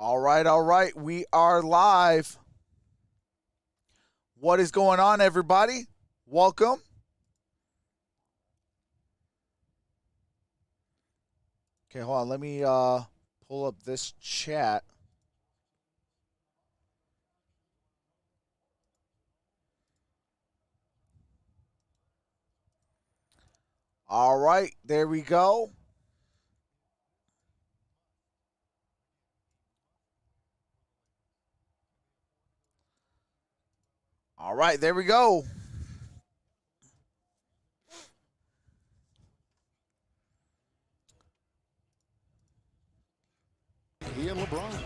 All right. We are live. What is going on, everybody? Welcome. Okay, hold on. Let me pull up this chat. All right, there we go. All right, there we go. He and LeBron.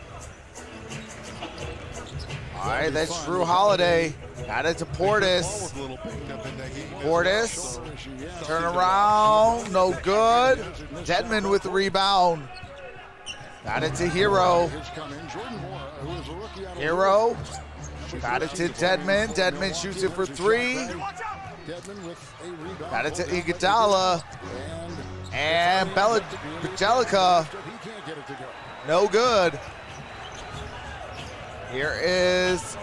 All right, that's Drew Holiday. Got it to Portis. Portis. Turn around. No good. Dedmon with the rebound. Got it to Hero. Hero. Got it to Dedmon. Dedmon shoots it for three. Got it to Iguodala. And Bjelica. No good. Here is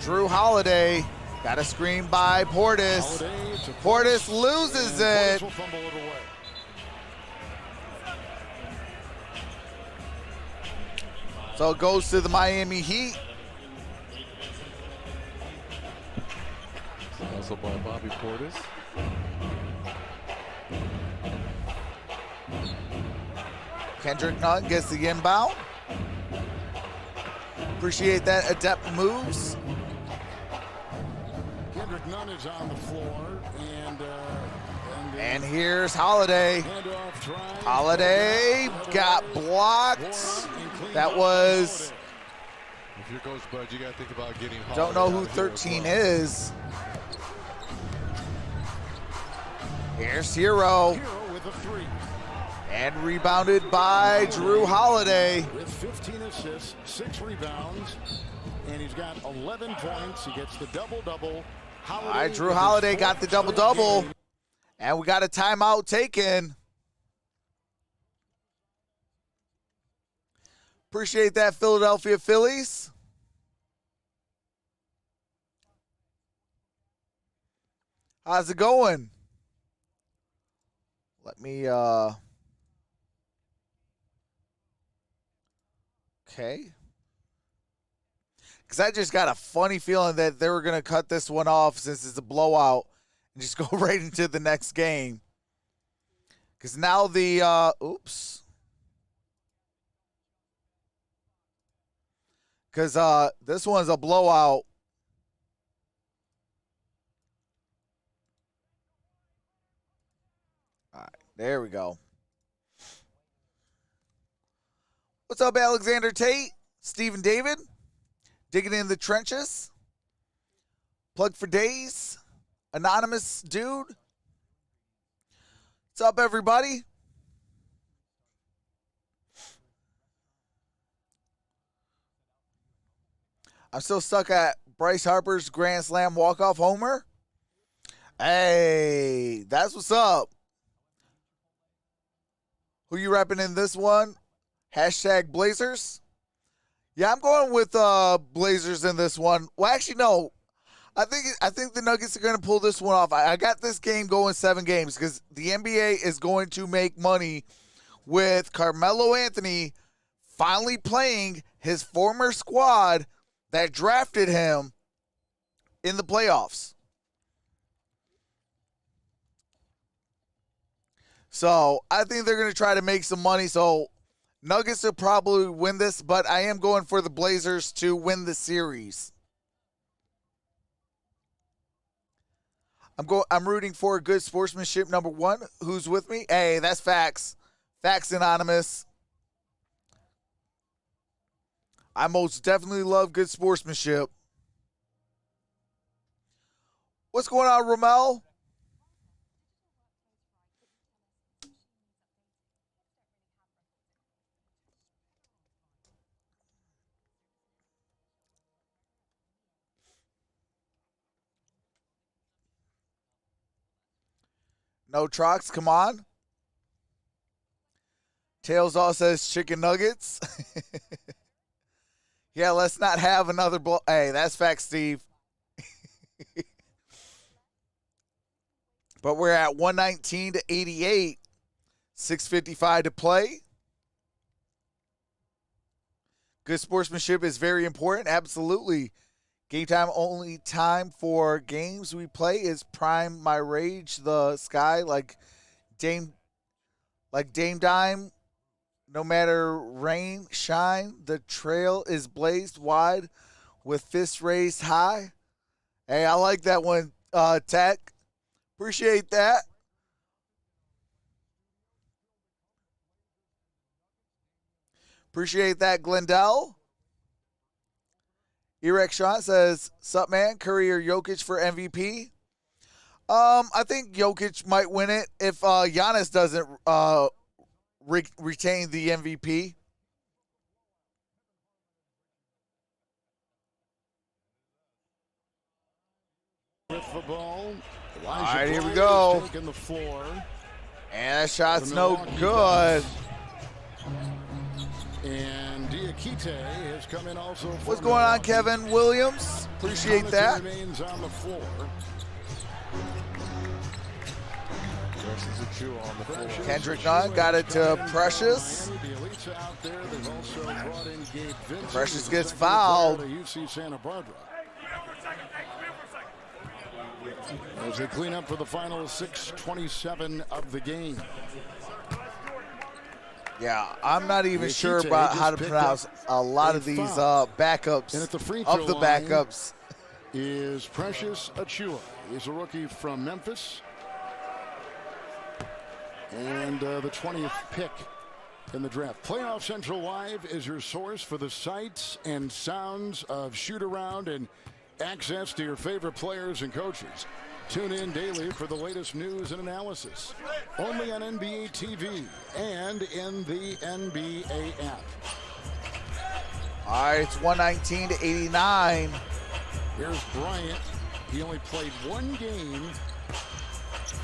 Drew Holiday. Got a screen by Portis. Portis loses it. So it goes to the Miami Heat. Also by Bobby Portis. Kendrick Nunn gets the inbound. Appreciate that. Adept moves. Kendrick Nunn is on the floor, and here's Holiday. Holiday got blocked. That was. If here goes Bud, you got to think about getting. Don't know who 13 is. Here's Hero. Hero with a three. And rebounded by Drew Holiday. With 15 assists, 6 rebounds, and he's got 11 points. He gets the double-double. All right, Drew Holiday got the double-double. And we got a timeout taken. Appreciate that, Philadelphia Phillies. How's it going? Let me, okay. Because I just got a funny feeling that they were going to cut this one off since it's a blowout and just go right into the next game. Because now the, oops. Because this one's a blowout. All right, there we go. What's up, Alexander Tate? Stephen David? Digging in the trenches? Plug for days? Anonymous dude? What's up, everybody? I'm still stuck at Bryce Harper's Grand Slam walk-off homer. Hey, that's what's up. Who you repping in this one? Hashtag Blazers. Yeah, I'm going with Blazers in this one. Well, actually, no. I think the Nuggets are going to pull this one off. I got this game going 7 games because the NBA is going to make money with Carmelo Anthony finally playing his former squad that drafted him in the playoffs. So I think they're going to try to make some money. So Nuggets will probably win this, but I am going for the Blazers to win the series. I'm rooting for good sportsmanship, number 1. Who's with me? Hey, that's facts. Facts Anonymous. I most definitely love good sportsmanship. What's going on, Ramel? No Trox, come on. Tails all says chicken nuggets. Yeah, let's not have another blow. Hey, that's facts, Steve. But we're at 119 to 88. 6:55 to play. Good sportsmanship is very important. Absolutely. Game time only time for games we play is Prime My Rage the Sky like Dame Dime. No matter rain, shine, the trail is blazed wide with fists raised high. Hey, I like that one, Tech. Appreciate that. Appreciate that, Glendell. Erect Shot says, "Sup, man? Curry or Jokic for MVP?" I think Jokic might win it if Giannis doesn't retain the MVP. With the ball. All right, here we go. Taking the floor. And that shot's no good. And Diakite has come in also. What's going on, Kevin Williams? Appreciate that. Remains on the floor. Kendrick Nunn got it to Precious. Precious gets fouled. As they clean up for the final 6:27 of the game. Yeah, I'm not even sure about how to pronounce a lot of these backups and at the free of the throw backups. Is Precious Achiuwa. He's a rookie from Memphis. And the 20th pick in the draft. Playoff Central Live is your source for the sights and sounds of shoot-around and access to your favorite players and coaches. Tune in daily for the latest news and analysis. Only on NBA TV and in the NBA app. All right, it's 119 to 89. Here's Bryant. He only played one game.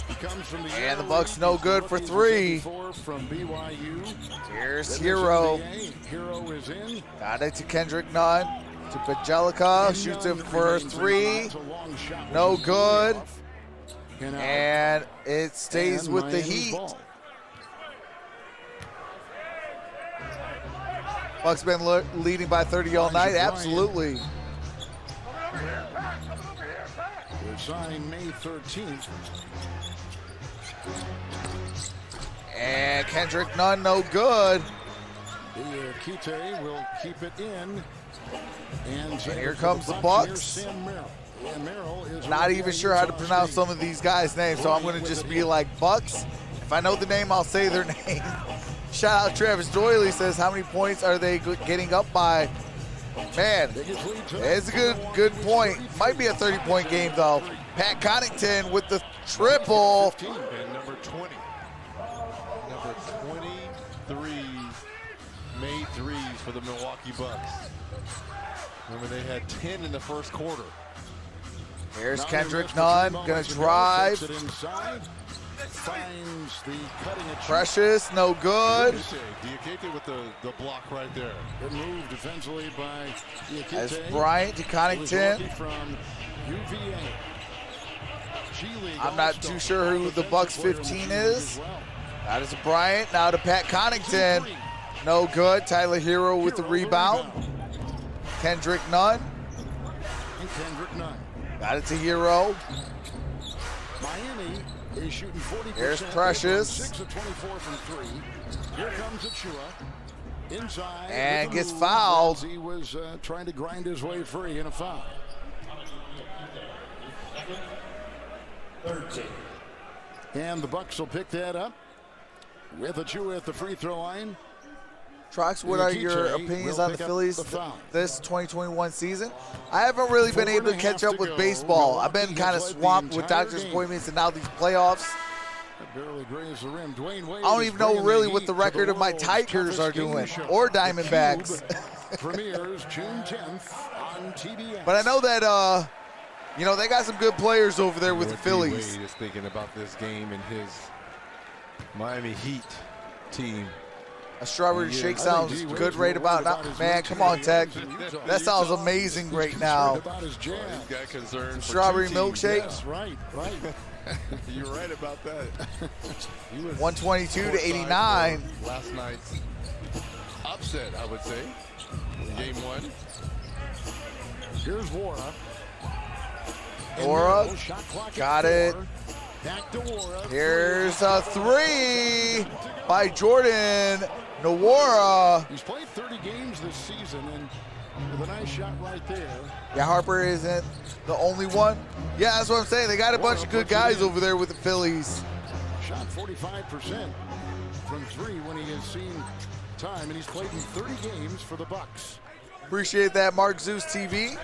He comes from the and the Bucks no good for three. From BYU. Here's Hero. Hero is in. Got it to Kendrick Nunn. To Bajelica. Shoots it for three. No good. And it stays with the Heat. Bucks been leading by 30 all night. Absolutely. We're signed May 13th. And Kendrick Nunn, no good. Diakite will keep it in. And here comes the Bucks. Not even sure how to pronounce some of these guys' names, so I'm going to just be like Bucks. If I know the name, I'll say their name. Shout out Travis Doyley says, how many points are they getting up by? Man, it's a good point. Might be a 30-point game, though. Pat Connaughton with the triple. And number 20. Number 23 made threes for the Milwaukee Bucks. Remember, they had 10 in the first quarter. Here's Kendrick Nunn, gonna drive. Precious, no good. Diakite with the block right there. Good move defensively by Diakite. As Bryant to Connaughton. From UVA. I'm not too sure who the Bucks 15 is. That is Bryant. Now to Pat Connaughton. No good. Tyler Hero with the rebound. Kendrick Nunn. And Kendrick Nunn. Got it to Hero. Miami is shooting 40%. Here's Precious. 6 of 24 from 3. Here comes Achiuwa. Inside. And gets fouled. He was trying to grind his way free in a foul. 13. And the Bucks will pick that up with Achiuwa at the free throw line. Trox, what are your opinions on the Phillies this 2021 season? I haven't really been able to catch up with baseball. I've been kind of swamped with doctor's appointments and now these playoffs. I don't even know really what the record of my Tigers are doing or Diamondbacks. Premieres June 10th on TBS. But I know that, you know, they got some good players over there with the Phillies. Wade is thinking about this game and his Miami Heat team. A strawberry shake sounds good right about now. Man, come on, Tech. That sounds amazing right now. He's got concern for Strawberry 2 teams. milkshake. Yes, right. You're right about that. He was 122 to 89. last night's upset, I would say. Game 1. Here's Wara. Wara got it. Back to Wara. Here's a 3 by Jordan Nwora. He's played 30 games this season, and with a nice shot right there. Yeah, Harper isn't the only one. Yeah, that's what I'm saying. They got a bunch of good guys over there with the Phillies. Shot 45% from 3 when he has seen time, and he's played in 30 games for the Bucks. Appreciate that, Mark Zeus TV.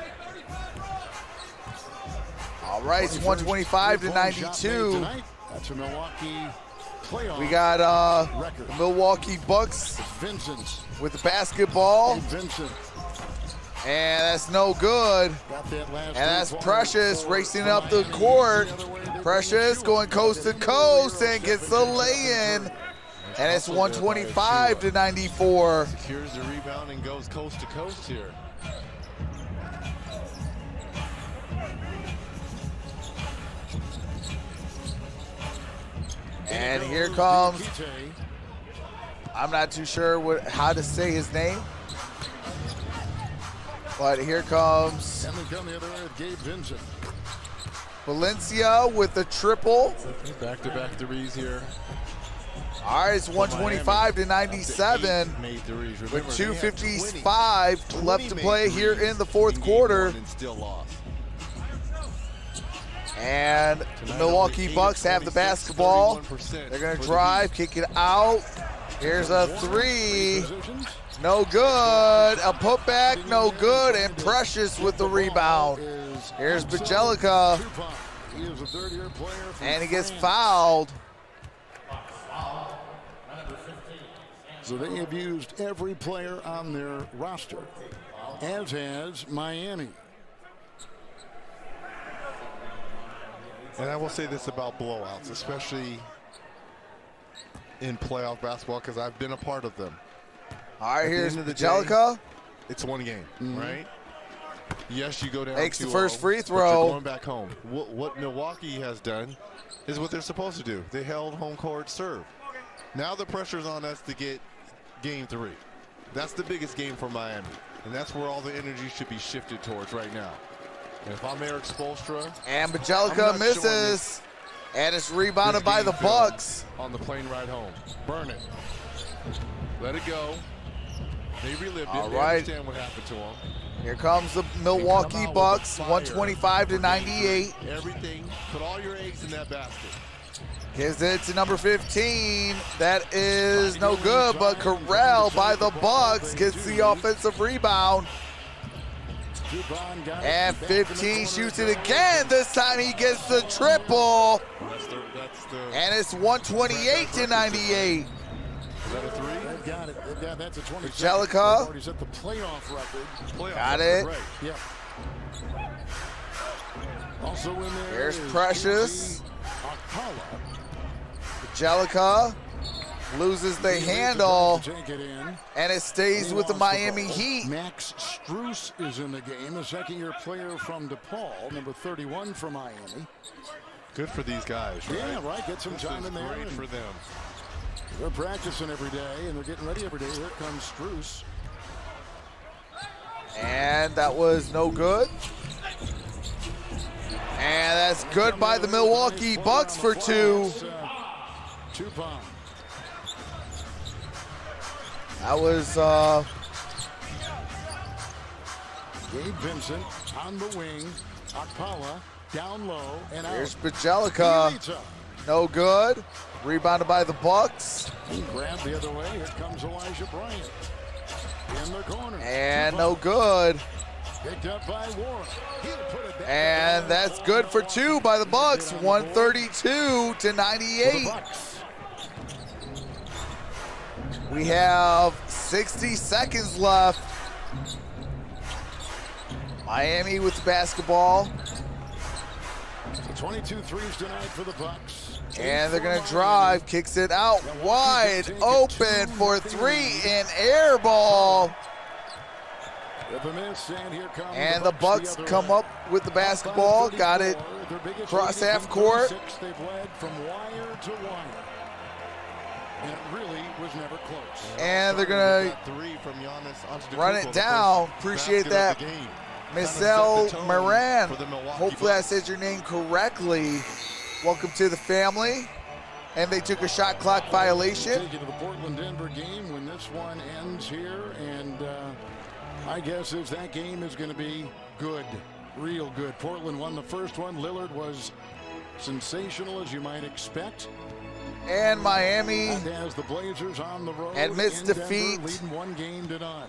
All right, it's 125 to 92. That's a Milwaukee playoff. We got the Milwaukee Bucks Vincent with the basketball, Vincent. and that's no good. Got that last And that's three-pointer Precious for racing up the Miami. court. The other way, they're Precious going coast to coast and gets the lay-in. And it's 125 to 94. Secures the rebound and goes coast to coast here. And here comes, I'm not too sure how to say his name, but here comes And they come the other way with Gabe Vincent. Valencia with the triple. Back-to-back threes here. All right, it's 125 to 97 Made threes. with Remember, they had 2:55 left to 20 play made here threes in the fourth in game quarter. 1 and still lost. And the Milwaukee Bucks have the basketball. They're going to drive, kick it out. Here's a 3. No good. A putback, no good. And Precious with the rebound. Here's Bjelica. He is a third-year player from And he gets France. fouled. So they have used every player on their roster, as has Miami. And I will say this about blowouts, especially in playoff basketball, because I've been a part of them. All right, At the here's end of the Bjelica. It's one game, right? Yes, you go down. Makes the 2-0, first free but throw. you're going back home. What Milwaukee has done is what they're supposed to do. They held home court serve. Now the pressure's on us to get game 3. That's the biggest game for Miami, and that's where all the energy should be shifted towards right now. And if I'm Eric Spoelstra, And I'm Bjelica not misses. And it's rebounded this by the game film Bucks. on the plane ride home. Burn it. Let it go. They relived All it. They right. understand what happened to them. Here comes the Milwaukee Bucks, 125 to 98. Everything. Put all your eggs in that basket. Gives it to number 15. That is no good, but Corral by the Bucks gets the offensive rebound. And 15 shoots it again. This time he gets the triple. And it's 128 to 98. Is that a 3? They've got it. They've got that's a 20. Bjelica. Already set the playoff record. Got it. Right. Yeah. Also in there. Here's is Precious. Izzy Akpala. Bjelica loses the handle, To take it in. and it stays with the Miami Heat. Max Strus is in the game, a second-year player from DePaul, number 31 for Miami. Good for these guys, right? Yeah, right. Get some This time is in there. great and for them. They're practicing every day, and they're getting ready every day. Here comes Strus. And that was no good. And that's good by the Milwaukee Bucks for 2. 2 pounds. That was Gabe Vincent on the wing. Akpala down low and out. here's Bjelica. Bielitsa. No good. Rebounded by the Bucks. He grabbed the other way. Here comes Elijah Bryant. In the corner. And no good. Picked up by Warren. He'll put it back. And that's good for 2 by the Bucks. 132 to 98. We have 60 seconds left. Miami with the basketball. So 22 threes tonight for the Bucks. And they're going to drive, kicks it out wide open for three, and air ball. And the Bucks come up with the basketball, got it cross half court. They've led from wire to wire. And it really was never close. And they're going to run it down. Appreciate that. Michelle Moran. Hopefully I said your name correctly. Welcome to the family. And they took a shot clock violation. Take you to the Portland-Denver game when this one ends here. And my guess is that game is going to be good, real good. Portland won the first one. Lillard was sensational, as you might expect. And Miami has the Blazers on the road admits defeat. Denver, leading 1-0.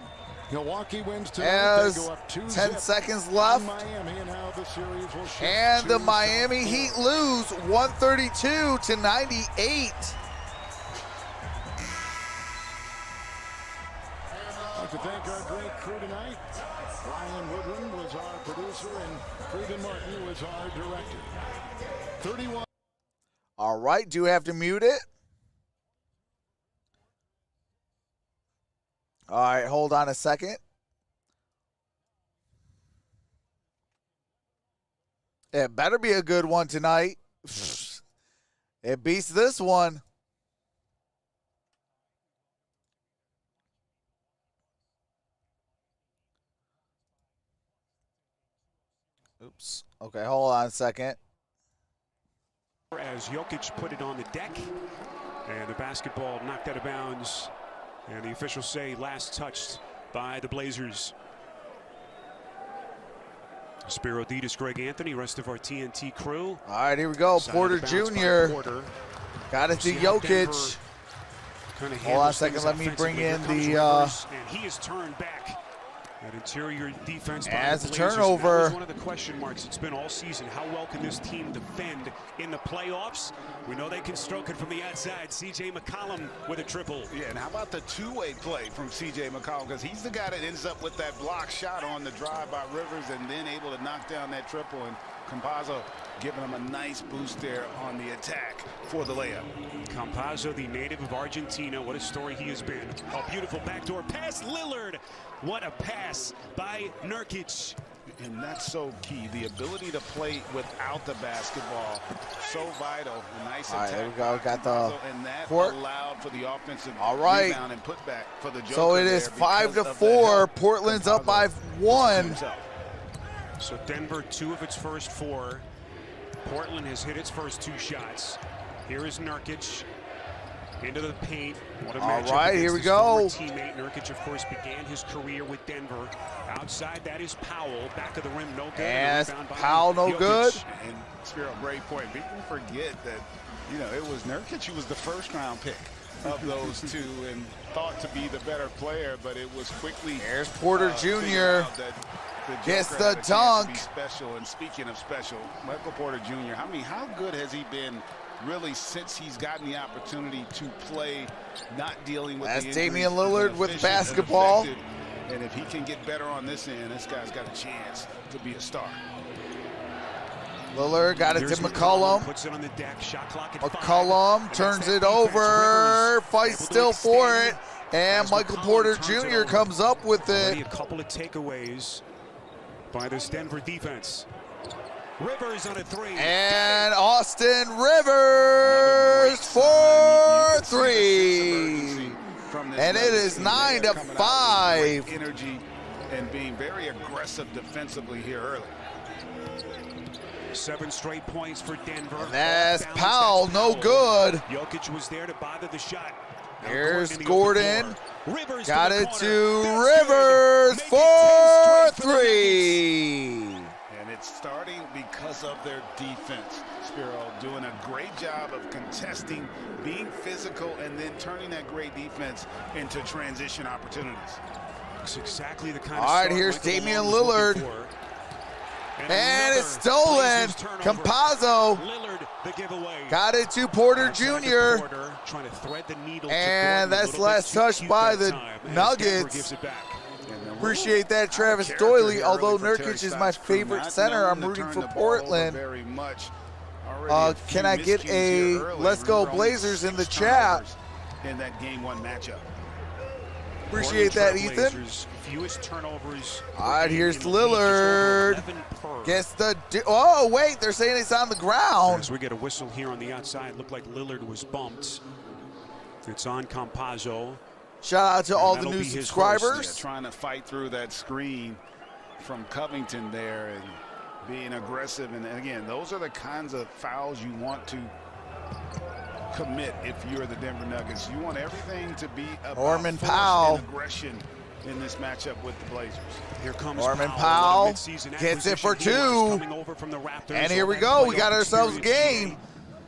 Milwaukee wins tonight. As they go up 10 seconds left. Miami, and how the series will shift And the to Miami Heat lose 132 to 98. I'd like to thank our great crew tonight. Brian Woodrum was our producer, and Cregan Martin was our director. 31. All right, do have to mute it. All right, hold on a second. It better be a good one tonight. It beats this one. Oops. Okay, hold on a second. As Jokic put it on the deck, and the basketball knocked out of bounds, and the officials say last touched by the Blazers. Spiro Ditas, Greg Anthony, rest of our TNT crew. All right, here we go. Porter Jr. Got it to Jokic. Hold on a second. Let me bring in the. And he is turned back. That interior defense by as the a Blazers. turnover. That was one of the question marks it's been all season. How well can this team defend in the playoffs? We know they can stroke it from the outside. CJ McCollum with a triple. Yeah, and how about the two-way play from CJ McCollum? Because he's the guy that ends up with that block shot on the drive by Rivers and then able to knock down that triple. And Campazzo giving him a nice boost there on the attack for the layup. Campazzo, the native of Argentina. What a story he has been. A beautiful backdoor pass. Lillard. What a pass by Nurkic. And that's so key. The ability to play without the basketball, so vital. A nice All right, attack. there we go. Got the and that court. allowed for the offensive rebound and putback for the Joker. So it is 5-4. Portland's up by 1. So Denver, 2 of its first 4. Portland has hit its first 2 shots. Here is Nurkic into the paint. What a matchup. All right, here we his go. Teammate Nurkic, of course, began his career with Denver. Outside, that is Powell. Back of the rim, no good. And Powell, no good. And Spiro, great point. People forget that, you know, it was Nurkic who was the first-round pick of those two and thought to be the better player, but it was quickly. There's Porter Jr. Gets the dunk. Special. And speaking of special, Michael Porter Jr. How good has he been? Really, since he's gotten the opportunity to play, not dealing with that's the Damian Lillard with basketball. And if he can get better on this end, this guy's got a chance to be a star. Lillard got it to McCollum. Puts it on the deck. Shot clock at McCollum turns it over. Fights still for it. And Michael Porter Jr. comes up with it. A couple of takeaways by this Denver defense. Rivers on a 3. And Austin Rivers for 3. And it is 9-5. Energy and being very aggressive defensively here early. 7 straight points for Denver. And that's Powell, no good. Jokic was there to bother the shot. Here's Gordon. Got it to Rivers for 3. It's starting because of their defense. Spiro doing a great job of contesting, being physical, and then turning that great defense into transition opportunities. It's exactly the kind of. All right, here's Damian Lillard. And it's stolen. Campazzo got it to Porter Jr. Trying to thread the needle. And that's last touch by the Nuggets. Appreciate that, Travis Doyley. Although Nurkic is my favorite center, I'm rooting for Portland. Very much. All already a few can I get miscues a here early. let's go Remember, only Blazers in the 6 chat? turnovers in that game 1 matchup. Appreciate that, Portland Ethan. Trailblazers, fewest turnovers. All right, here's in the league, just over Lillard. 11 per. Gets the oh wait, they're saying it's on the ground. As we get a whistle here on the outside, looked like Lillard was bumped. It's on Campazzo. Shout out to all the that'll new be his subscribers. Yeah, trying to fight through that screen from Covington there and being aggressive. And again, those are the kinds of fouls you want to commit if you're the Denver Nuggets. You want everything to be about Norman force Powell. and aggression in this matchup with the Blazers. Here comes Norman Powell. Powell gets it for 2. And here we go. We got ourselves a game.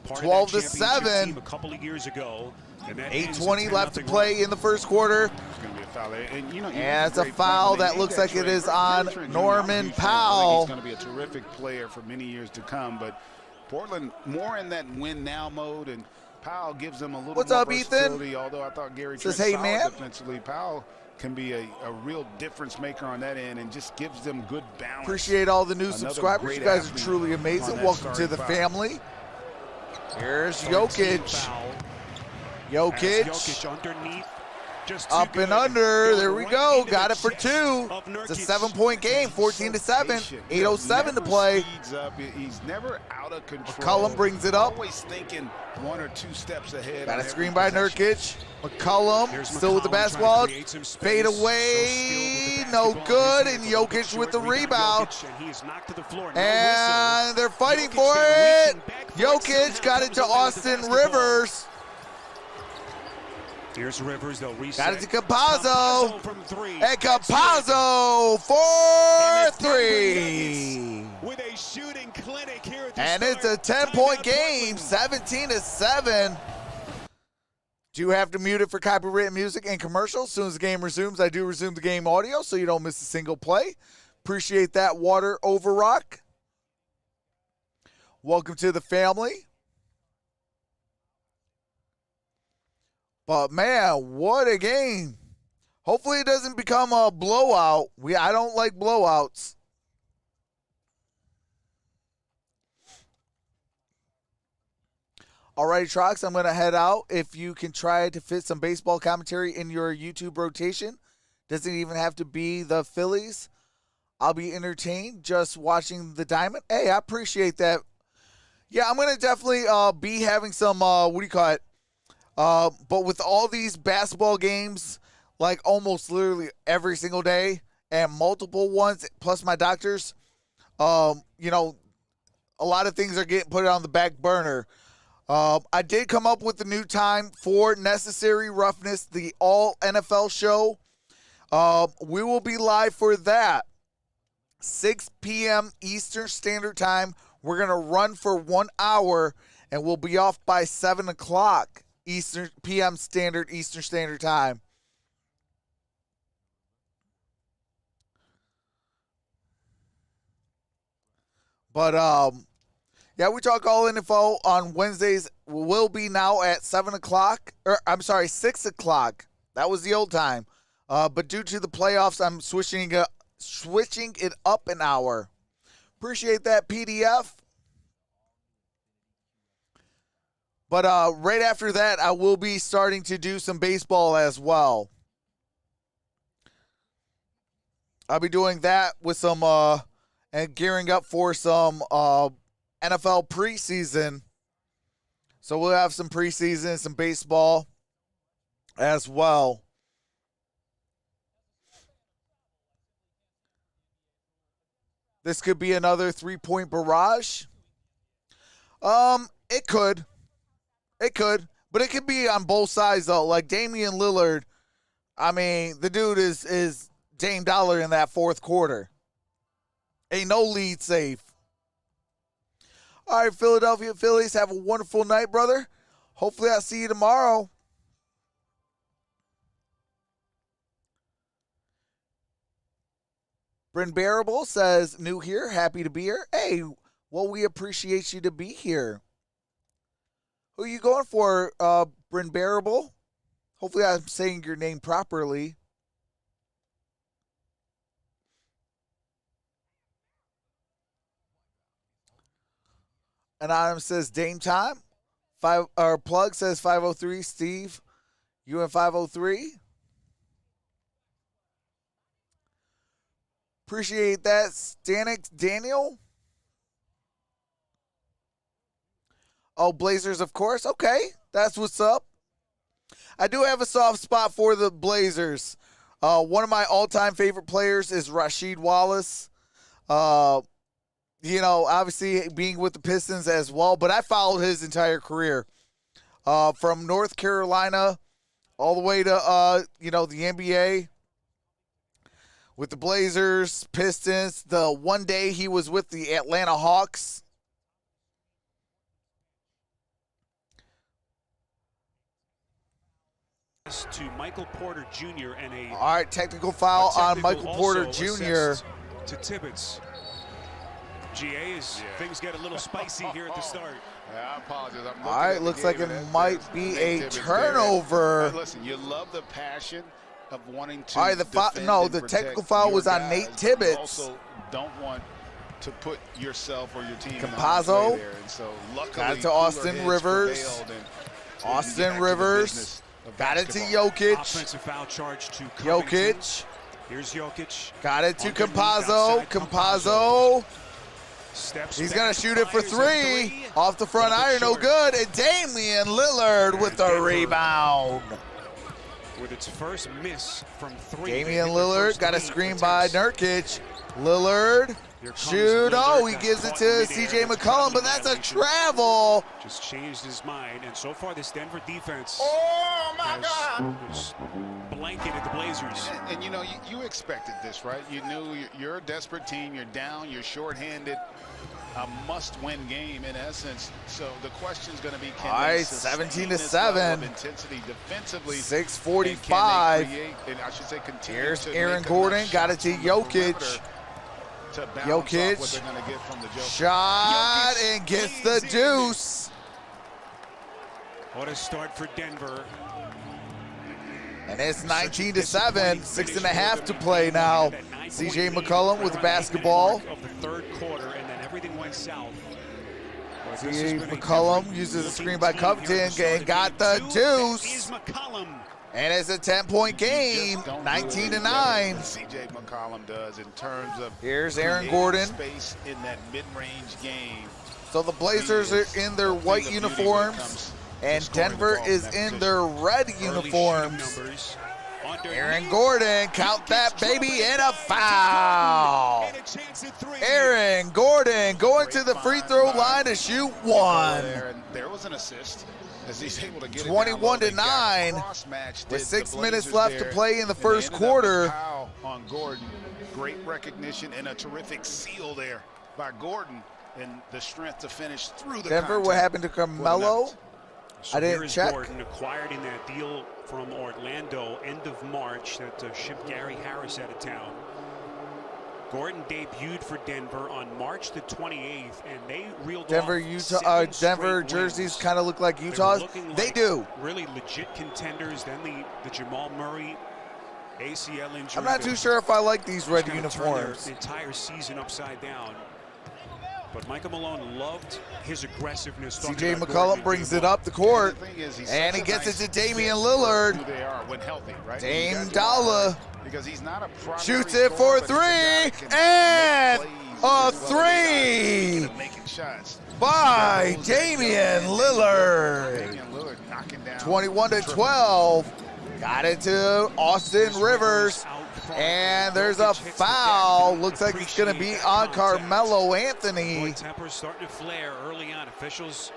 12-7. A couple of years ago. 8:20 left to play in the first quarter. It's going to be a foul there. And, you know, And it's a foul that looks like it is on Norman Powell. He's going to be a terrific player for many years to come. But Portland more in that win now mode, and Powell gives them a little What's more up, Ethan? versatility. Although I thought Gary Says, Trent hey, solid man. defensively, Powell can be a real difference maker on that end and just gives them good balance. Appreciate all the new Another subscribers. great You guys are athlete truly on amazing. that Welcome to the starting family. Here's Jokic. Jokic. Jokic underneath. Just Up and under. There we go. Got it for 2. It's a 7-point game. 14-7. 8:07 to play. Speeds up. He's never out of control. McCollum brings it up. Always thinking 1 or 2 steps ahead. Got on a every screen by possession. Nurkic. McCollum Here's still with the McCollum basketball. trying to create some space. Fade So away. skilled with the No basketball. good. He's And able to Jokic short with the rebound. Jokic, and he is knocked to the floor. No And whistle. they're fighting Jokic for then it. reaching back for it. Jokic got it to Somehow comes Austin away with the basketball. Rivers. Here's Rivers. They'll reset. Got it to Campazzo. from 3. And Campazzo for 3. With a shooting clinic here at the And it's a start. 10-point Timeout, game, Portland. 17-7. Do you have to mute it for copyrighted music and commercials? As soon as the game resumes, I do resume the game audio so you don't miss a single play. Appreciate that, Water Over Rock. Welcome to the family. But man, what a game. Hopefully it doesn't become a blowout. I don't like blowouts. All right, Trox, I'm going to head out. If you can try to fit some baseball commentary in your YouTube rotation, doesn't even have to be the Phillies. I'll be entertained just watching the Diamond. Hey, I appreciate that. Yeah, I'm going to definitely be having some, but with all these basketball games, like almost literally every single day and multiple ones, plus my doctors, a lot of things are getting put on the back burner. I did come up with the new time for Necessary Roughness, the all NFL show. We will be live for that. 6 p.m. Eastern Standard Time. We're going to run for 1 hour, and we'll be off by 7 o'clock Eastern Standard Time. But, yeah, we talk all info on Wednesdays. Will be now at 7 o'clock. 6 o'clock. That was the old time. But due to the playoffs, I'm switching it up an hour. Appreciate that, PDF. But right after that, I will be starting to do some baseball as well. I'll be doing that with some and gearing up for some NFL preseason. So we'll have some preseason, some baseball as well. This could be another 3-point barrage. It could. It could. But it could be on both sides, though. Like Damian Lillard, I mean, the dude is Dame Dollar in that fourth quarter. Ain't no lead safe. All right, Philadelphia Phillies, have a wonderful night, brother. Hopefully I'll see you tomorrow. Bryn Bearable says, new here, happy to be here. Hey, well, we appreciate you to be here. Who are you going for, Bryn Bearable? Hopefully I'm saying your name properly. Anonymous says Dame time. Plug says 503. Steve, you in 503. Appreciate that. Stanek Daniel. Oh, Blazers, of course. Okay, that's what's up. I do have a soft spot for the Blazers. One of my all-time favorite players is Rasheed Wallace. Obviously being with the Pistons as well, but I followed his entire career from North Carolina all the way to, the NBA with the Blazers, Pistons. The one day he was with the Atlanta Hawks. To Michael Porter Jr. and all right, technical foul on Michael Porter Jr. To Tibbetts. GA is things get a little spicy here at the start. I apologize. All right, looks like it might be a turnover. Listen, you love the passion of wanting to. All right, the technical foul was on Nate Tibbetts. Also, don't want to put yourself or your team Campazzo in there. And so luckily, got it to Austin Rivers. Austin Rivers got it to Jokic. Offensive foul charge to Covington. Jokic. Here's Jokic. Got it to Campazzo. Campazzo. He's going to shoot it for three. Off the front iron, no good. And Damian Lillard with the rebound. With its first miss from three. Damian Lillard got a screen by Nurkic. Lillard. Shoot. Oh, he gives it to C.J. McCollum, but that's a travel. Just changed his mind. And so far, this Denver defense has blanketed the Blazers. And you expected this, right? You knew you're a desperate team. You're down. You're shorthanded. A must-win game in essence. So the question's going to be, can they sustain this level of intensity defensively? 6:45. And I should say continue. Here's Aaron Gordon. Got it to Jokic. Jokic. Shot and gets the deuce. What a start for Denver. And it's 19-7. 6.5 to play now. C.J. McCollum with the basketball. Of the third quarter, and then everything went south. C.J. McCollum uses a screen by Covington and got the deuce. And it's a 10-point game, 19-9. C.J. McCollum does in terms of here's Aaron Gordon. Space in that mid-range game. So the Blazers are in their white uniforms, and Denver is in their red uniforms. Aaron Gordon, count that baby, and a foul. Aaron Gordon going to the free throw line to shoot one. There was an assist. As he's able to get 21-9 with 6 minutes left to play in the first quarter. On Gordon, great recognition and a terrific seal there by Gordon, and the strength to finish through the Denver, what happened to Carmelo? So I didn't check. Gordon acquired in that deal from Orlando end of March that shipped Gary Harris out of town. Gordon debuted for Denver on March the 28th, and they reeled off Denver jerseys kind of look like Utah's. They do. Really legit contenders. Then the Jamal Murray ACL injury. I'm not too sure if I like these red uniforms. The entire season upside down. But Michael Malone loved his aggressiveness. C.J. McCollum brings it up the court, and he gets it to Damian Lillard. Who they are when healthy, right? Dame Dollar because he's not a shoots it for three, and a three by Damian Lillard. 21-12. Got it to Austin Rivers. And there's a foul. Looks like it's going to be on Carmelo Anthony. Temper's starting to flare early on. Officials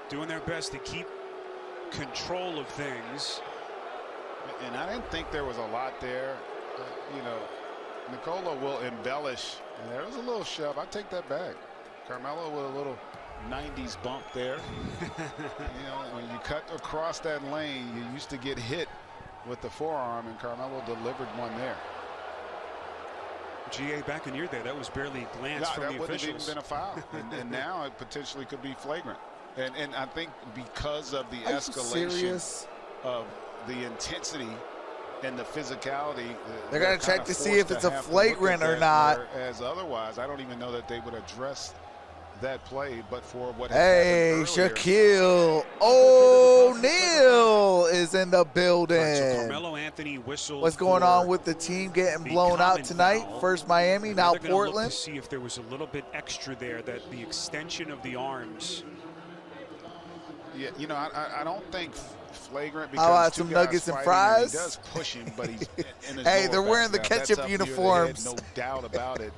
doing their best to keep control of things. And I didn't think there was a lot there. Nikola will embellish. And there was a little shove. I take that back. Carmelo with a little 90s bump there. When you cut across that lane, you used to get hit with the forearm, and Carmelo delivered one there. GA, back in your day, that was barely a glance from the officials. That wouldn't have even been a foul. and now it potentially could be flagrant. And I think because of the escalation of the intensity and the physicality, they're going to check to see if it's a flagrant or not. As otherwise, I don't even know that they would address that play, but for what Hey, happened earlier. Shaquille O'Neal is in the building. Right, so Carmelo Anthony whistled. What's going for on with the team getting the blown out common tonight? foul. First Miami, And now they're gonna look Portland. to see if there was a little bit extra there, that the extension of the arms. Yeah, you know, I don't think flagrant How about because some two guys nuggets and fighting, fries? He does push him, but he's in his Hey, lower they're back. wearing the Now, that's ketchup up near the head, uniforms. no doubt about it.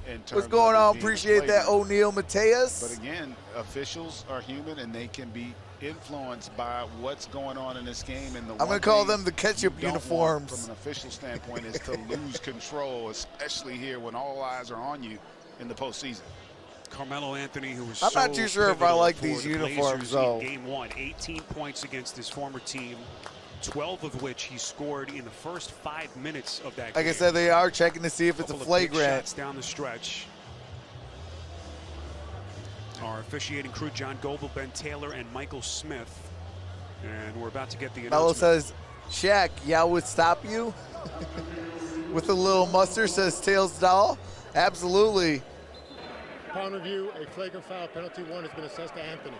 In terms What's going of it on? being Appreciate that, flagrant. O'Neal Mateus. But again, officials are human and they can be influenced by what's going on in this game. And the I'm going to call them the ketchup uniforms. From an official standpoint, is to lose control, especially here when all eyes are on you in the postseason. Carmelo Anthony, who was I'm so not too sure if I pivotal like for these the uniforms, Blazers though. in Game 1, 18 points against his former team, 12 of which he scored in the first 5 minutes of that game. Like I said, they are checking to see if it's a Couple of big flagrant. shots down the stretch. Our officiating crew, John Goebel, Ben Taylor, and Michael Smith. And we're about to get the Mello announcement. says, Shaq, yeah, would stop you? With a little mustard, says Tails Doll. Absolutely. Upon review, a flagrant foul penalty one has been assessed to Anthony.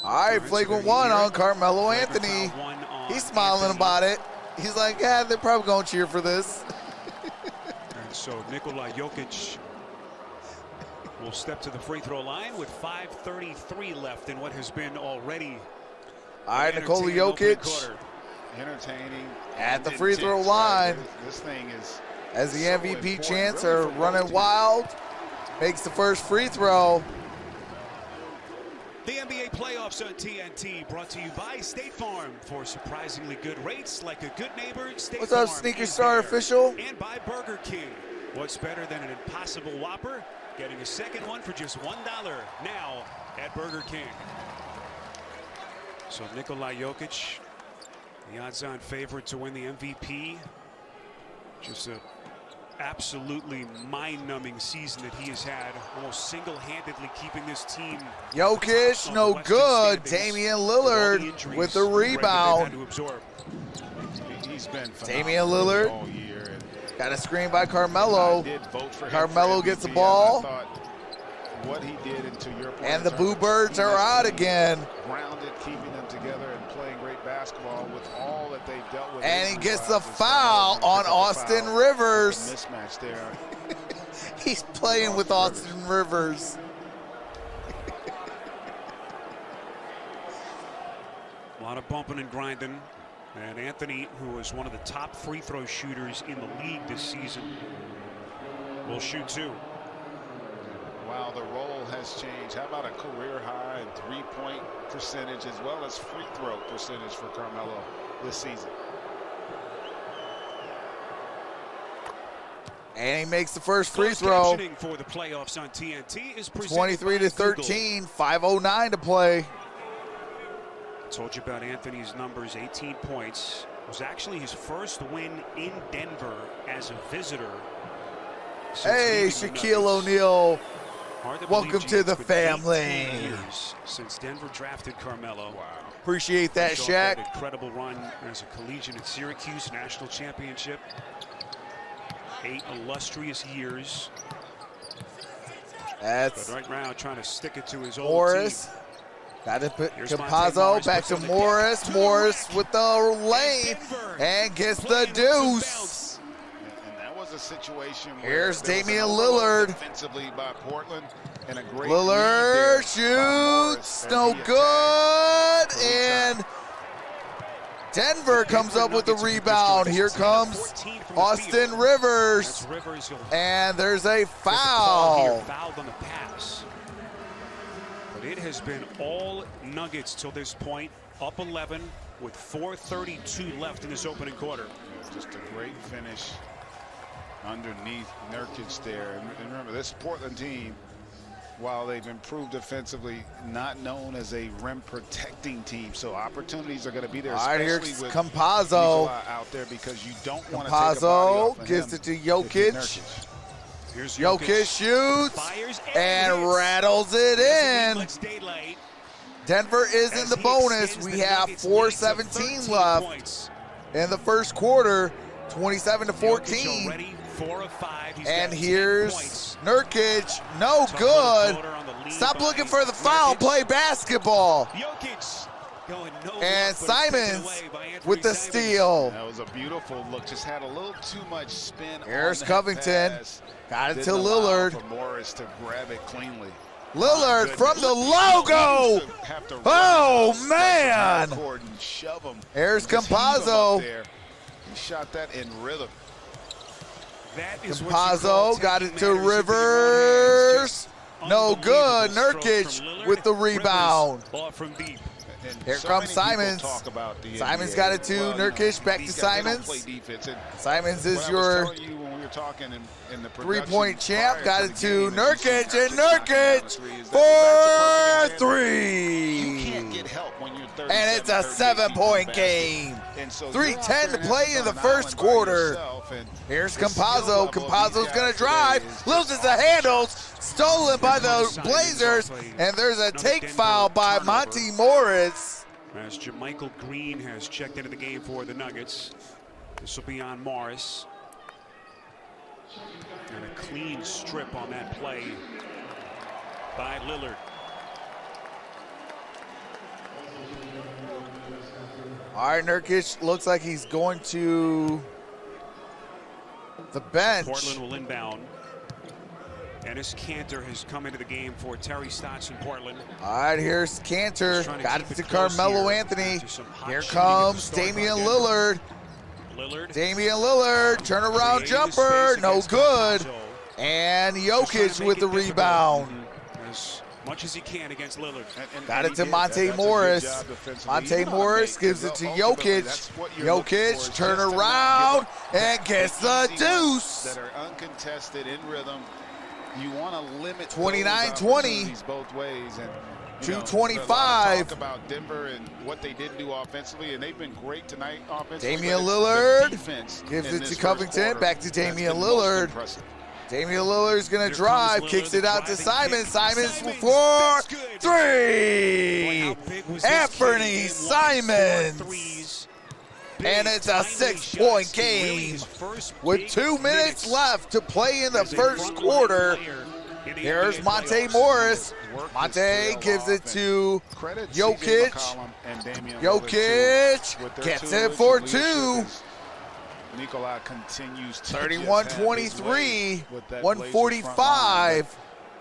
All right, flagrant one on Carmelo Anthony. Foul one on He's smiling Anthony. about it. He's like, yeah, they're probably going to cheer for this. And so Nikola Jokic will step to the free throw line with 5:33 left in what has been already. All right, Nikola entertaining opening Jokic quarter. Entertaining. at the and free throw intense, line. right? This thing is As the so MVP important, chants really, are for both running teams. wild. Makes the first free throw. The NBA playoffs on TNT, brought to you by State Farm. For surprisingly good rates, like a good neighbor, State What's Farm up, Sneaker is Star there. official? And by Burger King. What's better than an Impossible Whopper? Getting a second one for just $1 now at Burger King. So Nikola Jokic, the odds-on favorite to win the MVP. Just a absolutely mind-numbing season that he has had, almost single-handedly keeping this team. Jokic, on no the Western good. standings Damian with all the Lillard injuries with the Greg, that they've had rebound. to absorb. He's been Damian phenomenal Lillard. all year. And Got a screen by I Carmelo. did vote for him Carmelo for gets the MVP. ball. I thought what he did, and to your point, And the in Boo terms of Birds keeping are this out team again. grounded, keeping them together, and playing great basketball with all that they've dealt with. And he gets the injury-wise. It's foul Carmelo on picks up the Austin foul. Rivers. The mismatch there. He's playing with Austin Rivers. A lot of bumping and grinding. And Anthony, who was one of the top free throw shooters in the league this season, will shoot two. Wow, the role has changed. How about a career high in three-point percentage as well as free throw percentage for Carmelo this season? And he makes the first free Closed throw. captioning for the playoffs on TNT is presented 23 by to 13, 5:09 to play. Told you about Anthony's numbers. 18 points. It was actually his first win in Denver as a visitor. since Hey, leaving the Shaquille Nuggets. O'Neal. Hard to welcome believe, to the it's been 18 family. years since Denver drafted Carmelo. Wow. Appreciate that, Fresh off that Shaq. incredible run as a collegian at Syracuse, national championship. 8 illustrious years. But That's right now trying to stick it to his old Morris. team. Got to put Here's Campazzo Monte Morris, back puts to on the Morris. deck. Morris with the lane Denver and gets the playing with some deuce. bounce. And that was a situation where Here's there was an Damian overload Lillard. defensively by Portland, and a great Lillard read there by Morris shoots, as no he good, attacked. and Denver comes up with the Nuggets have rebound. just Here joined us. comes 14 from the Austin field. Rivers, That's Rivers. He'll and there's a get the call here, foul. fouled on the pass. But it has been all Nuggets till this point, up 11 with 4:32 left in this opening quarter. Just a great finish underneath Nurkic there. And remember, this Portland team, while they've improved defensively, not known as a rim protecting team. So opportunities are going to be there, All right, especially here's with Campazzo. Nikola out there, because you don't want to take a body off Campazzo of gives him it to if you're Jokic. Nurkic. Here's Jokic shoots fires and hits. rattles it in. Let's daylight. Denver is in As the he bonus. extends We the have Nuggets' lead to 4:17 13 left points. in the first quarter, 27 to Jokic 14. already 4 of 5. He's And got 10 here's points. Nurkic. No Tough good. little floater on the lead Stop by looking for the foul. Nurkic. Play basketball. Jokic going no And look, but it's taken Simons away by Anthony with the Simons. steal. That was a beautiful look. Just had a little too much spin. Here's on that Covington. pass. Got it to Didn't allow Lillard. for Morris to grab it cleanly. Lillard from the logo. Oh, man. Here's Campazzo. He shot that in rhythm. That is what you call Campazzo got it to taking matters into your own hands. Rivers. No good. Unbelievable stroke Nurkic from Lillard. with the rebound. Rivers, ball from deep. And Here so comes many people Simons. talk about the Simons NBA. got it to Well, you know, Nurkic, back these to guys, they don't Simons. play defense. And Simons what is I was your telling you when we were talking in the three-point production champ. prior Got to it the to game, and you Nurkic, see and Nurkic knocking down Nurkic the threes. for That's a perfect example. three. You can't get help when you're 37, And it's a 38 7-point deep in the game. basket. And so 3:10 you're to out play there in the an first island by quarter. yourself, and Here's the skill Campazzo. level of these Campazzo's going guys to drive. today is Loses just the off the handles. Stolen by the Blazers. And there's a take foul by Monty Morris. As JaMychal Green has checked into the game for the Nuggets. This will be on Morris. And a clean strip on that play by Lillard. All right, Nurkic looks like he's going to the bench. Portland will inbound. Ennis Cantor has come into the game for Terry Stotts in Portland. All right, here's Cantor. Trying to Got keep it to it close Carmelo here. Anthony. To some hot Here shooting at the comes start by Damian Denver. Lillard. Lillard. Damian Lillard, turnaround creating jumper, space no against good. Campazzo. And Just trying to Jokic make with it the difficult rebound. as much as he can against Lillard. Got it to Monte Morris. Monte Morris gives it to Jokic. Jokic, turn around and gets the deuce. That are uncontested in rhythm. You want to limit 29-20. both ways. And 2:25. Talk about Denver and what they did do offensively, and they've been great tonight offensively. Damian but Lillard the defense gives in it this to first Covington. quarter Back to has Damian been most Lillard. impressive. Damian Lillard's going Here to comes drive, Lillard, kicks it out to driving Simons. kick. Simons for That's good. Boy, three. how big was this Anthony kid? He had Simons. 4 threes. And it's a Big, 6-point timely shots. Really game his first with big 2 minutes left to play in the as a first front-line quarter. player in the Here's NBA Monte playoffs. Morris. Worked his Monte tail gives it off, to and credit Jokic. CJ McCollum and Damian Lillard, Jokic too, with their gets tutelage it and for leadership 2. as Nikola continues to 31-23, 145. 145.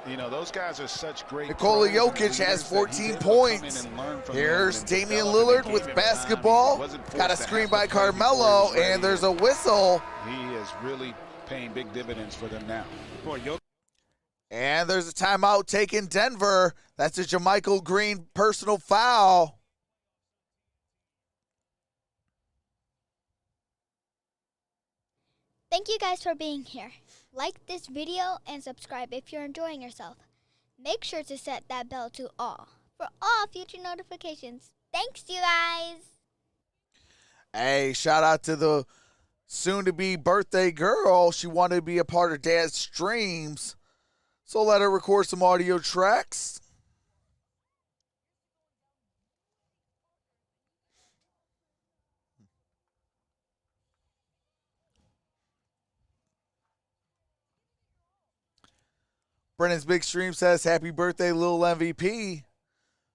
You know, those guys are such great Nikola pros and Jokic leaders has that 14 he's able to come in points. and learn from Here's them and Damian develop Lillard and with give him time. basketball. He wasn't forced Got a to screen have by to play before he Carmelo, was ready. and there's a whistle. He is really paying big dividends for them now. Boy, Jokic And there's a timeout taken Denver. That's a JaMychal Green personal foul. Thank you guys for being here. Like this video and subscribe if you're enjoying yourself. Make sure to set that bell to all for all future notifications. Thanks, you guys. Hey, shout out to the soon-to-be birthday girl. She wanted to be a part of Dad's streams, so let her record some audio tracks. Brennan's Big Stream says, happy birthday, Lil MVP.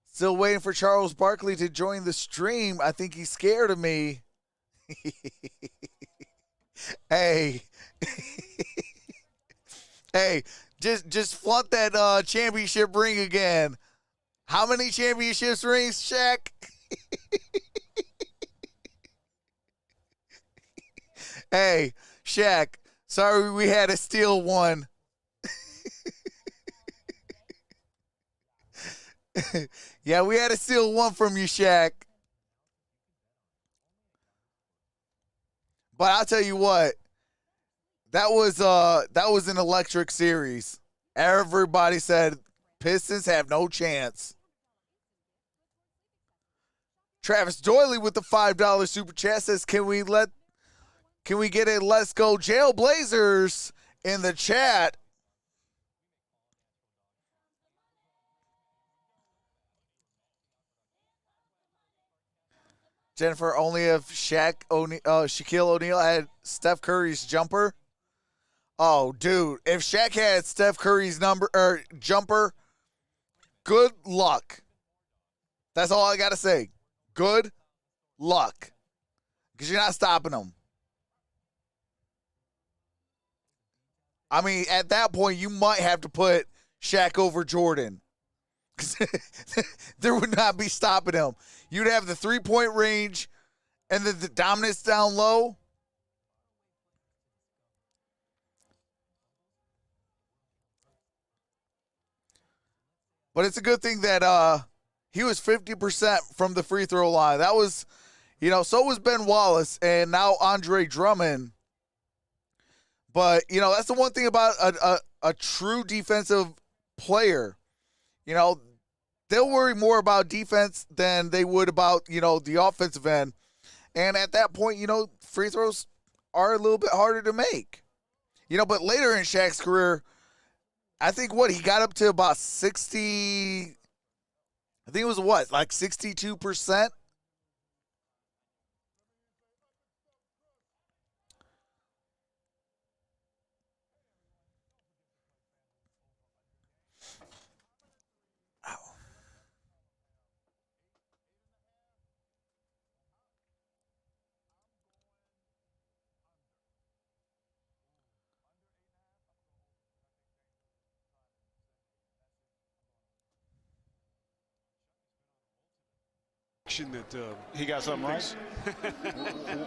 Still waiting for Charles Barkley to join the stream. I think he's scared of me. Hey. Hey, just flaunt that championship ring again. How many championships rings, Shaq? Hey, Shaq, sorry we had to steal one. Yeah, we had to steal one from you, Shaq. But I'll tell you what, that was an electric series. Everybody said Pistons have no chance. Travis Doyley with the $5 super chat says, can we get a let's go jail Blazers in the chat? Jennifer, only if Shaquille O'Neal had Steph Curry's jumper. Oh, dude, if Shaq had Steph Curry's number or jumper, good luck. That's all I got to say. Good luck. Because you're not stopping him. I mean, at that point, you might have to put Shaq over Jordan. There would not be stopping him. You'd have the three-point range and then the dominance down low. But it's a good thing that he was 50% from the free throw line. That was, so was Ben Wallace and now Andre Drummond. But, that's the one thing about a true defensive player. They'll worry more about defense than they would about, the offensive end. And at that point, free throws are a little bit harder to make. But later in Shaq's career, I think he got up to about 60, I think it was like 62%? That he got something right.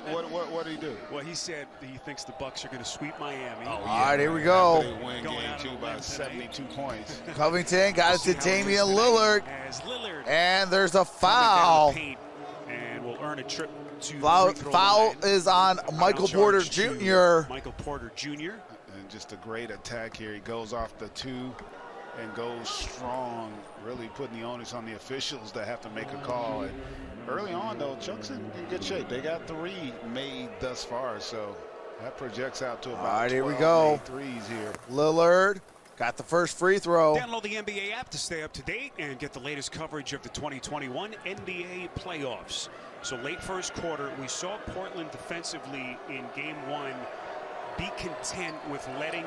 What did he do? Well, he said he thinks the Bucks are going to sweep Miami. All right, here we go. They win game 2 by 72 points. Covington got it to Damian Lillard. And there's a foul. And will earn a trip to foul is on Michael Porter Jr. Michael Porter Jr. And just a great attack here. He goes off the 2 and goes strong, really putting the onus on the officials to have to make a call. And early on, though, Chuck's in good shape. They got 3 made thus far, so that projects out to about all right, 12 here we go. threes here. Lillard got the first free throw. Download the NBA app to stay up to date and get the latest coverage of the 2021 NBA playoffs. So late first quarter, we saw Portland defensively in game 1 be content with letting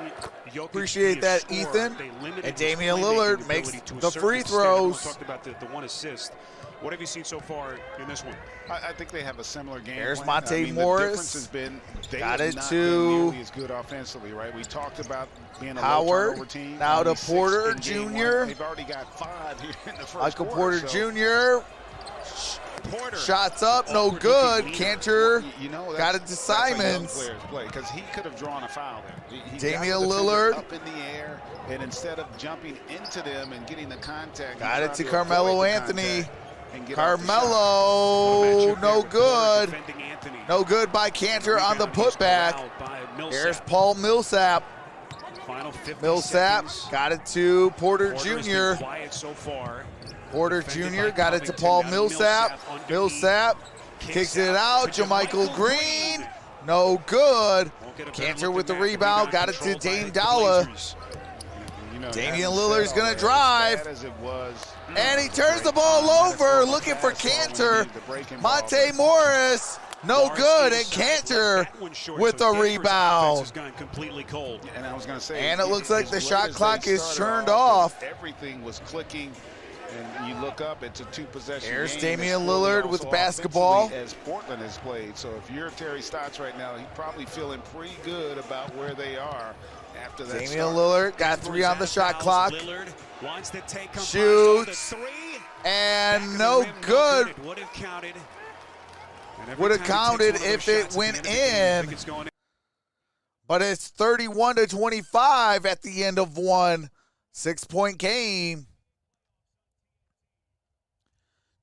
Jokic appreciate that, Ethan. And Damian Lillard makes the free throws. We talked about the 1 assist. What have you seen so far in this one? I think they have a similar game. There's plan. Monte Morris. The difference has been they got have it not to been nearly as good offensively, right? We talked about being a Howard. low turnover team. Now to Only 6 Porter in game Jr. 1. They've already got 5 here in the first Michael quarter. Porter Jr. Porter. Shots up, no good. Cantor got it to Simons. Because he could have drawn a foul there. He Damian got the Lillard finger up in the air, and instead of jumping into them and getting the contact, got it to avoid Carmelo the Anthony. and get off the shot. Carmelo, no good. No good by Cantor on the putback. Here's Paul Millsap. Millsap got it to Porter Jr. Quiet so far. Porter Jr. got it to Paul Millsap. Millsap kicks it out. JaMychal Green. No good. Cantor with the rebound. Got it to Dame Dalla. Damian Lillard's going to drive. And he turns the ball over looking for Cantor. Monte Morris. No good. And Cantor with the rebound. And it looks like the shot clock is turned off. Everything was clicking. And you look up, it's a 2-possession Here's game. Damian Lillard with basketball. As Portland has played. So if you're Terry Stotts right now, he's probably feeling pretty good about where they are after that Damian start. Lillard got 3 on the shot clock. Shoots. And no good. Would have counted if it went in. But it's 31-25 at the end of one 6-point game.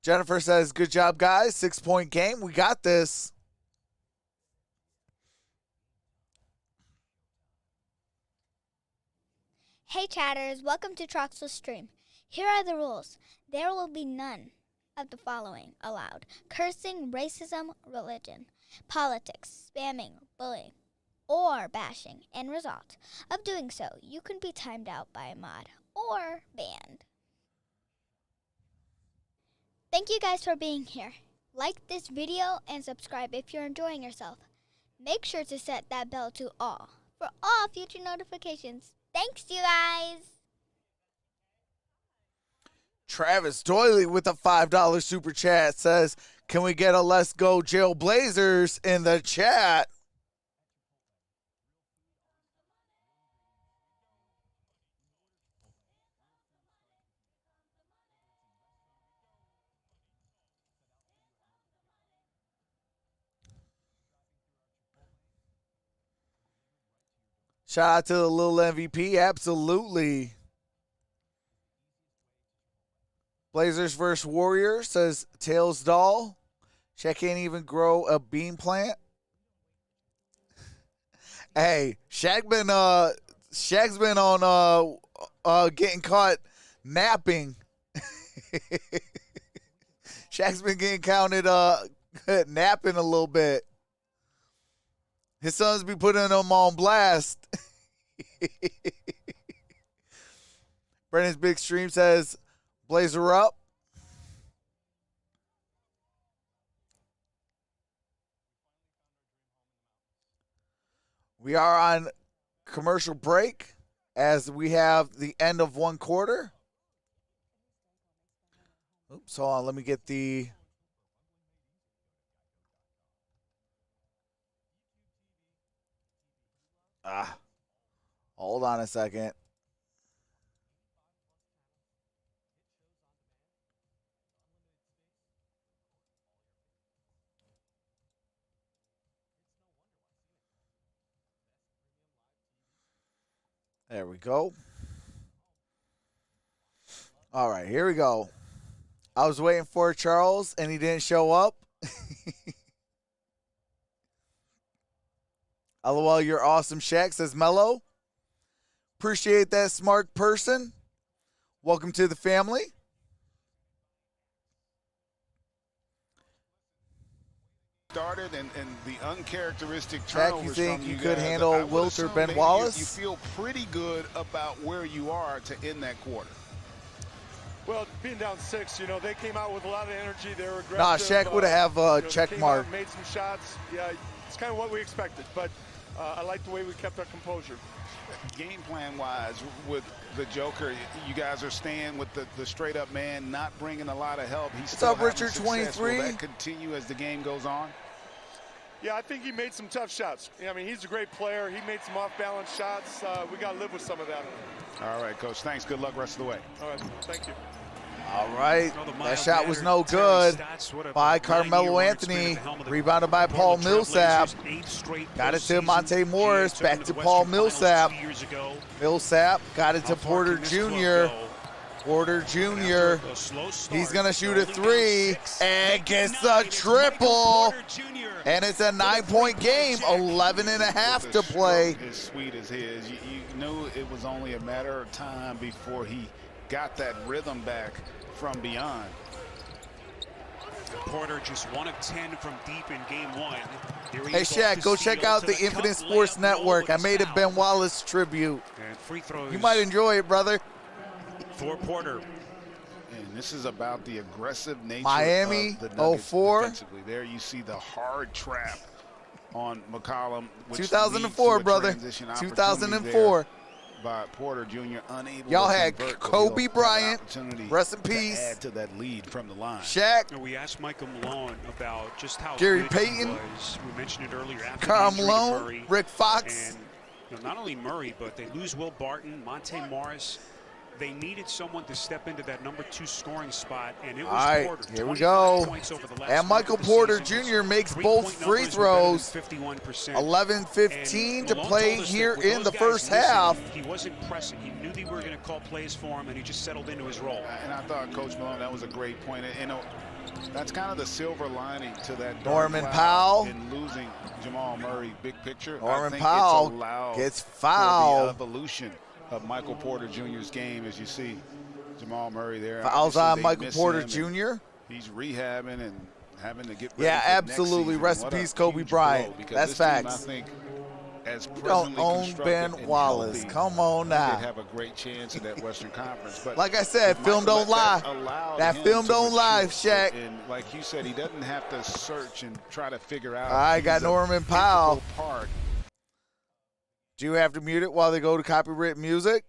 Jennifer says, good job, guys. 6-point game. We got this. Hey, chatters. Welcome to Troxel Stream. Here are the rules. There will be none of the following allowed: cursing, racism, religion, politics, spamming, bullying, or bashing. End result of doing so, you can be timed out by a mod or banned. Thank you guys for being here. Like this video and subscribe if you're enjoying yourself. Make sure to set that bell to all for for all future notifications. Thanks, you guys. Travis Doyley with a $5 super chat says, can we get a Let's Go Jail Blazers in the chat? Shout out to the little MVP. Absolutely. Blazers versus Warriors, says Tails Doll. Shaq can't even grow a bean plant. Hey, Shaq's been on getting caught napping. Shaq's been getting counted napping a little bit. His sons be putting him on blast. Brennan's Big Stream says, Blazer up. We are on commercial break as we have the end of one quarter. Oops, hold on. Let me get the... hold on a second. There we go. All right, here we go. I was waiting for Charles, and he didn't show up. LOL, you're awesome, Shaq, says Mello. Appreciate that, smart person. Welcome to the family. Started and the uncharacteristic Jack, turnovers you think from you you could guys, handle I would Wilt or assume Ben maybe Wallace? You feel pretty good about where you are to end that quarter. Well, being down 6, you know, they came out with a lot of energy. They were aggressive. Nah, Shaq would have a check mark. Made some shots. Yeah, it's kind of what we expected. But I like the way we kept our composure. Game plan wise with the Joker, you guys are staying with the straight up man, not bringing a lot of help. He's What's still up, having Richard, success. 23? Will that continue as the game goes on? Yeah, I think he made some tough shots. I mean, he's a great player. He made some off-balance shots. We got to live with some of that. All right, Coach. Thanks. Good luck rest of the way. All right. Thank you. All right. That shot was no good by Carmelo Anthony. Rebounded by Paul Millsap. Got it to Monte Morris. Back to Paul Millsap. Millsap got it to Porter Jr. Porter Jr. He's going to shoot a three and gets a triple. And it's a 9-point game, 11 and a half to play. As sweet as his, you knew it was only a matter of time before he got that rhythm back from beyond. Porter just 1 of 10 from deep in game 1. Hey Shaq, go check out the Infinite Sports Network. I made a Ben Wallace tribute. And free throws. You might enjoy it, brother. For Porter. And this is about the aggressive nature Miami, of the Nuggets 04. defensively. There you see the hard trap on McCollum. 2004, brother. 2004. By Porter Jr. unable Y'all to had convert, Kobe but Bryant. opportunity Rest in to peace. add to that lead from the line. Shaq. We asked Michael Malone about just how Gary good Payton. he was. We mentioned it earlier. After Karl the injury to Malone. Murray. Rick Fox. And not only Murray, but they lose Will Barton, Monte Morris. They needed someone to step into that number 2 scoring spot, and it was All right, Porter. here we go. And Michael Porter season. Jr. makes both free throws. 51%. 11:15 to Malone play told us here that with in those the guys first missing, half. He wasn't pressing. He knew they were going to call plays for him, and he just settled into his role. And I thought, Coach Malone, that was a great point. And, you know, that's kind of the silver lining to that dark Norman cloud Powell. in losing Jamal Murray, big picture. Norman I think Powell it's allowed gets for fouled. the evolution of Michael Porter Jr.'s game, as you see Jamal Murray there. Fouls Obviously, on they Michael miss Porter him, Jr. He's rehabbing and having to get ready Yeah, for next absolutely. season. Rest in What a peace, Kobe huge Bryant. blow, because That's this team, facts. I think, as Don't presently own constructed Ben and Wallace. healthy, Come on now. They'd have a great chance in that Western Conference. But Like I said, if film Michael don't let lie. allow That him film to don't lie, mature, Shaq. And like you said, he doesn't have to search and try to figure out. I got He's a Norman integral Powell. part Do you have to mute it while they go to copyright music?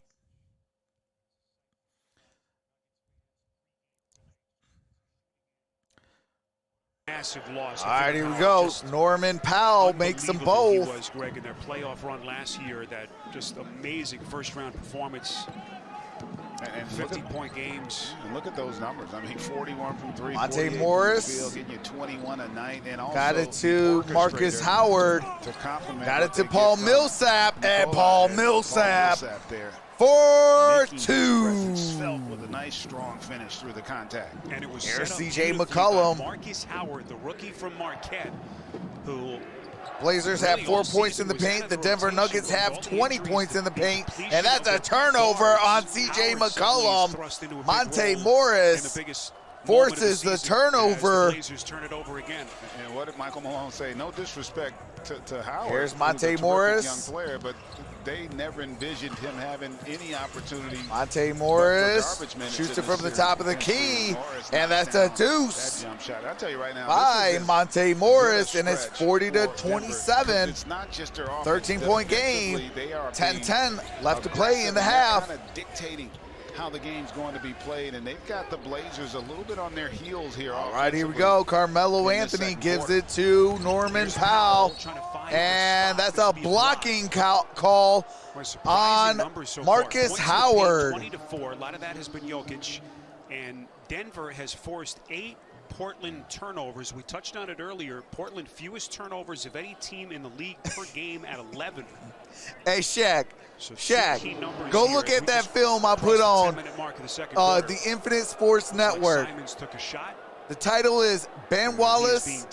Massive loss. All right, here we go. Norman Powell makes them both. He was, Greg, in their playoff run last year. That just amazing first-round performance. And 50-point games. And look at those numbers. I mean, 41 from 3. Monte Morris. Field, getting you 21 a night. And also got it to Marcus Howard. Got it to Paul Millsap. And Paul Millsap. There. 4-2. With a nice, strong finish through the contact. And it was Here's set up C.J. beautifully McCollum. by Marcus Howard, the rookie from Marquette, who Blazers have 4 points in the paint. The Denver Nuggets have 20 points in the paint. And that's a turnover on C.J. McCollum. Monte Morris forces the turnover. The Blazers turn it over again. And what did Michael Malone say? No disrespect to Howard. Here's Monte Morris. Young player, but they never envisioned him having any opportunity. Monte Morris shoots it from the top of the key, and that's a deuce. That jump shot. I'll tell you right now. By Monte Morris, and it's 40-27. It's not just their 13-point game. 10-10 left to play in the half. Kind of dictating how the game's going to be played, and they've got the Blazers a little bit on their heels here. All right, here we go. Carmelo Anthony gives it to Norman Powell, and that's a blocking call on Marcus Howard. 20-4. A lot of that has been Jokic, and Denver has forced 8 Portland turnovers. We touched on it earlier. Portland fewest turnovers of any team in the league per game at 11. Hey, Shaq, go look at that film I put on the Infinite Sports Network. Took a shot. The title is Ben Wallace,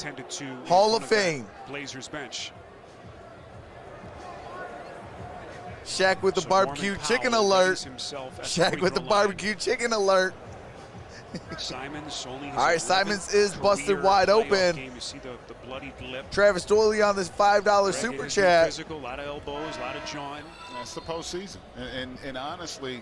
Hall of Fame. Blazers bench. Shaq with the barbecue chicken alert. Shaq with the barbecue chicken alert. Simons only all right, Simons is busted wide open. You see the bloody lip. Travis Dooley on this $5 super chat. Physical, a lot of elbows, a lot of jawing. That's the postseason. And honestly,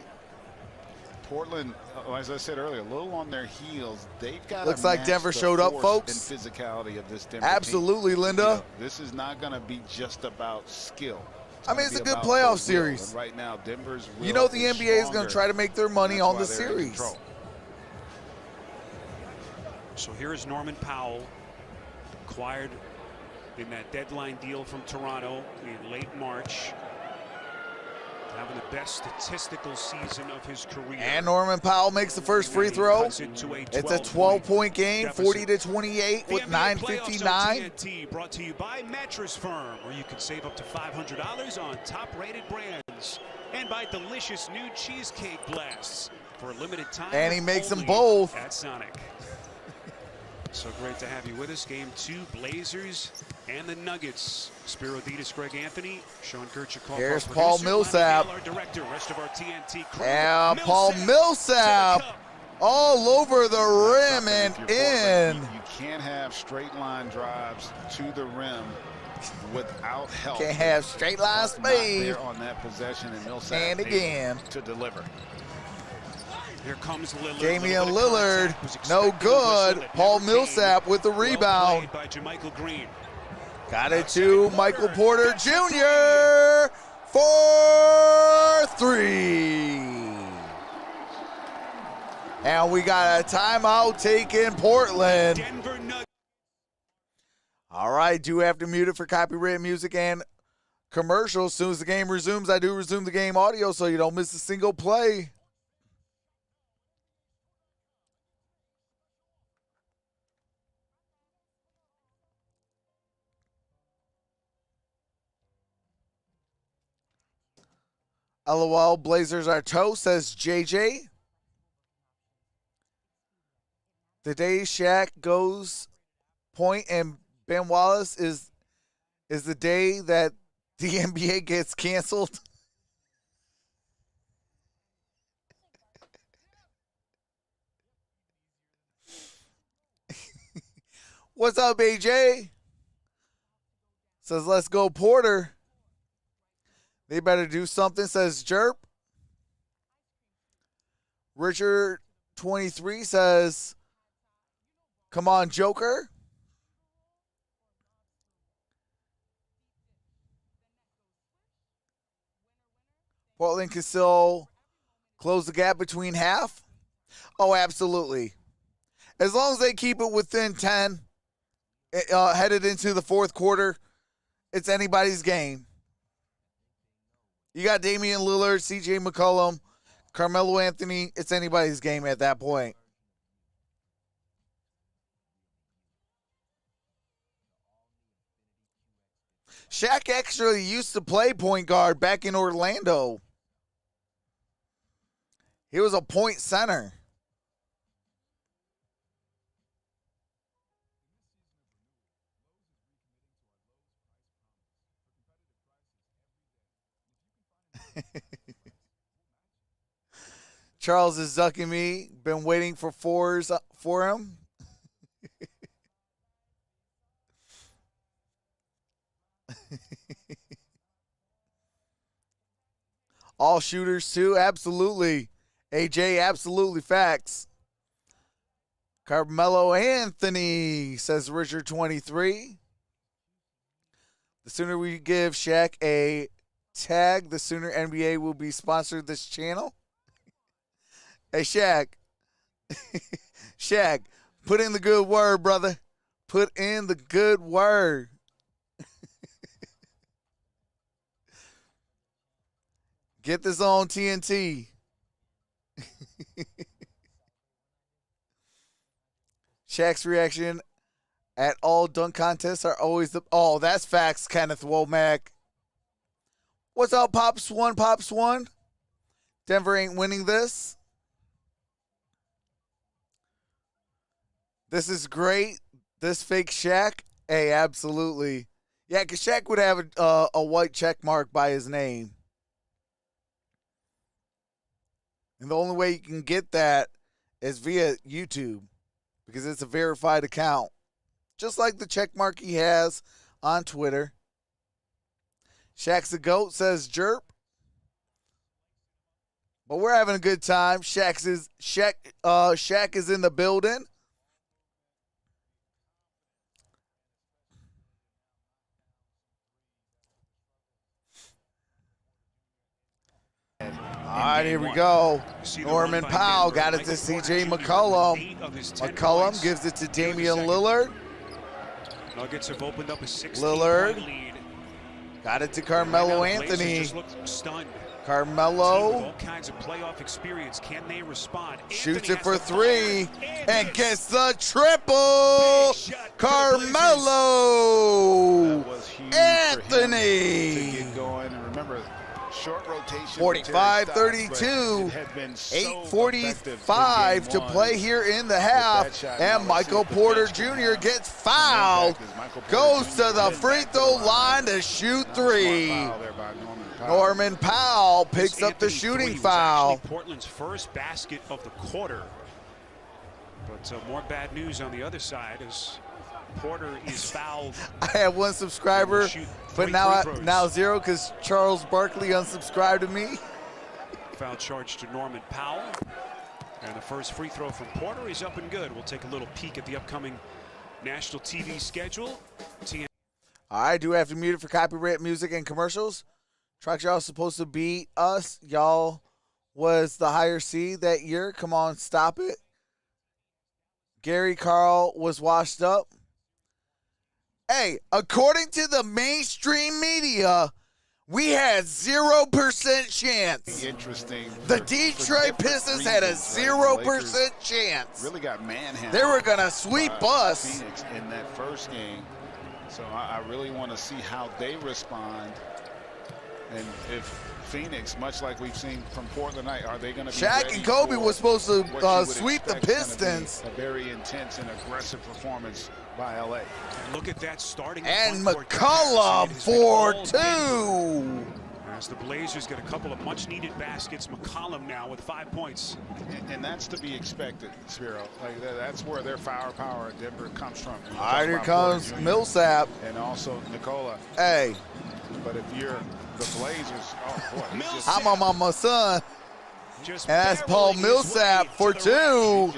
Portland, as I said earlier, a little on their heels. They've got looks like Denver showed up, folks. And physicality of this Denver absolutely, team. Linda. You know, this is not going to be just about skill. I mean, it's a good playoff series. Right now, Denver's you know the NBA is going to try to make their money on the series. So here's Norman Powell, acquired in that deadline deal from Toronto in late March. Having the best statistical season of his career. And Norman Powell makes the first free throw. It's a 12-point game, 40-28 with 9:59. TNT, brought to you by Mattress Firm, where you can save up to $500 on top-rated brands, and by delicious new cheesecake blasts for a limited time. And he makes them both at Sonic. So great to have you with us. Game 2, Blazers and the Nuggets. Spiro Ditas, Greg Anthony, Sean Kirchhoff. Here's Paul Millsap. Our director, rest of our TNT crew. And Paul Millsap all over the rim and in. You can't have straight line drives to the rim without help. Can't have straight line speed. There on that possession, and Millsap and again to deliver. Here comes Lillard. Damian Lillard, no good. Paul Millsap with the rebound. By JaMychal Green. Got it to Michael Porter Jr. for 3. And we got a timeout taken Portland. Denver Nuggets. All right, do have to mute it for copyright music and commercials. As soon as the game resumes, I do resume the game audio so you don't miss a single play. LOL, Blazers are toast, says JJ. The day Shaq goes point and Ben Wallace is the day that the NBA gets canceled. What's up, AJ? Says, let's go, Porter. They better do something, says Jerp. Richard 23 says, come on, Joker. Portland can still close the gap between half? Oh, absolutely. As long as they keep it within 10, headed into the fourth quarter, it's anybody's game. You got Damian Lillard, C.J. McCollum, Carmelo Anthony. It's anybody's game at that point. Shaq actually used to play point guard back in Orlando. He was a point center. Charles is ducking me. Been waiting for fours for him. All shooters too, absolutely. AJ, absolutely facts. Carmelo Anthony, says Richard 23. The sooner we give Shaq a tag, the sooner NBA will be sponsored this channel. Hey, Shaq. Shaq, put in the good word, brother. Put in the good word. Get this on TNT. Shaq's reaction at all dunk contests are always the... Oh, that's facts, Kenneth Womack. What's up, Pops One, Pops One? Denver ain't winning this. This is great. This fake Shaq. Hey, absolutely. Yeah, because Shaq would have a white check mark by his name. And the only way you can get that is via YouTube because it's a verified account. Just like the check mark he has on Twitter. Shaq's the GOAT, says Jerp. But we're having a good time. Shaq is in the building. All right, here we go. Norman Powell got it to C.J. McCollum. McCollum gives it to Damian Lillard. Nuggets have opened up a 16-point Lillard lead. got it to Carmelo Anthony. Carmelo all kinds of playoff experience. Can they respond? Shoots it for three and gets the triple. Carmelo Anthony. Short rotation. 45-32. 8:45 to play here in the half. And Michael Porter Jr. gets fouled. Goes to the free throw line to shoot three. Norman Powell picks up the shooting foul. Portland's first basket of the quarter. But more bad news on the other side as Porter is fouled. I had one subscriber, but now zero because Charles Barkley unsubscribed to me. Foul charge to Norman Powell. And the first free throw from Porter is up and good. We'll take a little peek at the upcoming national TV schedule. I do have to mute it for copyright music and commercials. Troxel supposed to beat us. Y'all was the higher seed that year. Come on, stop it. Gary Carl was washed up. Hey, according to the mainstream media, we had 0% chance. Interesting. The Detroit Pistons had a 0% chance. Really got manhandled. They were going to sweep us. Phoenix in that first game. So I really want to see how they respond. And if Phoenix, much like we've seen from Portland tonight, are they going to be Shaq ready and Kobe for was supposed to sweep the what you would expect Pistons. A very intense and aggressive performance by LA. And look at that starting. And front court McCollum comparison. It has been all for game. two. As the Blazers get a couple of much-needed baskets, McCollum now with 5 points. And that's to be expected, Spiro. Like that's where their firepower at Denver comes from. All right, here comes Millsap. And also Nikola. Hey. But if you're the Blazers, oh boy, I'm on my son. Just And that's Paul Millsap for two.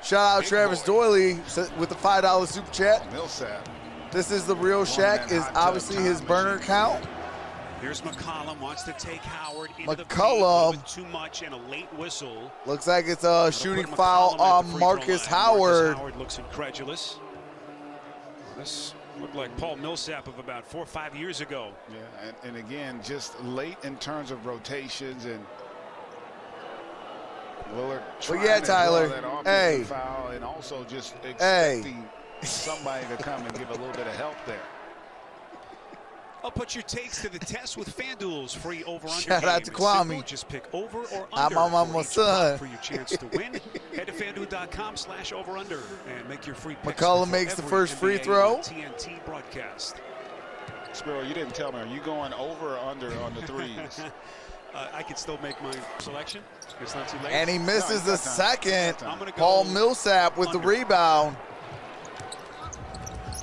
Shout out Travis Doyley with the $5 super chat. Millsap. This is the real Shaq. Is obviously his burner count. Here's McCollum, wants to take Howard into the paint. McCollum. Too much and a late whistle. Looks like it's a shooting foul McCollum at on the free throw Marcus line. Howard. Marcus Howard looks incredulous. This looked like Paul Millsap of about 4 or 5 years ago. Yeah, and again, just late in terms of rotations and Lillard trying yeah, to Tyler. draw that offensive Hey. foul and also just expecting somebody to come and give a little bit of help there. I'll put your takes to the test with FanDuel's free over-under Shout game. out to It's Kwame. simple. Just pick over or I'm under on my for each son. prop for your chance to win. Head to FanDuel.com/over-under and make your free picks. McCollum before makes the every first free NBA throw. TNT broadcast. Spiro, you didn't tell me. Are you going over or under on the threes? I can still make my selection. It's not too late. And he misses the he's got time. second. I'm gonna go Paul Millsap with the under. rebound.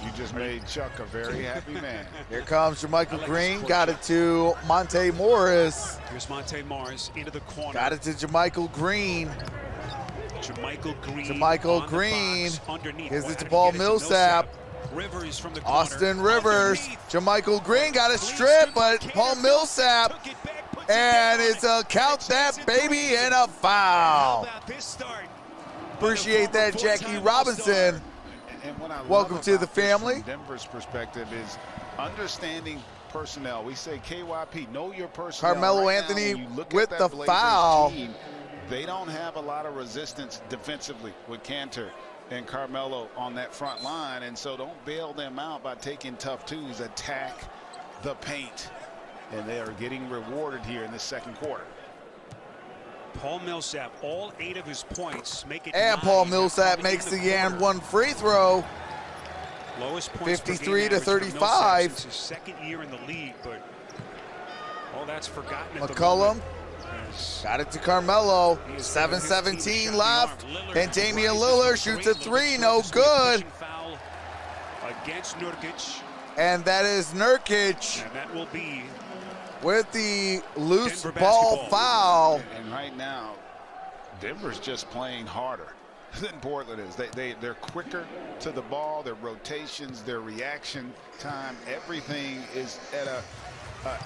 You just made Chuck a very happy man. Here comes Jermichael like Green. this Got it to Monte Morris. Here's Monte Morris into the corner. Got it to Jermichael Green. Jermichael Green. Jermichael on the Green. box underneath. Gives Boy, it how to did Paul he get it to Millsap. Rivers from the corner. Austin Rivers. Underneath. Jermichael Green got a Clean strip, to but Decatur. Paul Millsap. Took it back, puts it And down. it's a count that baby and a How foul. about this start? Appreciate that, Jackie Robinson. And what I Welcome love to about the this family. from Denver's perspective is understanding personnel. We say KYP, know your personnel. Carmelo Right now, Anthony when you look with at the that Blazers foul. team, they don't have a lot of resistance defensively with Cantor and Carmelo on that front line, and so don't bail them out by taking tough twos. Attack the paint, and they are getting rewarded here in the second quarter. Paul Millsap, all 8 of his points make it And 9. Paul Millsap makes the and one free throw. Lowest points per 53 game to average for Millsap 35. since his second year in the league, but all that's forgotten at the McCollum moment. As got it to Carmelo. he is 7:17 shot in the left. arm. Lillard And Damian rises Lillard from shoots three. a three, Lillard no forces the good. pushing foul against Nurkic, And that is Nurkic and that will be with the loose Denver ball basketball. foul. And right now, Denver's just playing harder than Portland is. They're quicker to the ball, their rotations, their reaction time, everything is at a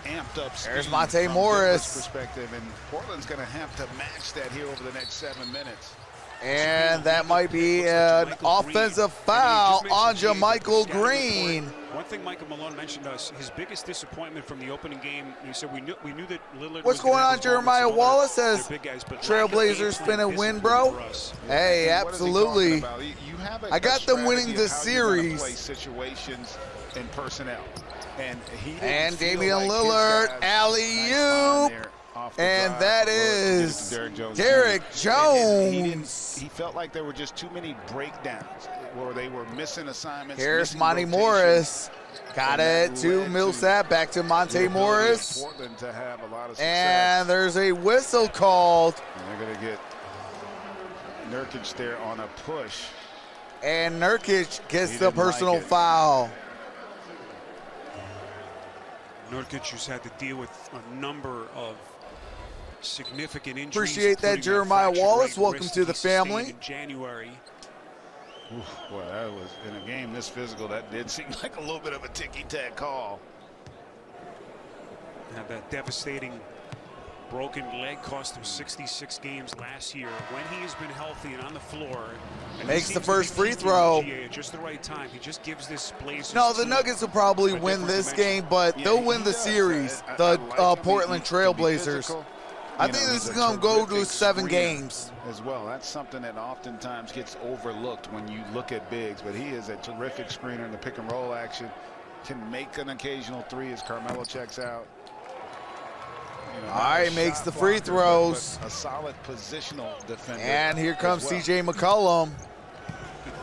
amped up speed. There's Monte from Morris. Denver's perspective, and Portland's going to have to match that here over the next 7 minutes. And that might be an offensive foul on Jermichael Green. One thing Michael Malone mentioned to us, his biggest disappointment from the opening game, he said we knew that Lillard What's was gonna going have on, his Jeremiah moments, Wallace some other says big guys, but Trailblazers lack of finna game win, discipline bro. for us. Hey, What is he absolutely. talking about? You have I got them winning strategy the of how you wanna series. play situations and personnel. And he didn't And feel Damian like his Lillard, guys- alley-oop. Nice find there off the And drive that for Lillard to get it is to Derrick Jones. Derrick And Jones. he felt like there were just too many breakdowns where they were missing assignments. Here's missing Monty rotations. Morris. Got And that it to led Millsap. Back to the Monte ability of Morris. Portland to have a lot of success. And there's a whistle called. And they're going to get Nurkic there on a push. And Nurkic gets He the didn't like personal it. foul. Nurkic has had to deal with a number of significant injuries. Appreciate that, including Jeremiah fractured Wallace. right Welcome wrist to the he sustained family. in January. Oof, boy, that was in a game this physical. That did seem like a little bit of a ticky-tack call. Had that devastating broken leg cost him 66 games last year. When he has been healthy and on the floor, and Makes he the seems to be first free peaking throw. in the GA at just the right time. He just gives this Blazers No, the team Nuggets will probably a win different this dimension. game, but Yeah, they'll he win the does. series. I The like him. Portland He can be Trailblazers. physical. I You think know, this is he's a going to go to terrific 7 screener games. as well. That's something that oftentimes gets overlooked when you look at bigs, but he is a terrific screener in the pick and roll action. Can make an occasional three as Carmelo checks out. You know, All not right, a makes shot the free blocker, throws. but a solid positional defender. And here comes as well. CJ McCollum.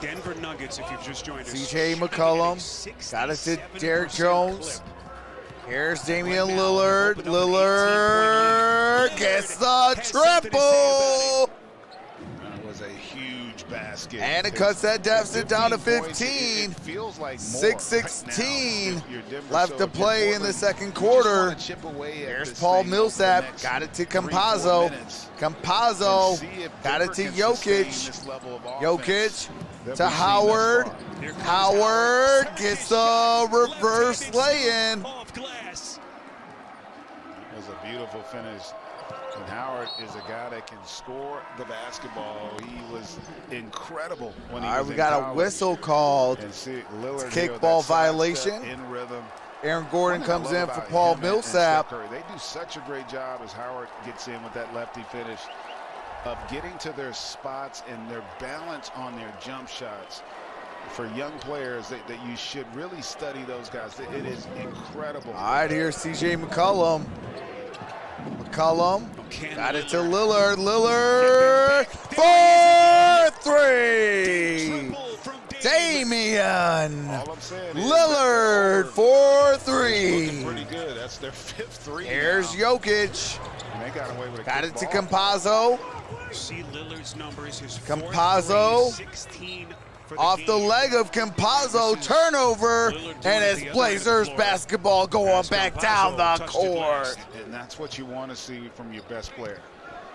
The Denver Nuggets, if you've just joined us. CJ shooting McCollum. at a Got it to 67% Derrick Jones. clip. Here's Damian Right now, Lillard. opened up an 18-point Lillard lead. gets Lillard the has something to say about triple. That was a huge basket. And it cuts that deficit down to 15 points, 15. It feels like more 6:16 right now if you're Denver. left So to if you're play in the Portland, second you just quarter. wanna chip away at There's this Paul thing over the Millsap. next Got it to 3-4 Campazzo. minutes Campazzo and see if got it Denver to can sustain Jokic. this level of offense Jokic that to we've seen Howard. thus far. Here comes Howard Howard gets the reverse Left-handed lay-in. off glass. was a beautiful finish. And Howard is a guy that can score the basketball. He was incredible when he was we in got college. A whistle called. And see Lillard Kickball violation. in rhythm. Aaron Gordon comes in for Paul Millsap. They do such a great job as Howard gets in with that lefty finish of getting to their spots and their balance on their jump shots. For young players, that you should really study those guys. It is incredible. All right, here's C.J. McCollum. McCollum got it to Lillard. Lillard for three. Damian Lillard for three. Pretty good. That's their 5th three. Here's now. Jokic. And they got away with a got it to ball. Campazzo. See Lillard's numbers. His Campazzo 16 off the leg of Campazzo, turnover, and it's Blazers basketball going back down the court. And that's what you want to see from your best player.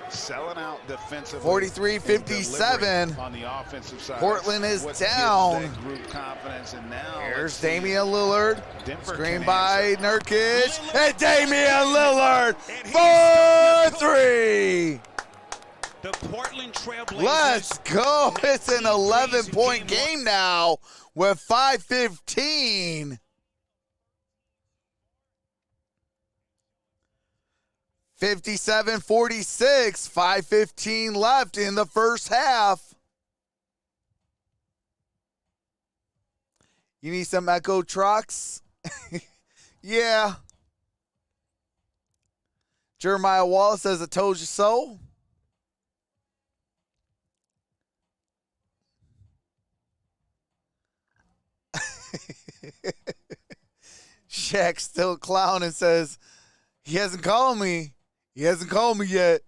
Selling out defensively. 43-57 on the offensive side. Portland is what down. gives that group confidence. And now here's Damian Lillard. Denver Screen can by answer. Nurkic. And Damian Lillard for three. The Portland Trailblazers. Let's go. It's an 11-point game now with 5:15. 57-46, 5:15 left in the first half. You need some Echo Trox? Yeah. Jeremiah Wallace says, I told you so. Shaq still clowning says, he hasn't called me. He hasn't called me yet.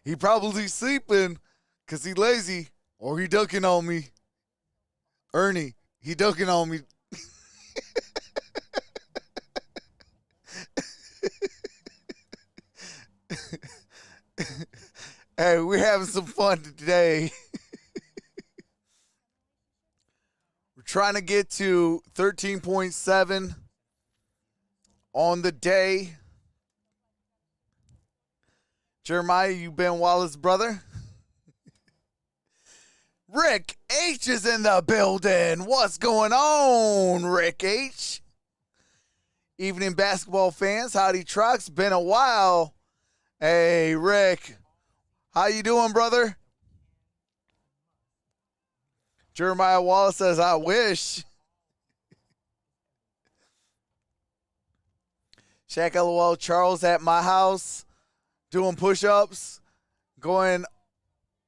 He probably sleeping because he lazy or he ducking on me. Ernie, he ducking on me. Hey, we're having some fun today. We're trying to get to 13.7 on the day. Jeremiah, you Ben Wallace's brother? Rick H is in the building. What's going on, Rick H? Evening basketball fans, howdy trucks. Been a while. Hey, Rick. How you doing, brother? Jeremiah Wallace says, I wish. Shaq LOL, Charles at my house. Doing push-ups, going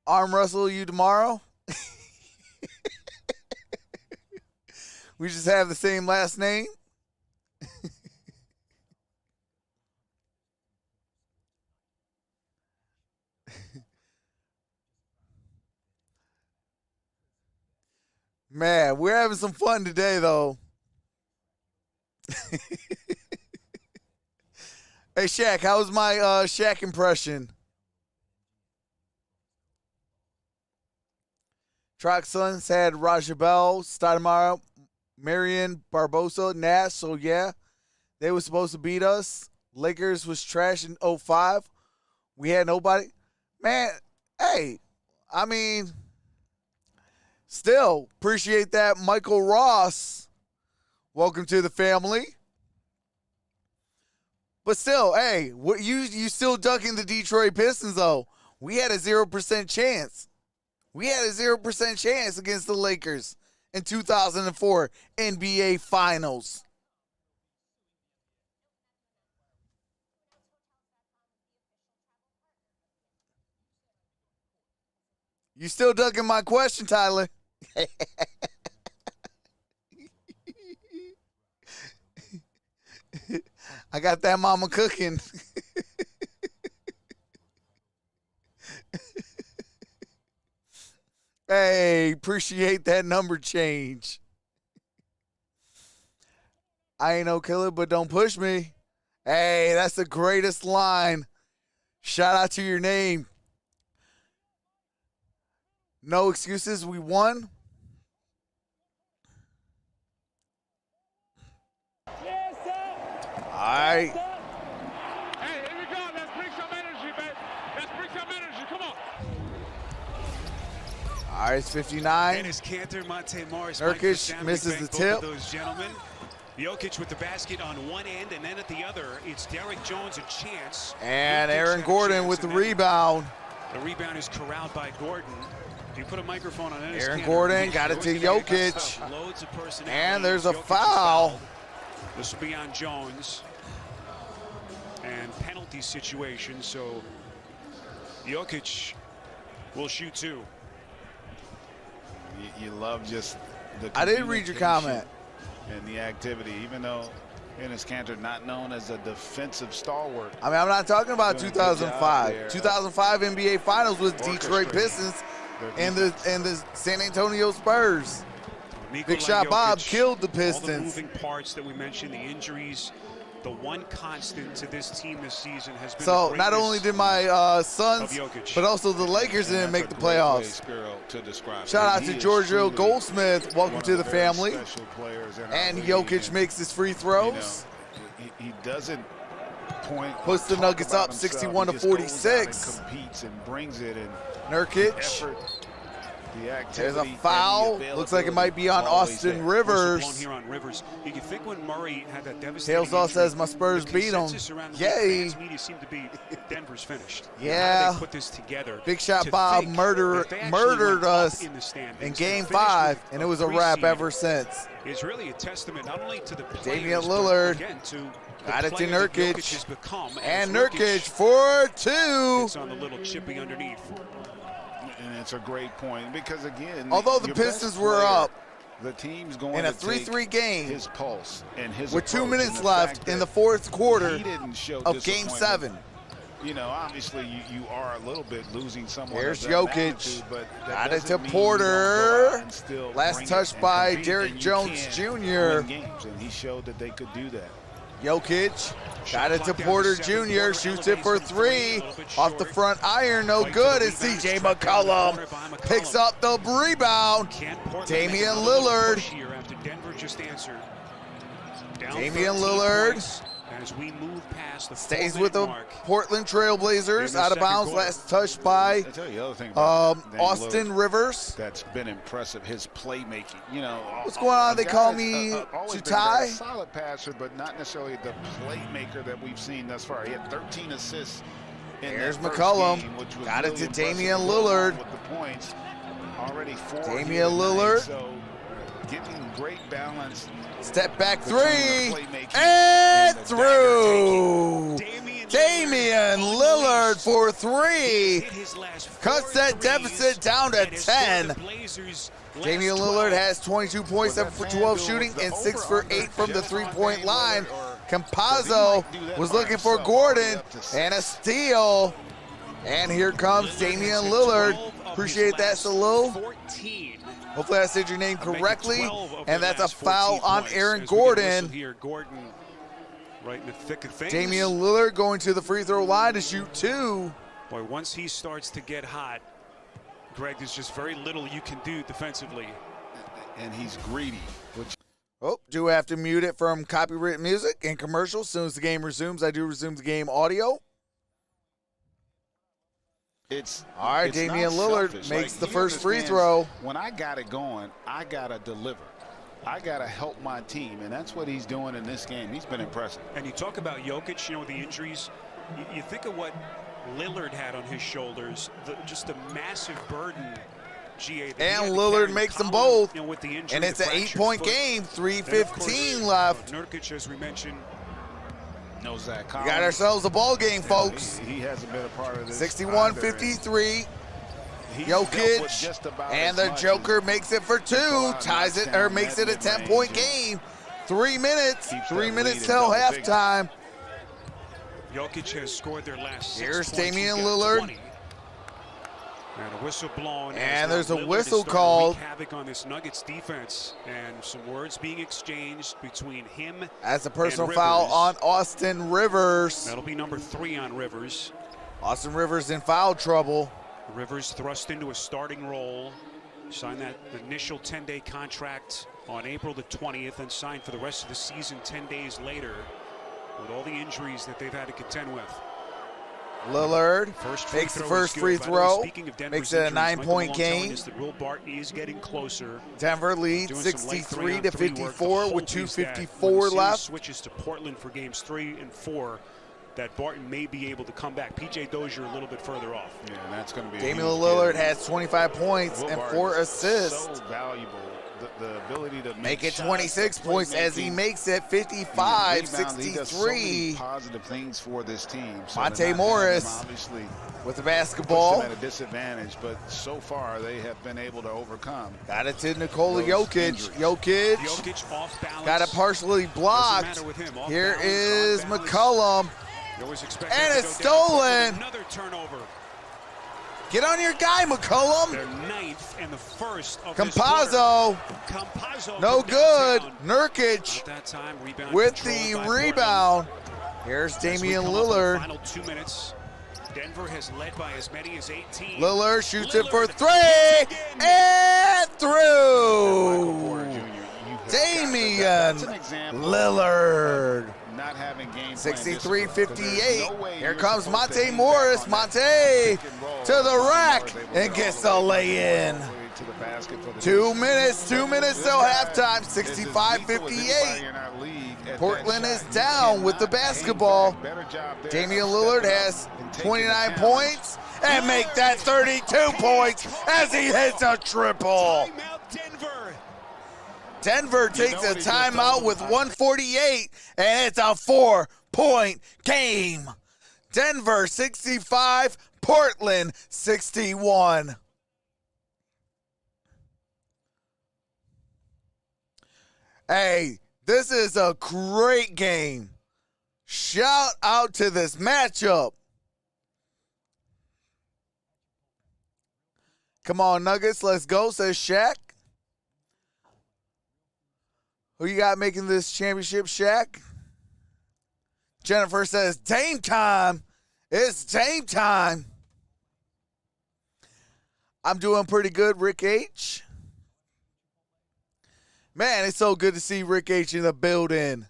arm wrestle you tomorrow. We just have the same last name. Man, we're having some fun today, though. Hey, Shaq, how was my Shaq impression? Troxel had Rajabel, Stoudemire, Marion, Barbosa, Nash. So, yeah, they were supposed to beat us. Lakers was trash in 05. We had nobody. Man, hey, I mean, still appreciate that. Michael Ross, welcome to the family. But still, hey, what you still ducking the Detroit Pistons, though. We had a 0% chance. We had a 0% chance against the Lakers in 2004 NBA Finals. You still ducking my question, Tyler? I got that mama cooking. Hey, appreciate that number change. I ain't no killer, but don't push me. Hey, that's the greatest line. Shout out to your name. No excuses. We won. All right. All right, it's 59. And his Cantor, Monte Morris. Nurkic misses the tip. Both of those gentlemen. Jokic with the basket on one end, and then at the other, it's Derek Jones a chance. And Jokic Aaron had a Gordon chance, with the and then rebound. The rebound is corralled by Gordon. If you put a microphone on Ennis Aaron Cantor, Gordon got it to Jokic. Loads of personality. And there's a Jokic is foul. fouled. This will be on Jones. And penalty situation, so Jokic will shoot 2. You love just the I did read your comment. And the activity, even though Ennis Cantor not known as a defensive stalwart. I mean, I'm not talking about Doing a good job 2005. there. 2005 NBA Finals with Detroit Orchestrating Pistons their and the San Antonio Spurs. Nikola Big Shot Bob Jokic, killed the all the Pistons. moving parts that we mentioned, the injuries, the one constant to this team this season has been So the not only greatness did my Suns, of Jokic. but also the Lakers And didn't make that's the a great way, playoffs. Spiro, to describe Shout him. out He to is Giorgio truly Goldsmith. Welcome one to of the very family. special players in our And league, Jokic and, makes his free you throws. know, he doesn't point. Puts the talk Nuggets about up himself. 61 He to just goes out 46. and competes and brings it and Nurkic. effort. The There's a activity, foul. and the Looks like it might be on always Austin there. Rivers. Blown here on Rivers. You can think when Murray had that devastating Hailsaw injury, says my Spurs the beat him. consensus around the Yay. fans media seemed to be Denver's finished. Yeah. How do they put this together? Big Shot to Bob think murdered that they actually went up us in the standings in and Game finished 5, with and a it was a 3 wrap seed ever since. is really a testament not only to the players, Damian but Lillard again to the got it to player that Nurkic. Jokic has become, And as Nurkic for 2. It's on the little chippy underneath. And it's a great point because again, Although the your Pistons best were player, up the team's going in a to take 3-3 game his pulse and his with 2 approach, minutes and the left fact in that the fourth quarter he didn't show of Game disappointment. 7. You know, obviously you are a little bit losing someone. Here's of that Jokic. magnitude, but that Got it to doesn't mean you don't go Porter. out and still Last bring it touch and by compete, Derek and you Jones can Jr. win games, and he showed that they could do that. Jokic got it to clock down Porter to 7 Jr. quarter, Shoots it for elevates to 3, a 3. little bit Off the short. front iron, no Fight good. to the It's rebound, CJ trapped down the McCollum. corner by McCollum. Picks up the rebound. Can Portland Damian make another little Lillard. push here after Denver just answered? Down Damian 13 Lillard points as we move past the Stays 4-minute with the mark. Portland In Trailblazers. the Out of second bounds. quarter. Last touch by I tell you the other thing about Damian Austin Lillard Rivers. that's been impressive, his playmaking. You know, What's going on? a They guy call that's, me always been Chutai? a solid passer, but not necessarily the playmaker that we've seen thus far. He had 13 assists. Here's that first McCollum. game, which was Got it really to impressive Damian to go along Lillard. with the points. Already 4 Damian here tonight, Lillard. So getting great balance. Step back between 3. the playmaking And the through. Damian Damian Lillard for 3. hit his last 4 Cuts that threes deficit down to and has scored 10. the Blazers' last Damian 12. Lillard has 22 points, 7 for 12 shooting, and 6 for 8 from the three-point line. Campazzo was looking for Gordon, and a steal. And here comes Damian Lillard. Appreciate that, Salou. 14. Hopefully I said your name Making correctly. 12 of And their that's a last foul 14 on points. Aaron As we get a whistle Gordon. Here, Gordon right in the thick of things. Damian Lillard going to the free throw line to shoot 2. Boy, once he starts to get hot, Greg, there's just very little you can do defensively. And he's greedy, which Oh, do have to mute it from copyright music and commercials. As soon as the game resumes, I do resume the game audio. it's All right, it's Damian not Lillard selfish. makes Like, the he first free understands throw. When I got it going, I gotta deliver. I gotta help my team, and that's what he's doing in this game. He's been impressive. And you talk about Jokic, you know, with the injuries. You think of what Lillard had on his shoulders, just a massive burden. GA, that he had And to Lillard carry makes them Collins, both. you know, with the injury, And it's the an fractured 8-point foot. game, And of 3:15 course, left. Nurkic, as we mentioned, No Zach We Collins. got ourselves a ball game, folks. He hasn't been a part of this. 61-53. He's dealt with Jokic just about and as the much Joker as makes it for 2, out, ties knocks it, or down makes that it a mid-range 10-point and game. 3 minutes, keeps 3 that minutes lead in till double figures. halftime. Jokic has scored their last 6 Here's points. He's Damian got Lillard. 20. And a whistle blown. And as there's a Lillard is whistle starting to called. wreak havoc on this Nuggets defense, and some words being exchanged between him. That's a personal and foul Rivers. on Austin Rivers. That'll be number 3 on Rivers. Austin Rivers in foul trouble. Rivers thrust into a starting role. Signed that initial 10-day contract on April the 20th and signed for the rest of the season 10 days later with all the injuries that they've had to contend with. Lillard makes the first free throw, makes it a 9-point game. Will Barton is getting closer. Denver leads 63 to 54 with 2:54 left. Switches to Portland for games 3 and 4. That Barton may be able to come back. PJ Dozier a little bit further off. Yeah, and that's going to be Damian Lillard has 25 points and 4 assists. So valuable. The ability to make it 26 points as he makes it 55-63. He does so many positive things for this team. So Monte Morris obviously with the basketball. At a disadvantage, but so far they have been able to overcome. Got it to Nikola Jokic. Jokic off balance. got it partially blocked. Here is McCollum. And it's stolen. Another turnover. Get on your guy, McCollum. Their 9th and the first of Campazzo. No good. Nurkic that time, with the rebound. Here's Damian Lillard. Final 2 minutes. Denver has led by as many as 18. Lillard shoots it for 3 and through. Damian Lillard. Not having game 63-58. Here comes Monte Morris. Monte to the rack and gets the lay-in. 2 minutes till halftime. 65-58. Portland is down with the basketball. Damian Lillard has 29 points and make that 32 points as he hits a triple. Denver takes a timeout with 1:48, and it's a 4-point game. Denver 65, Portland 61. Hey, this is a great game. Shout out to this matchup. Come on, Nuggets, let's go, says Shaq. Who you got making this championship, Shaq? Jennifer says, Dame time. It's Dame time. I'm doing pretty good, Rick H. Man, it's so good to see Rick H in the building.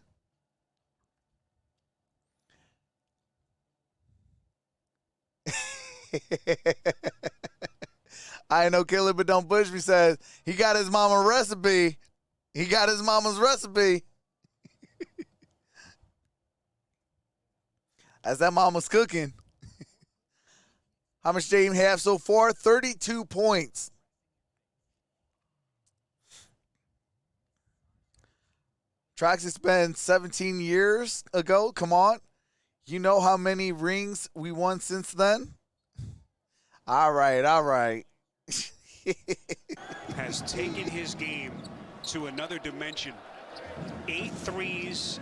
I know Killer, but don't push me says he got his mama recipe. He got his mama's recipe. As that mama's cooking. How much Dame have so far? 32 points. Troxel spent 17 years ago. Come on. You know how many rings we won since then? All right. Has taken his game to another dimension. 8 threes.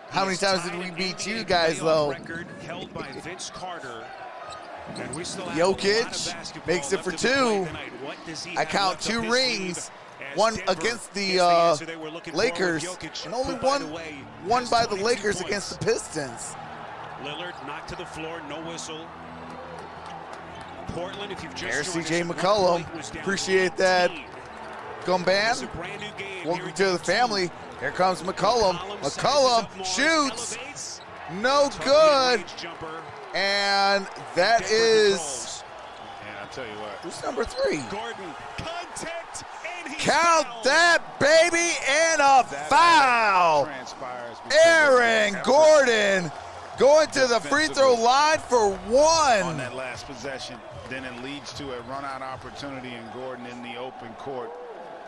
How many times did we beat you guys, though? Record held by Vince Carter. And we still have Jokic makes it for 2. I count 2 rings. One against the Lakers, and only one by the Lakers against the Pistons. Lillard knocked to the floor, no whistle. Portland, if you've just There's joined CJ us, McCollum. Appreciate that. Gumban, welcome to the family. Here comes McCollum. McCollum shoots. No good. And that is, and I'll tell you what, who's number 3? Gordon, contact, and he's Count fouled. that, baby, and a foul. Aaron Gordon going to the free throw line for 1. On that last possession, then it leads to a run-out opportunity, and Gordon in the open court.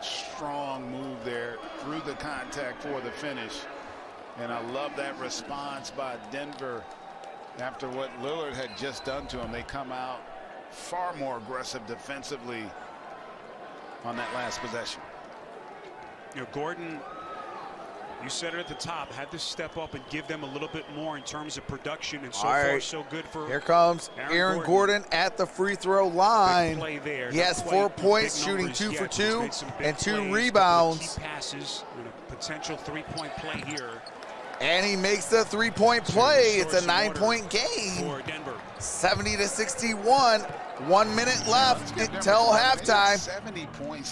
Strong move there through the contact for the finish. And I love that response by Denver. After what Lillard had just done to him, they come out far more aggressive defensively on that last possession. You know, Gordon, you said it at the top, had to step up and give them a little bit more in terms of production, and so far so good for Here comes Aaron Gordon at the free throw line. Play there. He has 4 points, shooting 2 for 2 and 2 rebounds. Key passes and a potential 3-point play here. And he makes the 3-point play. It's a 9-point game. 70-61. 1 minute left until halftime.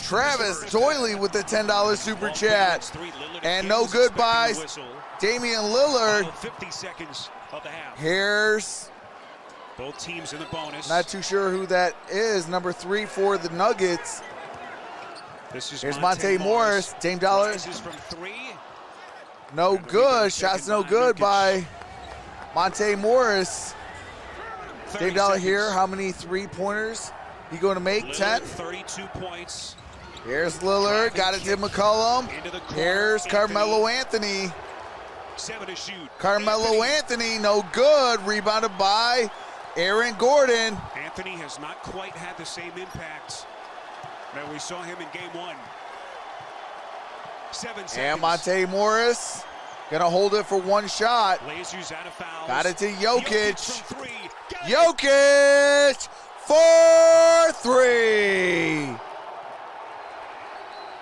Travis Doyley with the $10 super chat. And no goodbyes. Damian Lillard. 50 seconds of the half. Here's Both teams in the bonus. Not too sure who that is. Number 3 for the Nuggets. This is Here's Monte Morris. Dame Dollar. Rises from 3. No good. Shots no good by Monte Morris. Dame Dollar here. How many 3-pointers he going to make? Lillard, 10. 32 points. Here's Lillard. Got it to McCollum. Into the corner. Here's Carmelo Anthony. 7 to shoot. Carmelo Anthony, no good. Rebounded by Aaron Gordon. Anthony has not quite had the same impact that we saw him in game 1. 7 seconds. And Monte Morris gonna hold it for 1 shot. Blazers out of fouls. Got it to Jokic. from 3. Jokic for 3.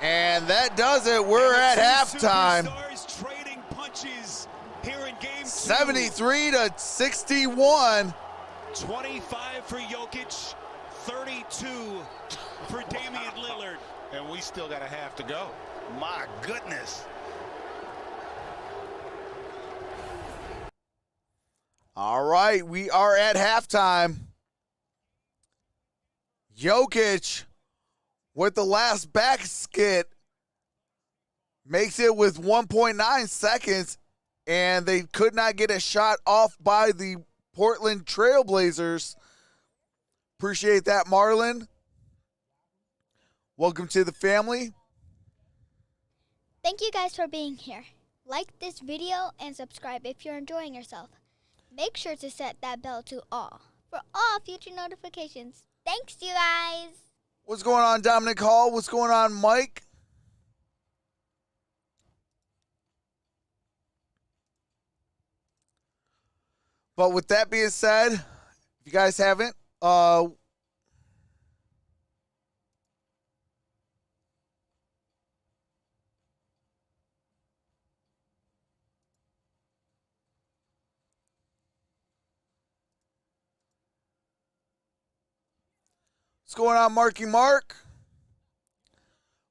And that does it. We're at halftime. Superstars trading punches here in game 2. 73 to 61. 25 for Jokic, 32 for Damian Lillard. And we still got a half to go. My goodness. All right, we are at halftime. Jokic with the last basket makes it with 1.9 seconds, and they could not get a shot off by the Portland Trailblazers. Appreciate that, Marlon. Welcome to the family. Thank you guys for being here. Like this video and subscribe if you're enjoying yourself. Make sure to set that bell to all for all future notifications. Thanks, you guys. What's going on, Dominic Hall? What's going on, Mike? But with that being said, if you guys haven't, what's going on, Marky Mark?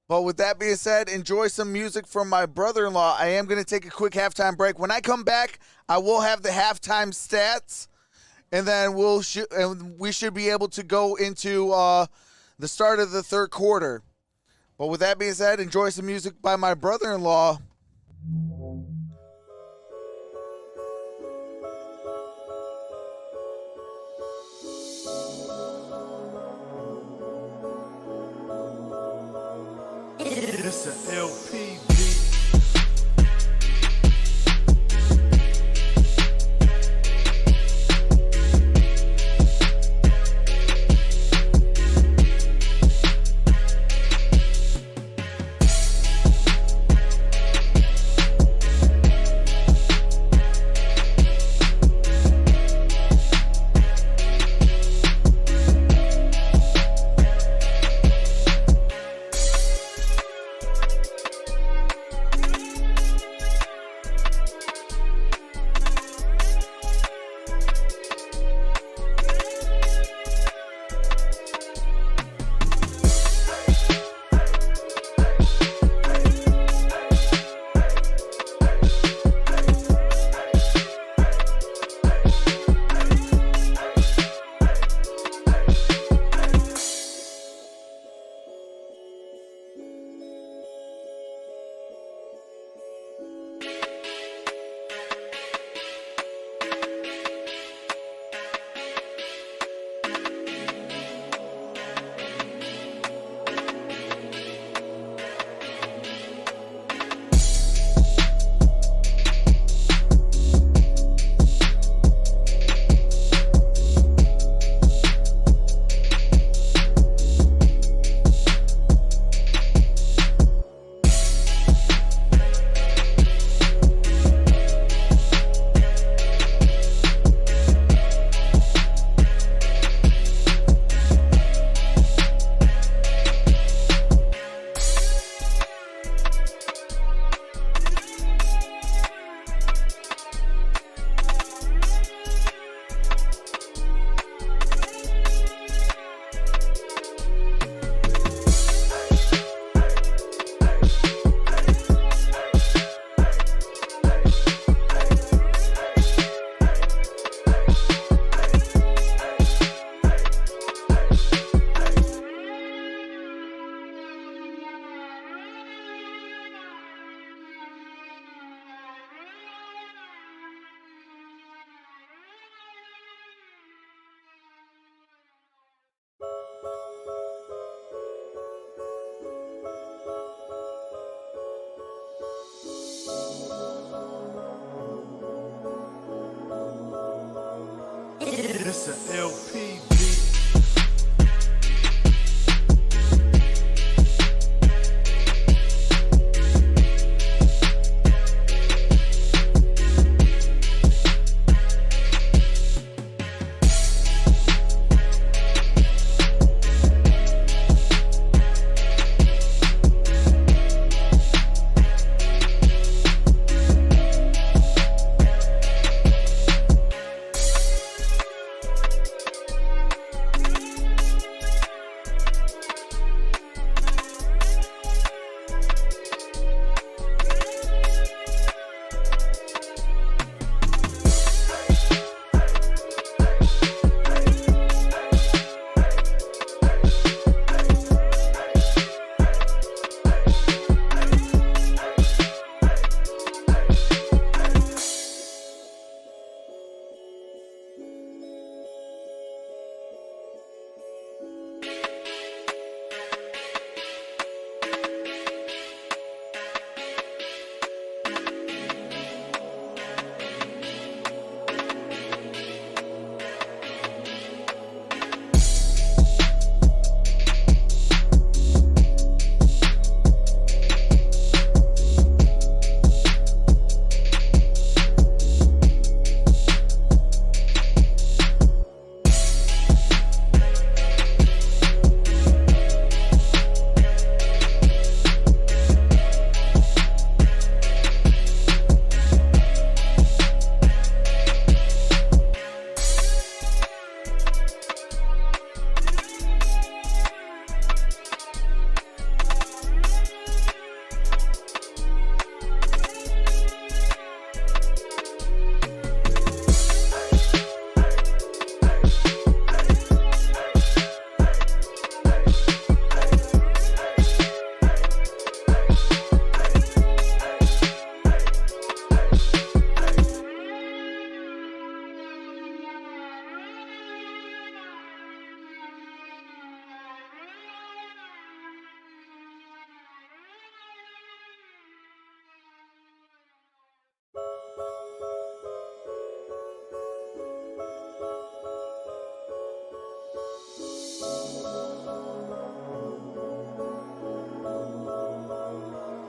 But with that being said, enjoy some music from my brother-in-law. I am going to take a quick halftime break. When I come back, I will have the halftime stats, and then we should be able to go into the start of the third quarter. But with that being said, enjoy some music by my brother-in-law. It's an LP beat. It's a LP beat.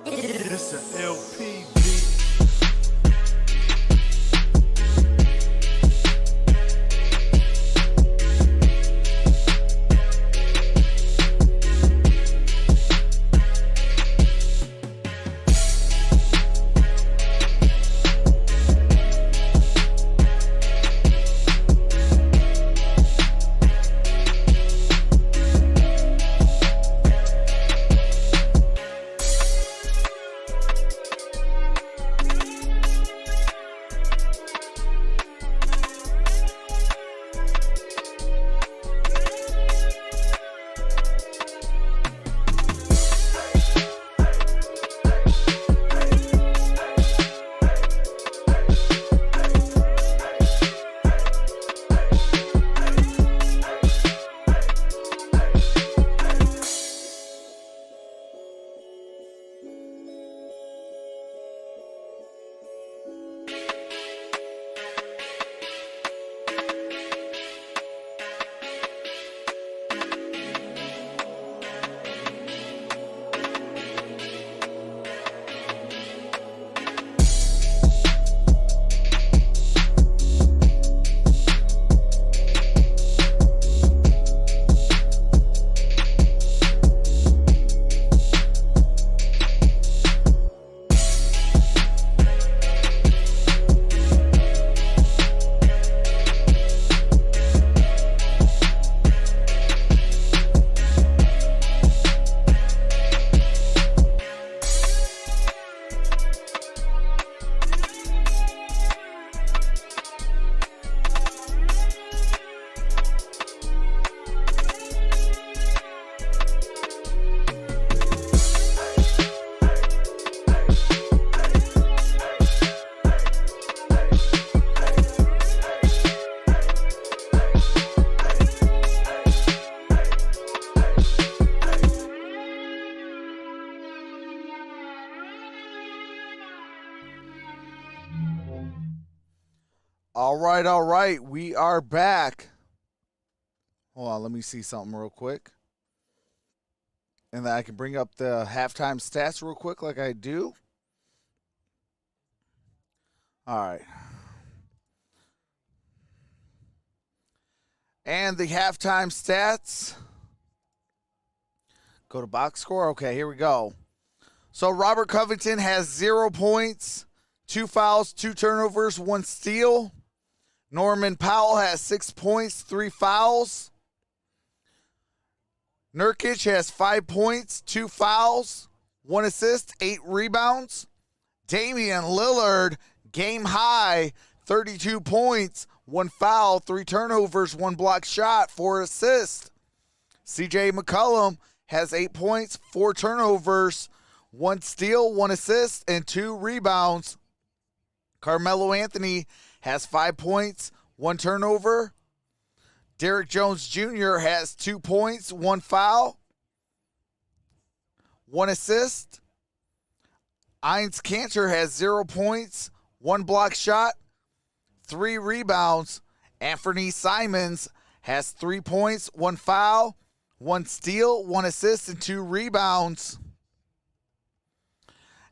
It's a LP beat. right, all right. We are back. Hold on, let me see something real quick. And then I can bring up the halftime stats real quick like I do. All right. And the halftime stats. Go to box score. Okay, here we go. So Robert Covington has 0 points, 2 fouls, 2 turnovers, 1 steal. Norman Powell has 6 points, 3 fouls. Nurkic has 5 points, 2 fouls, 1 assist, 8 rebounds. Damian Lillard, game high, 32 points, 1 foul, 3 turnovers, 1 block shot, 4 assists. CJ McCollum has 8 points, 4 turnovers, 1 steal, 1 assist, and 2 rebounds. Carmelo Anthony has 5 points, 1 turnover. Derrick Jones Jr. has 2 points, 1 foul, 1 assist. Eins Kanter has 0 points, 1 block shot, 3 rebounds. Anthony Simons has 3 points, 1 foul, 1 steal, 1 assist, and 2 rebounds.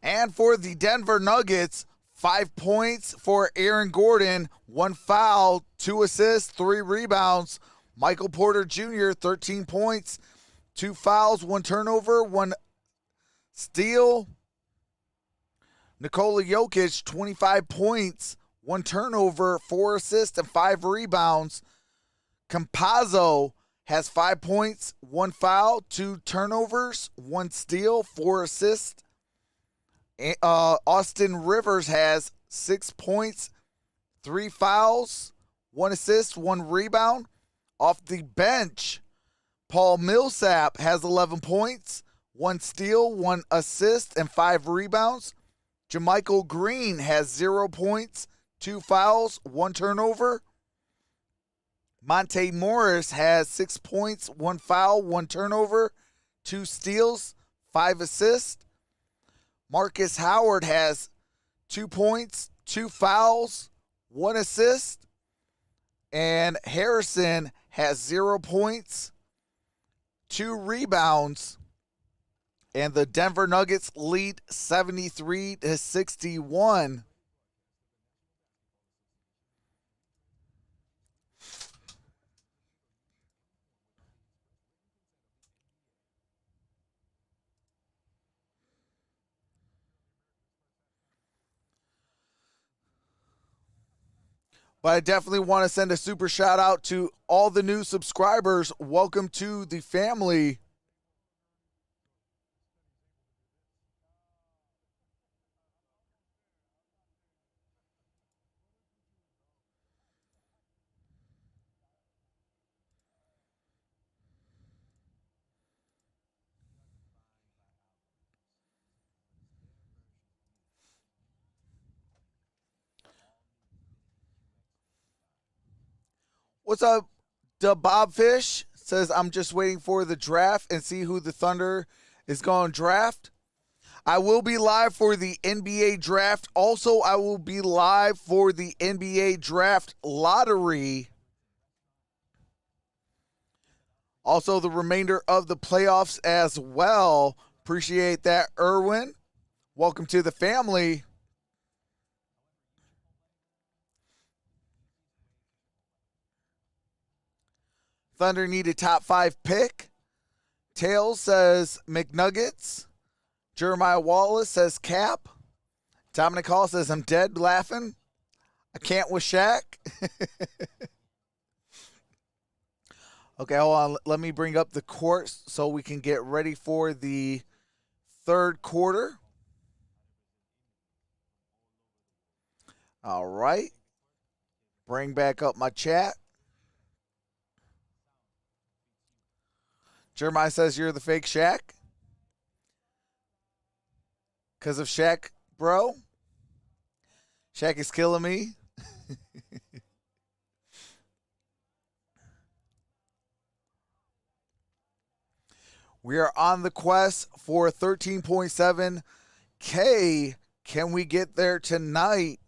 And for the Denver Nuggets, 5 points for Aaron Gordon, 1 foul, 2 assists, 3 rebounds. Michael Porter Jr., 13 points, 2 fouls, 1 turnover, 1 steal. Nikola Jokic, 25 points, 1 turnover, 4 assists, and 5 rebounds. Campazzo has 5 points, 1 foul, 2 turnovers, 1 steal, 4 assists. Austin Rivers has 6 points, 3 fouls, 1 assist, 1 rebound. Off the bench, Paul Millsap has 11 points, 1 steal, 1 assist, and 5 rebounds. JaMychal Green has 0 points, 2 fouls, 1 turnover. Monte Morris has 6 points, 1 foul, 1 turnover, 2 steals, 5 assists. Marcus Howard has 2 points, 2 fouls, 1 assist. And Harrison has 0 points, 2 rebounds. And the Denver Nuggets lead 73-61. But I definitely want to send a super shout out to all the new subscribers. Welcome to the family. What's up, the Bobfish? Says, I'm just waiting for the draft and see who the Thunder is going to draft. I will be live for the NBA draft. Also, I will be live for the NBA draft lottery. Also, the remainder of the playoffs as well. Appreciate that, Erwin. Welcome to the family. Thunder need a top 5 pick. Tails says McNuggets. Jeremiah Wallace says Cap. Dominic Hall says I'm dead laughing. I can't with Shaq. Okay, hold on. Let me bring up the court so we can get ready for the third quarter. All right. Bring back up my chat. Jeremiah says you're the fake Shaq. Because of Shaq, bro. Shaq is killing me. We are on the quest for 13.7K. Can we get there tonight?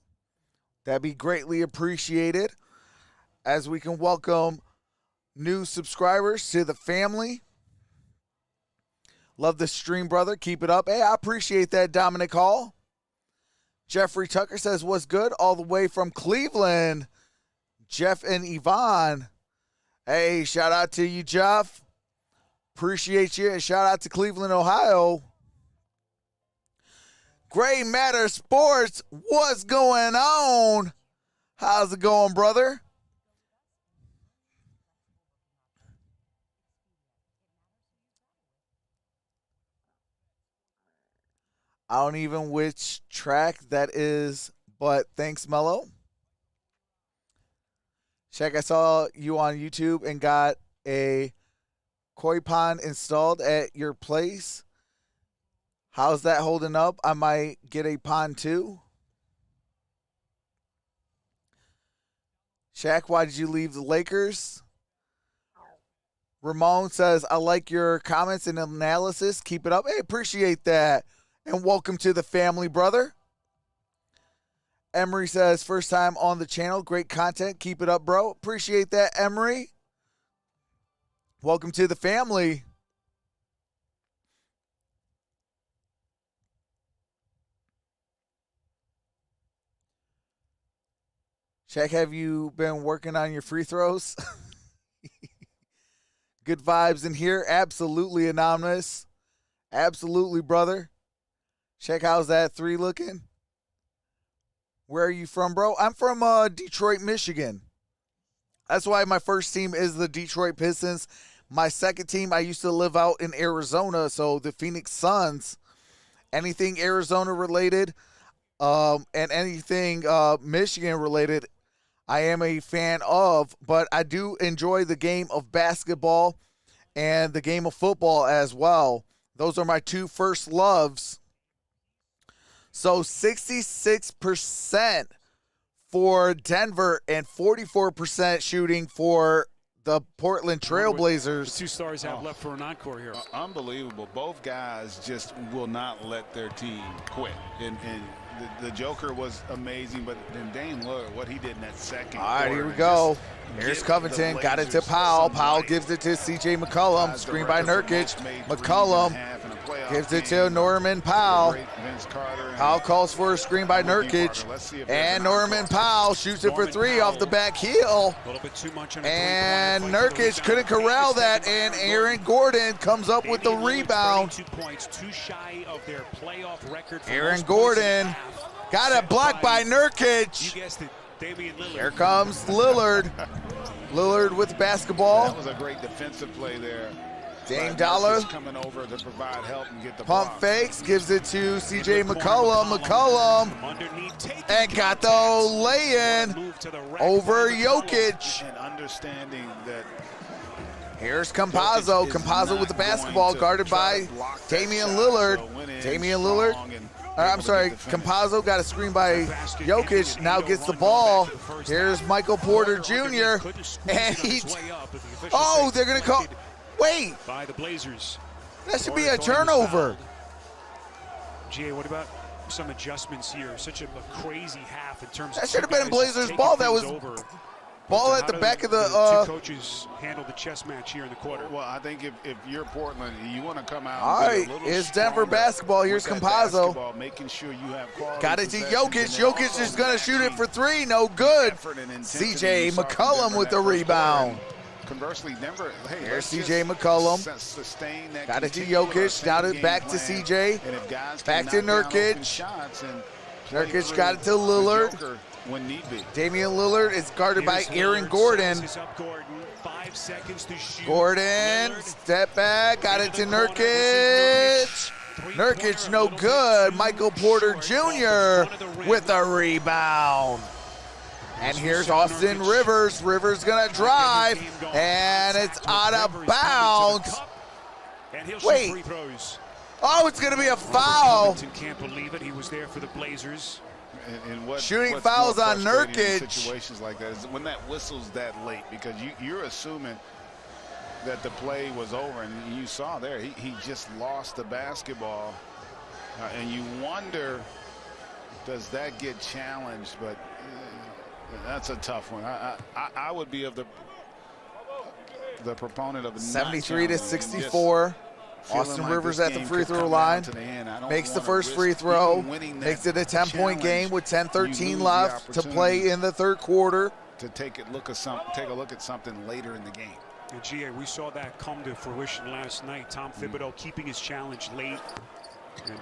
That'd be greatly appreciated as we can welcome new subscribers to the family. Love the stream, brother. Keep it up. Hey, I appreciate that, Dominic Hall. Jeffrey Tucker says, what's good? All the way from Cleveland. Jeff and Yvonne. Hey, shout out to you, Jeff. Appreciate you. And shout out to Cleveland, Ohio. Gray Matter Sports, what's going on? How's it going, brother? I don't even which track that is, but thanks, Mello. Shaq, I saw you on YouTube and got a koi pond installed at your place. How's that holding up? I might get a pond too. Shaq, why did you leave the Lakers? Ramon says, I like your comments and analysis. Keep it up. Hey, appreciate that. And welcome to the family, brother. Emery says, first time on the channel. Great content. Keep it up, bro. Appreciate that, Emery. Welcome to the family. Shaq, have you been working on your free throws? Good vibes in here. Absolutely anonymous. Absolutely, brother. Shaq, how's that 3 looking? Where are you from, bro? I'm from Detroit, Michigan. That's why my first team is the Detroit Pistons. My second team, I used to live out in Arizona, so the Phoenix Suns. Anything Arizona related and anything Michigan related, I am a fan of, but I do enjoy the game of basketball and the game of football as well. Those are my 2 first loves. So 66% for Denver and 44% shooting for the Portland Trailblazers. The 2 stars have left for an encore here. Unbelievable. Both guys just will not let their team quit. And the Joker was amazing, but then Dame Lillard, what he did in that second All right, quarter, here we go. Here's Covington. Got it to Powell. Powell gives it to C.J. McCollum. Screen by Nurkic. McCollum gives it to Norman Powell. Powell calls for a screen by Nurkic. And Norman Powell shoots it for 3 off the back heel. And Nurkic couldn't corral that, and Aaron Gordon comes up with the rebound. Aaron Gordon got it blocked by Nurkic. Here comes Lillard. Lillard with the basketball. That was a great defensive play there. Dame Dollar coming over to provide help and get the pump block. fakes, gives it to C.J. McCollum. McCollum and got the lay-in over Jokic. And understanding that here's Campazzo. Campazzo with the basketball guarded by Damian Lillard. Damian Lillard. I'm sorry, Campazzo got a screen by Jokic, now gets the ball. Here's Michael Porter Jr. And they're going to call. Wait. By the Blazers. That should be a turnover. GA, what about some adjustments here? Such a crazy half in terms of. That should have been Blazers ball. That was ball at the back of the. 2 coaches handle the chess match here in the quarter. Well, I think if you're Portland, you want to come out. All right, it's Denver basketball. Here's Campazzo. Making sure you have got it to Jokic. Jokic is going to shoot it for 3. No good. C.J. McCollum with the rebound. Conversely, Denver, here's C.J. McCollum. Got it to Jokic. Now back to C.J. Back to Nurkic. Nurkic got it to Lillard. Damian Lillard is guarded by Aaron Gordon. Gordon, step back. Got it to Nurkic. Nurkic no good. Michael Porter Jr. with a rebound. And here's Austin Rivers. Rivers gonna drive, and it's out of bounds. Wait. Oh, it's gonna be a foul. Can't believe it. He was there for the Blazers. Shooting fouls on Nurkic. Situations like that is when that whistles that late, because you're assuming that the play was over, and you saw there he just lost the basketball, and you wonder, does that get challenged? But That's a tough one. I would be of the proponent of 73 to 64. Austin Rivers at the free throw line. Makes the first free throw. Makes it a 10-point game with 10:13 left to play in the third quarter. To take a look at something later in the game. And GA, we saw that come to fruition last night. Tom Thibodeau keeping his challenge late.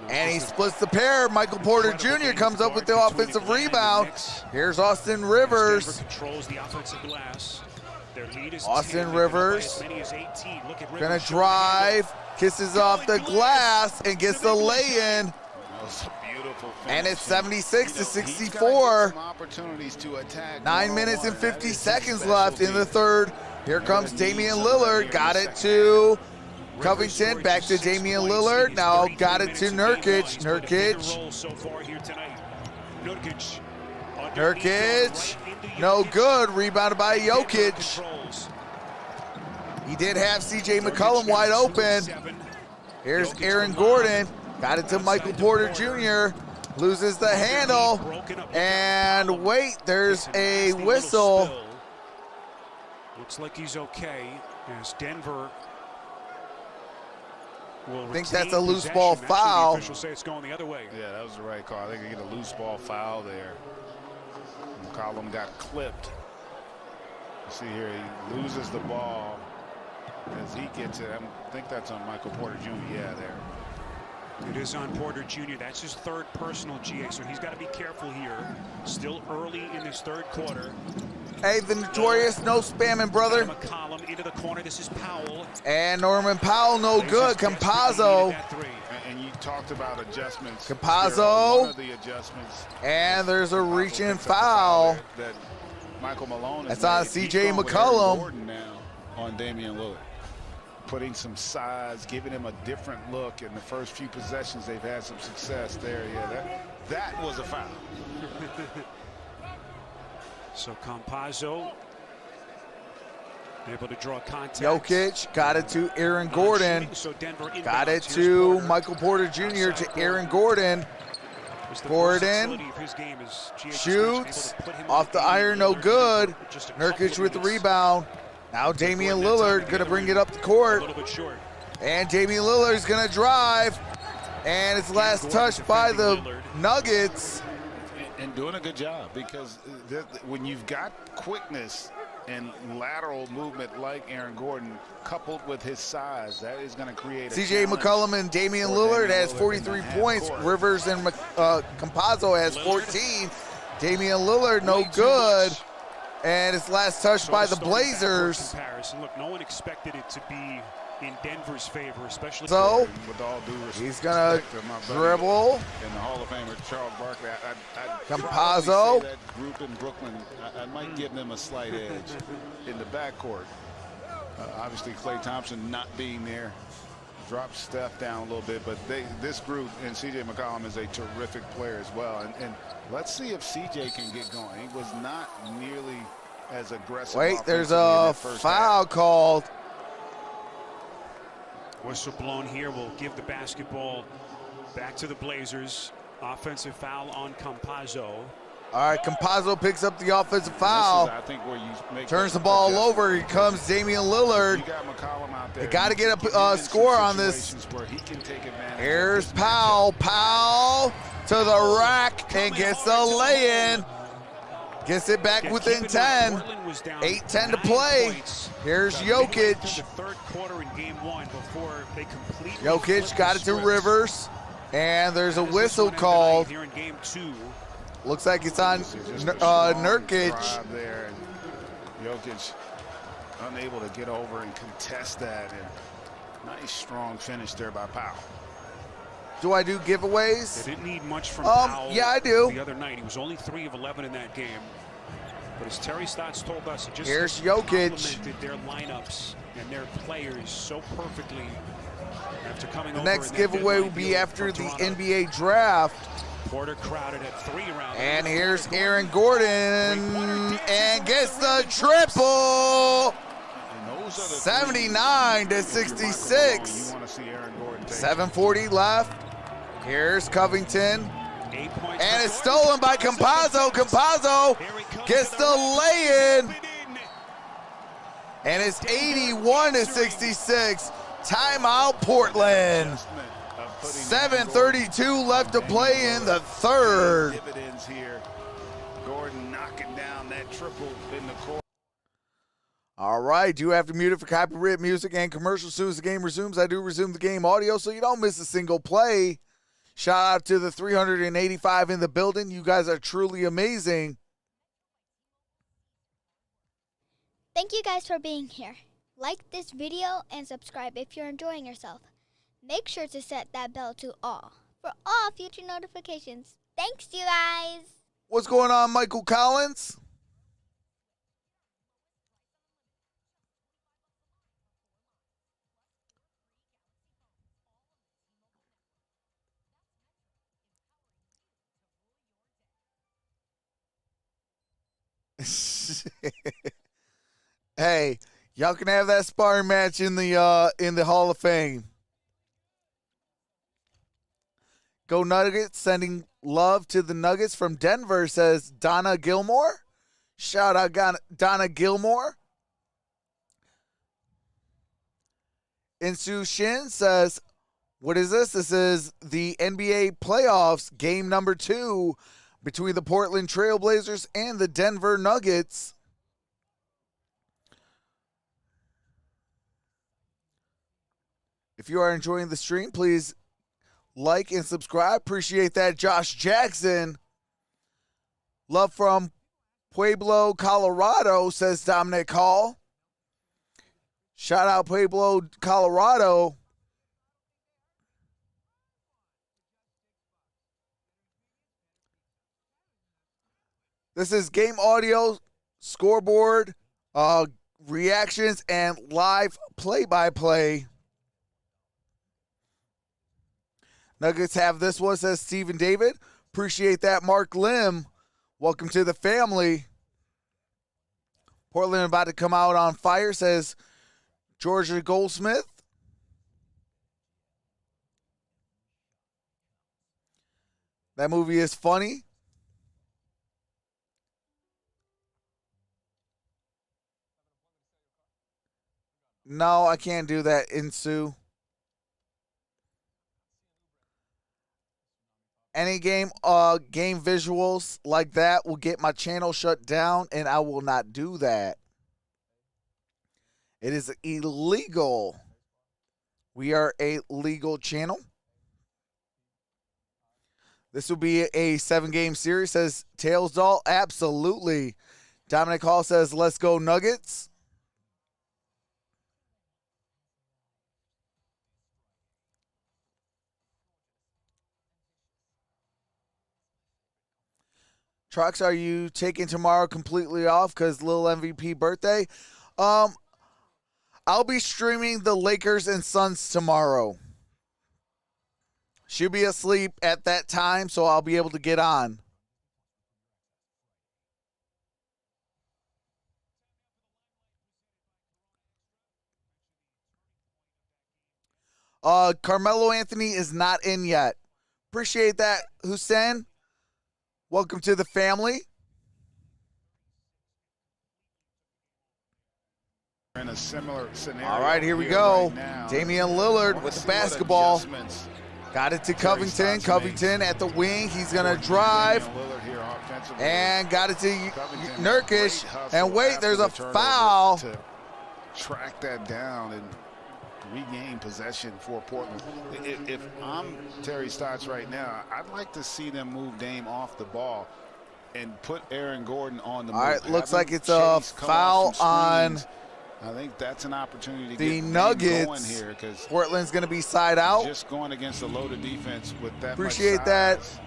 And he splits the pair. Michael Porter Jr. comes up with the offensive rebound. Here's Austin Rivers. Denver controls the offensive glass. Their lead is Austin 10. Rivers gonna drive, kisses off the glass, and gets the lay-in. And it's 76 to 64. 9 minutes and 50 seconds left in the third. Here comes Damian Lillard. Got it to Covington. Back to Damian Lillard. Now got it to Nurkic. Nurkic. No good. Rebounded by Jokic. He did have CJ McCollum wide open. Here's Aaron Gordon. Got it to Michael Porter Jr. Loses the handle. And wait, there's a whistle. Looks like he's okay as Denver will I think that's a loose ball Actually, foul. the officials say it's going the other way. Yeah, that was the right call. They could get a loose ball foul there. McCollum got clipped. You see here, he loses the ball as he gets it. I think that's on Michael Porter Jr. Yeah, there. It is on Porter Jr. That's his third personal, GA, so he's got to be careful here. Still early in this third quarter. Hey, the notorious no spamming brother. McCollum into the corner. This is Powell. And Norman Powell, no good. Campazzo. And you talked about adjustments. Campazzo. One of the adjustments. And there's a reaching foul. That Michael Malone. That's on CJ McCollum. Now on Damian Lillard. Putting some size, giving him a different look. In the first few possessions, they've had some success there. Yeah, that was a foul. So Campazzo able to draw contact. Jokic got it to Aaron Gordon. So Denver got it to Michael Porter Jr. to Aaron Gordon. Gordon shoots off the iron, no good. Nurkic with the rebound. Now Damian Lillard gonna bring it up the court. And Damian Lillard's gonna drive. And it's last touched by the Nuggets. And doing a good job, because when you've got quickness and lateral movement like Aaron Gordon, coupled with his size, that is going to create a CJ McCollum and Damian Lillard has 43 points. Rivers and Campazzo has 14. Damian Lillard no good. And it's last touched by the Blazers. Look, no one expected it to be in Denver's favor, especially. So with all due respect, he's gonna dribble. And the Hall of Famer Charles Barkley. Campazzo. That group in Brooklyn, I might give them a slight edge in the backcourt. Obviously, Klay Thompson not being there dropped Steph down a little bit, but this group and CJ McCollum is a terrific player as well. And let's see if CJ can get going. He was not nearly as aggressive. Wait, there's a foul called. Whistle blown here will give the basketball back to the Blazers. Offensive foul on Campazzo. All right, Campazzo picks up the offensive foul. I think where you turns the ball over. Here comes Damian Lillard. You got McCollum out there. They got to get a score on this. Where he can take advantage. Here's Powell. Powell to the rack and gets the lay-in. Gets it back within 10. 8:10 to play. Here's Jokic. Jokic got it to Rivers. And there's a whistle called. Looks like it's on Nurkic. Jokic unable to get over and contest that. And nice strong finish there by Powell. Do I do giveaways? They didn't need much from Powell. Yeah, I do. The other night, he was only 3 of 11 in that game. But as Terry Stotts told us, it just here's Jokic. Complemented their lineups and their players so perfectly after coming over. The next giveaway will be after the NBA draft. Porter crowded at 3 around. And here's Aaron Gordon and gets the triple. 79 to 66. 7:40 left. Here's Covington. And it's stolen by Campazzo. Campazzo gets the lay-in. And it's 81-66. Timeout, Portland. 7:32 left to play in the third. Dividends here. Gordon knocking down that triple in the court. All right, do have to mute it for copyright music and commercials. As soon as the game resumes, I do resume the game audio so you don't miss a single play. Shout out to the 385 in the building. You guys are truly amazing. Thank you guys for being here. Like this video and subscribe if you're enjoying yourself. Make sure to set that bell to all for all future notifications. Thanks, you guys. What's going on, Michael Collins? Hey, y'all can have that sparring match in the Hall of Fame. Go Nuggets, sending love to the Nuggets from Denver, says Donna Gilmore. Shout out Donna Gilmore. Insu Shin says, what is this? This is the NBA playoffs, game number 2 between the Portland Trailblazers and the Denver Nuggets. If you are enjoying the stream, please like and subscribe. Appreciate that, Josh Jackson. Love from Pueblo, Colorado, says Dominic Hall. Shout out Pueblo, Colorado. This is game audio, scoreboard, reactions, and live play-by-play. Nuggets have this one, says Stephen David. Appreciate that, Mark Lim. Welcome to the family. Portland about to come out on fire, says Georgia Goldsmith. That movie is funny. No, I can't do that, Insu. Any game visuals like that will get my channel shut down, and I will not do that. It is illegal. We are a legal channel. This will be a 7-game series, says Tailsdoll. Absolutely. Dominic Hall says, let's go Nuggets. Trucks, are you taking tomorrow completely off because Lil MVP birthday? I'll be streaming the Lakers and Suns tomorrow. She'll be asleep at that time, so I'll be able to get on. Carmelo Anthony is not in yet. Appreciate that, Hussein. Welcome to the family. In a similar scenario. All right, here we go. Right Damian Lillard with the basketball. Got it to Covington. Covington at the wing. He's going to drive. And got it to Nurkic. And wait, there's a foul. To track that down and regain possession for Portland. If I'm Terry Stotts right now, I'd like to see them move Dame off the ball and put Aaron Gordon on the move. All right, looks like it's a foul on I think that's an opportunity to the get Nuggets. going here because Portland's going to be side out. just going against a loaded defense with that Appreciate much that. size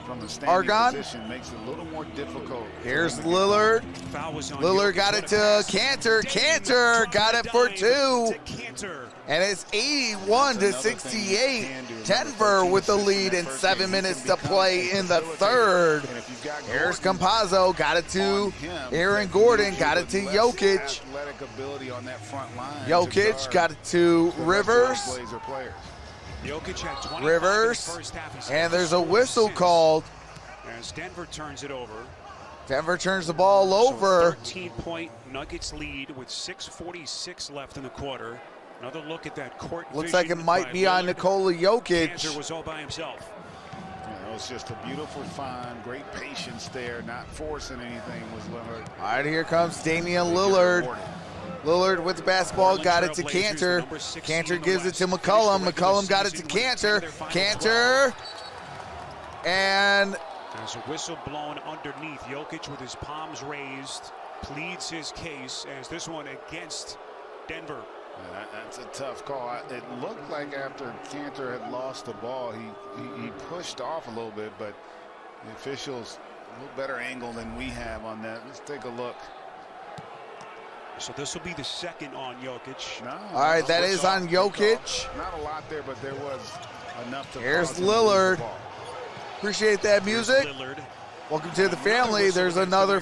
from the standing Argon. position makes it a little more difficult. Here's Lillard. Lillard got it to Cantor. Cantor got it for 2. And it's 81-68. Denver with the lead and 7 minutes to play in the third. Here's Campazzo. Got it to Aaron Gordon. Got it to Jokic. Jokic got it to Rivers. Jokic had 25 Rivers, in the first half. He's and there's a scored whistle since. called. As Denver turns it over. Denver turns the ball over. 13-point Nuggets lead with 6:46 left in the quarter. Another look at that court. Looks like it might be on Nikola Jokic. Kanter was all by himself. Yeah, it was just a beautiful find. Great patience there. Not forcing anything was Lillard. All right, here comes Damian Lillard. Lillard with the basketball, got it to Kanter. Kanter gives it to McCollum. McCollum got it to Kanter. Kanter. And there's a whistle blown underneath. Jokic with his palms raised pleads his case as this one against Denver. Yeah, that's a tough call. It looked like after Kanter had lost the ball, he pushed off a little bit, but the officials a little better angle than we have on that. Let's take a look. So this will be the second on Jokic. No, all right, that is on Jokic. Not a lot there, but there was enough to. Here's Lillard. Appreciate that music. Lillard. Welcome to the family. There's another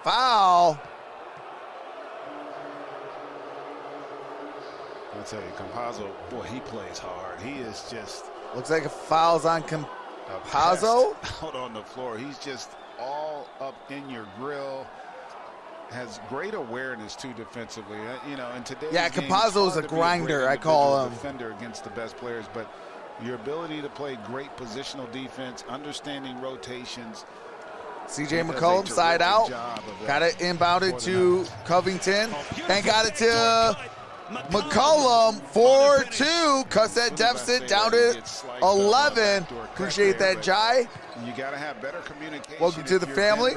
foul. I'll tell you, Campazzo, boy, he plays hard. He is just. Looks like a foul's on Campazzo. Out on the floor. He's just all up in your grill. Has great awareness too defensively. You know, in today's game, Campazzo is a grinder. I call him defender against the best players, but your ability to play great positional defense, understanding rotations. CJ McCollum side out. Got it inbounded to Covington and got it to McCollum. 4-2 cuts that deficit down to 11. Appreciate that, Jai. You got to have better communication. Welcome to the family.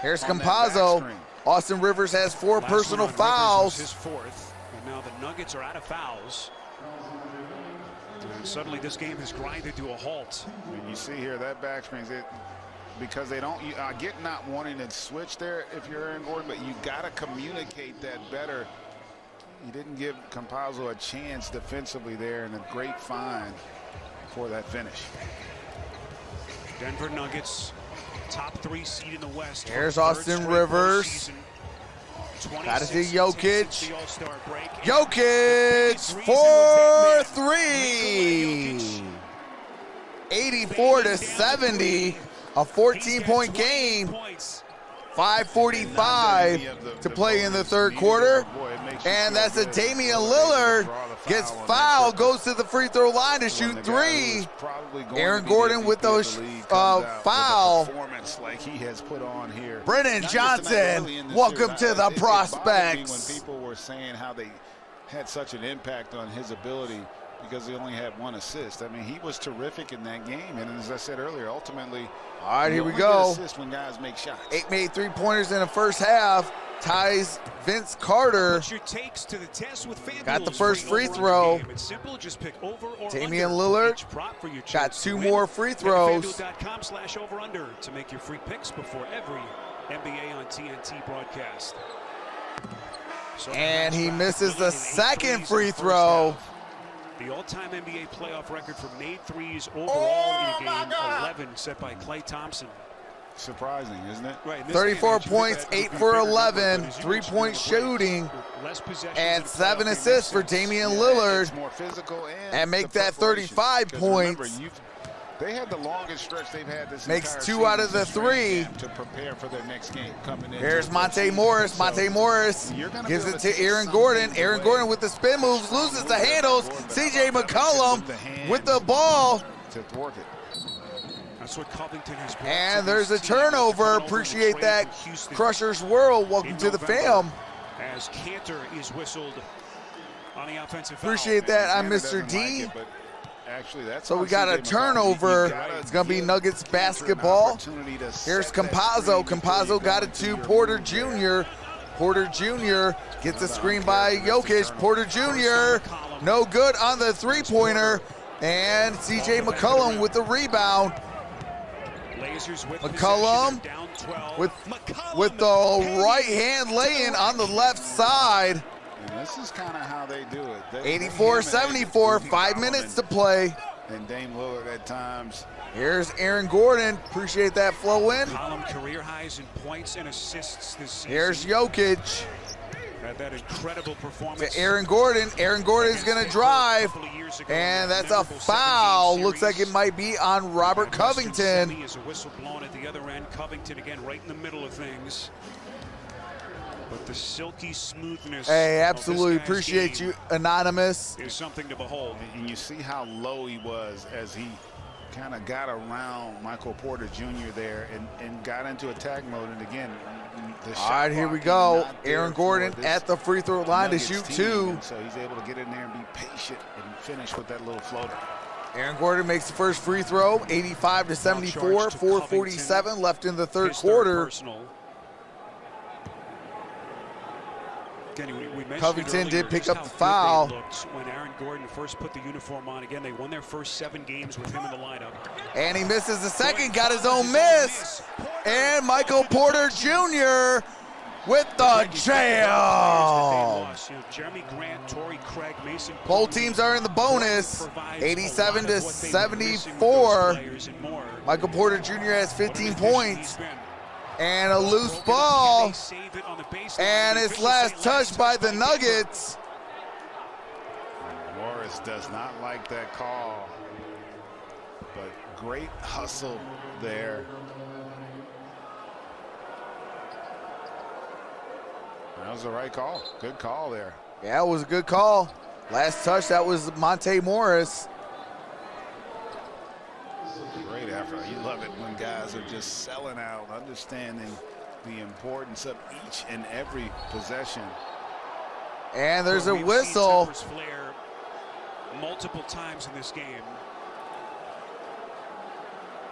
Here's Campazzo. Austin Rivers has 4 personal fouls. His fourth, and now the Nuggets are out of fouls. And suddenly this game has grinded to a halt. And you see here that back screens it because they don't. I get not wanting to switch there if you're Aaron Gordon, but you got to communicate that better. You didn't give Campazzo a chance defensively there, and a great find for that finish. Denver Nuggets, top 3 seed in the West. Here's Austin Rivers. Got it to Jokic. Jokic for 3. 84-70. A 14-point game. 5:45 to play in the third quarter. And that's a Damian Lillard. Gets fouled, goes to the free throw line to shoot 3. Aaron Gordon with those foul. Like he has put on here. Brennan Johnson, welcome to the Prospects. When people were saying how they had such an impact on his ability because he only had 1 assist. I mean, he was terrific in that game. And as I said earlier, ultimately, all right, here we go. Assist when guys make shots. 8 made 3-pointers in the first half. Ties Vince Carter. Put your takes to the test with got the first free throw. It's simple, just pick over or Damian under. Lillard For your got 2 more free throws. FanDuel.com/over/under to make your free picks before every NBA on TNT broadcast. So and he misses the second free throw. The all-time NBA playoff record for made threes overall in a game, 11 set by Klay Thompson. Surprising, isn't it? Right, 34 points, 8 for 11, 3-point shooting, and 7 assists for Damian Lillard, and make that 35 points. They had the longest stretch they've had this makes 2 out of the 3 to prepare for their next game coming in. Here's Monte Morris. Monte Morris gives it to Aaron Gordon. Aaron Gordon with the spin moves, loses the handles. CJ McCollum with the ball. To thwart it. That's what Covington has brought. And there's a turnover. Appreciate that. Crushers World, welcome to the fam. As Kanter is whistled on the offensive foul. Appreciate that. I'm Mr. D. Like it, actually, that's so we got a turnover. It's going to be Nuggets basketball. Here's Campazzo. Campazzo got it to Porter Jr. Porter Jr. gets a screen by Jokic. Porter Jr. no good on the 3-pointer. And CJ McCollum with the rebound. McCollum with the right hand laying on the left side. And this is kind of how they do it. 84-74, 5 minutes to play. And Dame Lillard at times. Here's Aaron Gordon. Appreciate that flow in. McCollum career highs in points and assists this season. Here's Jokic. Had that incredible performance. To Aaron Gordon. Aaron Gordon's going to drive. And that's a foul. Looks like it might be on Robert Covington. Is a whistle blown at the other end. Covington again right in the middle of things. But the silky smoothness. Hey, absolutely appreciate you, Anonymous. Is something to behold. And you see how low he was as he kind of got around Michael Porter Jr. there and got into attack mode. And again, the shot all right, here we go. Aaron Gordon at the free throw line to shoot two. So he's able to get in there and be patient and finish with that little floater. Aaron Gordon makes the first free throw, 85 to 74, 4:47 left in the third quarter. Again, we Covington earlier did pick just up the how foul. good they looked when Aaron Gordon first put the uniform on. Again, they won their first 7 games with him in the lineup. And he misses the second, got his own miss. And Michael Porter Jr. with the jam. Jeremy Grant, Torrey Craig, Mason. Both teams are in the bonus, 87 to 74. Michael Porter Jr. has 15 points. And a loose ball. And it's last touched by the Nuggets. Morris does not like that call. But great hustle there. That was the right call. Good call there. Yeah, it was a good call. Last touch, that was Monte Morris. Great effort. You love it when guys are just selling out, understanding the importance of each and every possession. And there's a whistle. Flare multiple times in this game.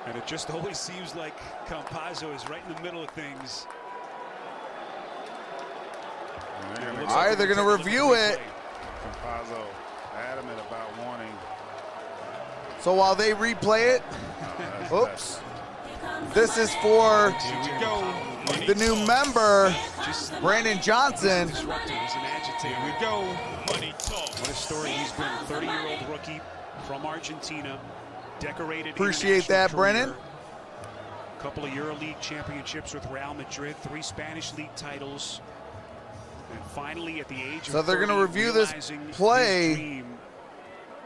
And it just always seems like Campazzo is right in the middle of things. All right, they're going to review it. Campazzo adamant about wanting. So while they replay it, oops, this is for the new member, Brandon Johnson. Here we go. What a story. He's been a 30-year-old rookie from Argentina, decorated. Appreciate that, Brennan. A couple of EuroLeague championships with Real Madrid, 3 Spanish league titles. And finally, at the age of 30, so they're going to review this play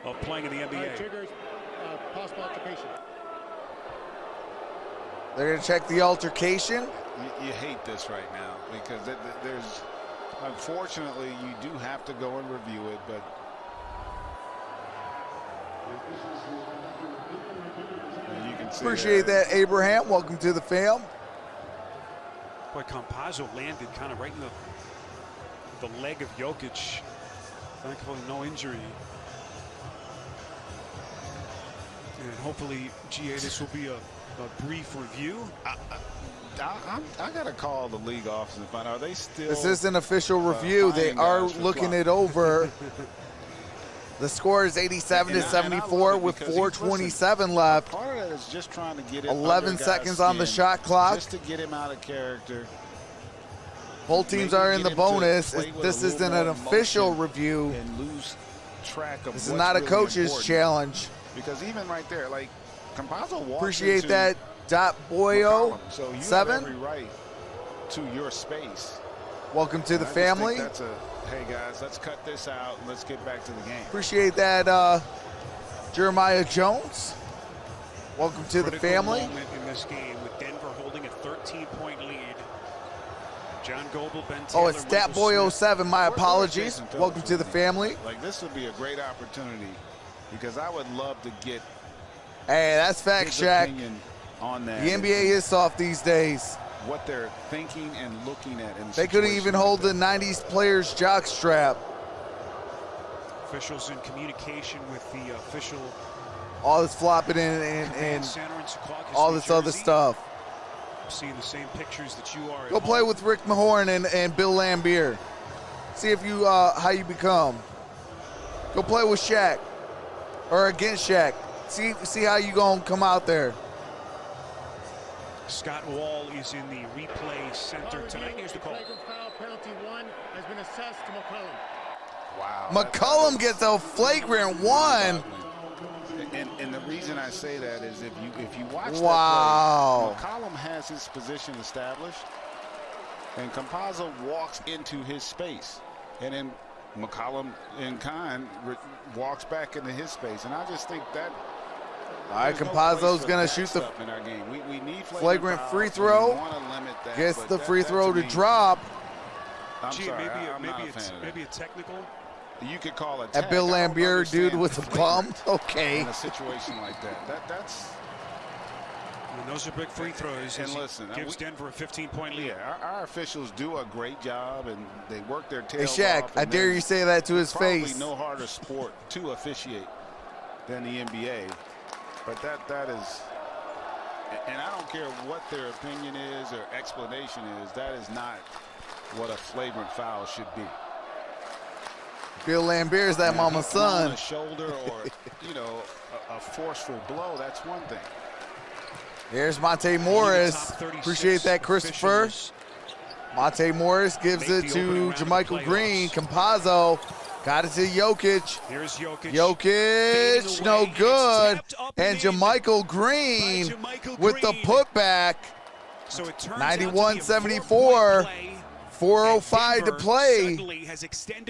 of playing in the NBA. Triggers possible altercation. They're going to check the altercation. You hate this right now because there's, unfortunately, you do have to go and review it, but you can see appreciate that, Abraham. Welcome to the fam. Boy, Campazzo landed kind of right in the leg of Jokic. Thankfully, no injury. And hopefully, GA, this will be a brief review. I got to call the league office and find out, are they still. This is an official review. They are looking it over. The score is 87 to 74 with 4:27 left. Part of that is just trying to get it 11 seconds on the shot clock. Just to get him out of character. Both teams are in the bonus. This isn't an official review. And lose track of this is not a coach's challenge. Because even right there, like Campazzo walks appreciate into that. Dot Boyo so you 7. have every right to your space. Welcome to the I family. Just think that's hey guys, let's cut this out and let's get back to the game. Appreciate that, Jeremiah Jones. Welcome to the family. Moment in this game with Denver holding a 13-point lead. John Goebel, Ben Taylor, oh, it's Stat Boy 07. My apologies. Welcome to the family. Like this would be a great opportunity because I would love to get. Hey, that's fact, Shaq. On that. The NBA is soft these days. What they're thinking and looking at. In they couldn't even hold the 90s players' jock strap. Officials in communication with the official. All this flopping and all this other stuff. I'm seeing the same pictures that you are. Go play with Rick Mahorn and Bill Lambier. See if you how you become. Go play with Shaq or against Shaq. See how you gonna come out there. Scott Wall is in the replay center tonight. Here's the call. Foul penalty 1 has been assessed to McCollum. Wow. McCollum gets a flagrant 1. And the reason I say that is if you watch wow. that play, McCollum has his position established. And Campazzo walks into his space. And then McCollum in kind walks back into his space. And I just think that. All right, Campazzo's going to shoot the in our game. We need flagrant free throw. Gets the free throw to drop. Maybe a technical. You could call it at Bill Lambier, dude, with the bum. Okay. In a situation like that's. And those are big free throws. And listen, gives Denver a 15-point lead. Yeah, our officials do a great job, and they work their tails off. Hey, Shaq, off, I dare you say that to his face. Probably no harder sport to officiate than the NBA. But that is, and I don't care what their opinion is or explanation is, that is not what a flagrant foul should be. Bill Lambier is that mama's son. On a shoulder or, a forceful blow, that's one thing. Here's Monte Morris. Appreciate that, Christopher. Monte Morris gives it to JaMychal Green. Campazzo got it to Jokic. Here's Jokic. Jokic, no good. And JaMychal Green with the putback. So it turns 91-74. 4:05 to play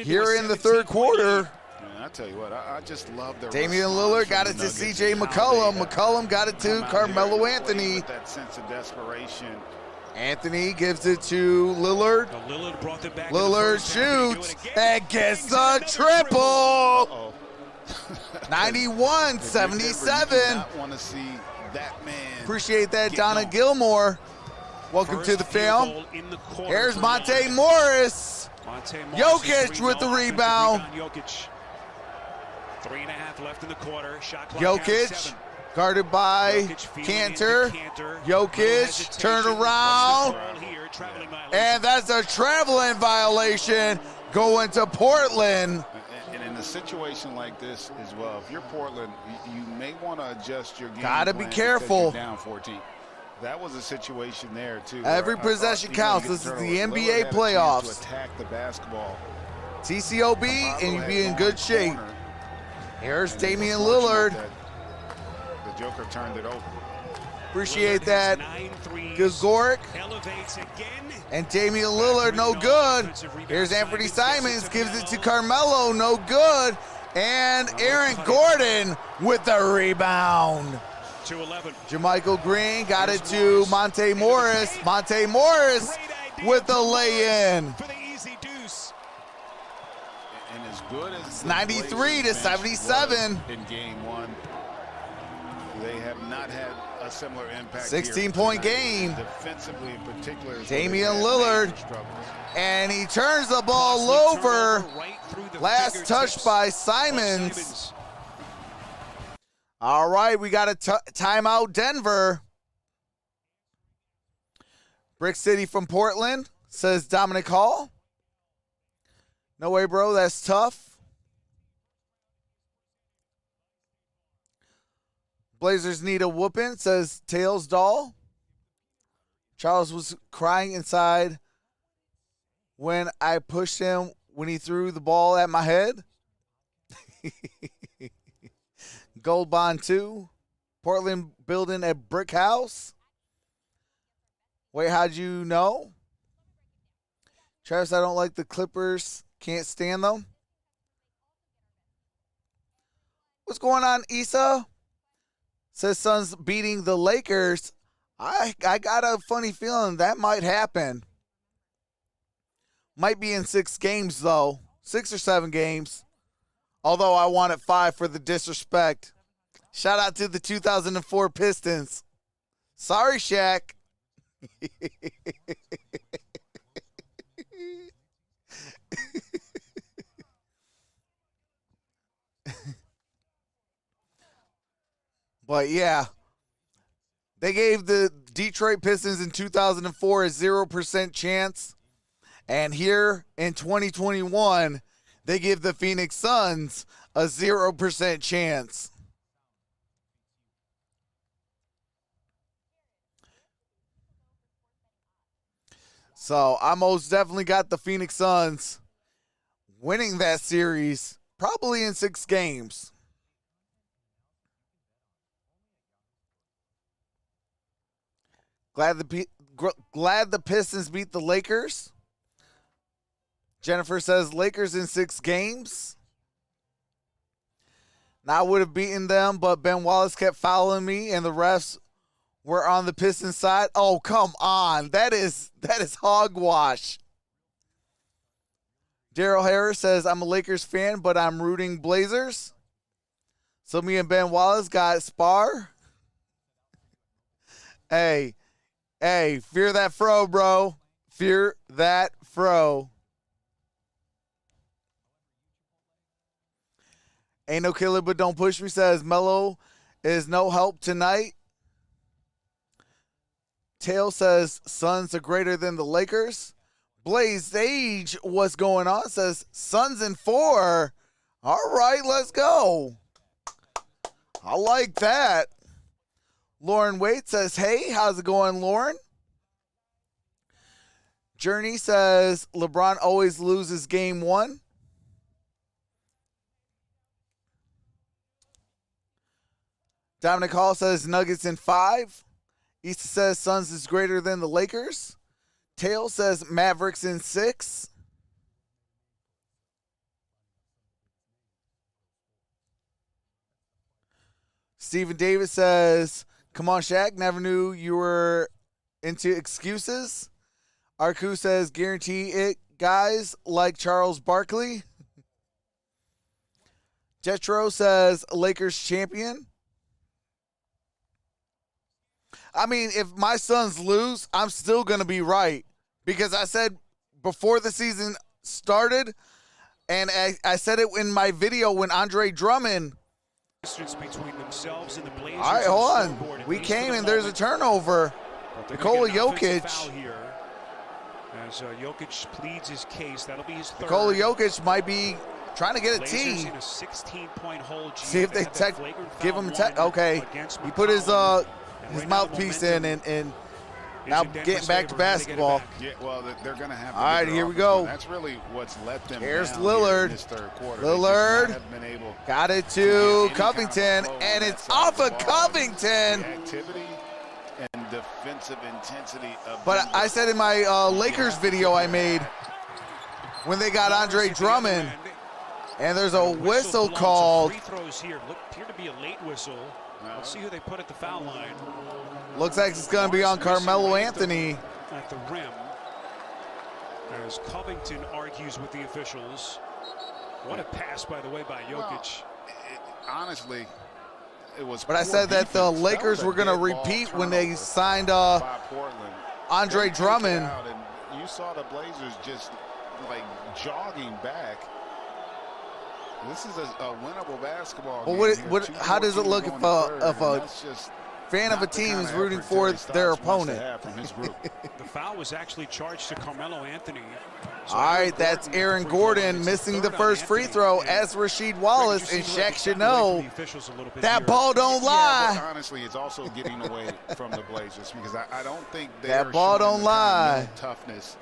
here in the third quarter. I tell you what, I just love the Damian Lillard got it to C.J. McCollum. McCollum got it to Carmelo Anthony. That sense of desperation. Anthony gives it to Lillard. Lillard brought it back. Lillard shoots and gets the triple. 91-77. Want to see that man. Appreciate that, Donna Gilmore. Welcome to the film. Here's Monte Morris. Jokic with the rebound. Jokic. 3.5 left in the quarter. Shot clock Jokic guarded by Cantor. Jokic turn around. And that's a traveling violation going to Portland. And in a situation like this as well, if you're Portland, you may want to adjust your game. Gotta be careful. Down 14. That was a situation there too. Every possession counts. This is the NBA playoffs. To attack the basketball. TCOB, and you'd be in good shape. Here's Damian Lillard. The Joker turned it over. Appreciate that. Gregoric. And Damian Lillard, no good. Here's Anthony Simons, gives it to Carmelo, no good. And Aaron Gordon with the rebound. 2-11. JaMychal Green got it to Monte Morris. Monte Morris with the lay-in. And as good as it's 93-77 in game one, they have not had a similar impact. 16-point game. Defensively in particular. Damian Lillard. And he turns the ball over. Last touch by Simons. All right, we got a timeout, Denver. Brick City from Portland, says Dominic Hall. No way, bro, that's tough. Blazers need a whooping, says Tails Doll. Charles was crying inside when I pushed him when he threw the ball at my head. Gold Bond 2. Portland building a brick house. Wait, how'd you know? Travis, I don't like the Clippers. Can't stand them. What's going on, Issa? Says Suns beating the Lakers. I got a funny feeling that might happen. Might be in 6 games, though. 6 or 7 games. Although I wanted 5 for the disrespect. Shout out to the 2004 Pistons. Sorry, Shaq. But yeah, they gave the Detroit Pistons in 2004 a 0% chance. And here in 2021, they give the Phoenix Suns a 0% chance. So I most definitely got the Phoenix Suns winning that series, probably in 6 games. glad the Pistons beat the Lakers. Jennifer says Lakers in 6 games. Now I would have beaten them, but Ben Wallace kept fouling me, and the refs were on the Pistons side. Oh, come on. That is hogwash. Daryl Harris says, I'm a Lakers fan, but I'm rooting Blazers. So me and Ben Wallace got spar. Hey, fear that fro, bro. Fear that fro. Ain't no killer, but don't push me, says Melo is no help tonight. Tail says Suns are greater than the Lakers. Blaze Sage, what's going on? Says Suns in 4. All right, let's go. I like that. Lauren Wade says, hey, how's it going, Lauren? Journey says LeBron always loses game 1. Dominic Hall says Nuggets in 5. Easter says Suns is greater than the Lakers. Tail says Mavericks in 6. Stephen Davis says, come on, Shaq. Never knew you were into excuses. Arku says, guarantee it, guys, like Charles Barkley. Jetro says, Lakers champion. I mean, if my Suns lose, I'm still going to be right. Because I said before the season started, and I said it in my video when Andre Drummond. Between themselves and the Blazers. All right, hold on. We came and there's a turnover. Nikola Jokic. As Jokic pleads his case, that'll be his 3rd. Nikola Jokic might be trying to get a tee. In a 16-point hold. See if they give him a tech. Okay. He put his mouthpiece in and now getting back to basketball. Yeah, well, they're going to have to. All right, here we go. That's really what's let them Here's down Lillard. Here in this 3rd quarter. Lillard got it to Covington, kind of and it's off of Covington. The activity and defensive intensity of But I said in my Lakers video I made when they got Andre Drummond, and there's a whistle called. Free throws here appear to be a late whistle. Let's see who they put at the foul line. Looks like it's going to be on Carmelo Anthony. At the rim. As Covington argues with the officials. What a pass, by the way, by Jokic. Honestly, it was. But I said that the Lakers were going to repeat when they signed Andre Drummond. And you saw the Blazers just like jogging back. This is a winnable basketball game. How does it look if a fan of a team is rooting for their opponent? The foul was actually charged to Carmelo Anthony. So all right, that's Aaron Gordon missing the first free throw as Rasheed Wallace, and Shaq should know that ball don't lie. Yeah, honestly, it's also getting away from the Blazers because I don't think that ball don't lie. Toughness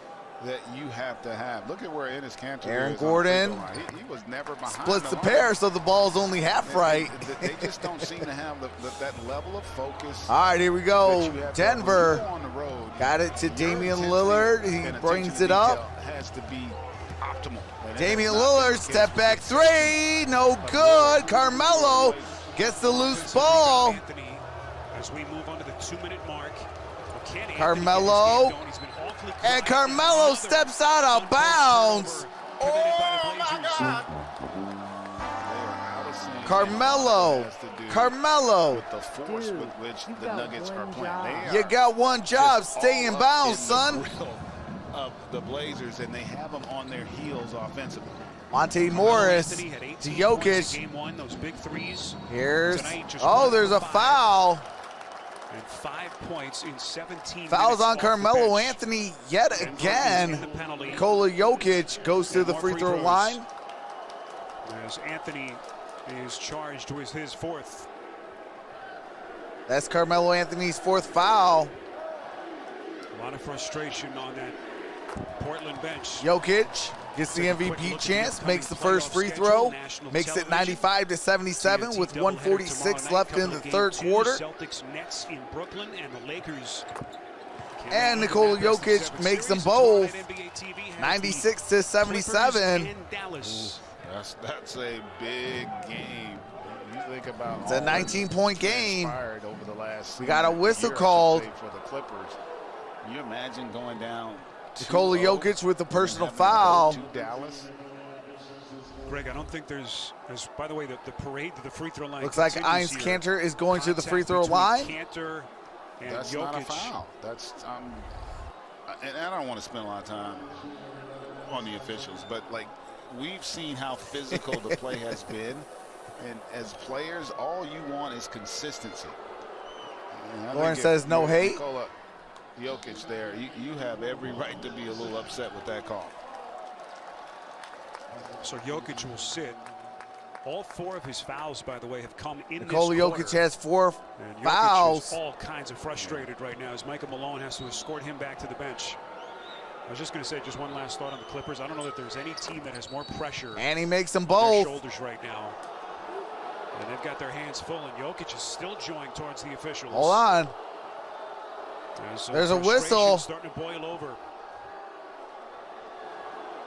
that you have to have. Look at where Enes Kanter Aaron is. Gordon he was never behind. Splits the pair, so the ball's only half right. They just don't seem to have that level of focus. All right, here we go. Denver got it to Damian Lillard. He brings it up. Has to be optimal. Damian Lillard, step back 3, no good. Carmelo gets the loose ball. As we move on to the 2-minute mark. Carmelo, and Carmelo steps out of bounds. Oh my God! Carmelo. With the force with which the Nuggets are playing. You got one job, stay in bounds, son. Of the Blazers, and they have them on their heels offensively. Monte Morris to Jokic. Game 1, those big threes. Here's there's a foul. And 5 points in 17 Fouls minutes on Carmelo Anthony yet again. Nikola Jokic goes to the free throw line. As Anthony is charged with his 4th. That's Carmelo Anthony's 4th foul. A lot of frustration on that Portland bench. Jokic gets the MVP chance, makes the first free throw, makes it 95-77 with 1:46 left in the 3rd quarter. Celtics Nets in Brooklyn, and the Lakers And Nikola Jokic makes them both 96-77. That's a big game. You think about It's a 19-point game. Over the last We got a whistle year, called for the Clippers. Can you imagine going down Nikola 2-0 Jokic with the personal and having to go foul. to Dallas? Greg, I don't think there's by the way, the parade to the free throw line. Looks like continues Ainz here. Kanter is going to the free throw Contact line. between Kanter and That's Jokic. not a foul. That's and I don't want to spend a lot of time on the officials, but like we've seen how physical the play has been, and as players, all you want is consistency. Lauren says no hate. Nikola Jokic there, you have every right to be a little upset with that call. So Jokic will sit. All 4 of his fouls, by the way, have come in Nikola this Jokic quarter. has 4 And Jokic fouls. is all kinds of frustrated right now as Michael Malone has to escort him back to the bench. I was just going to say, just one last thought on the Clippers. I don't know that there's any team that has more pressure And he makes them on their both. shoulders right now. And they've got their hands full, and Jokic is still joined towards the officials. Hold on. There's a whistle. Starting to boil over.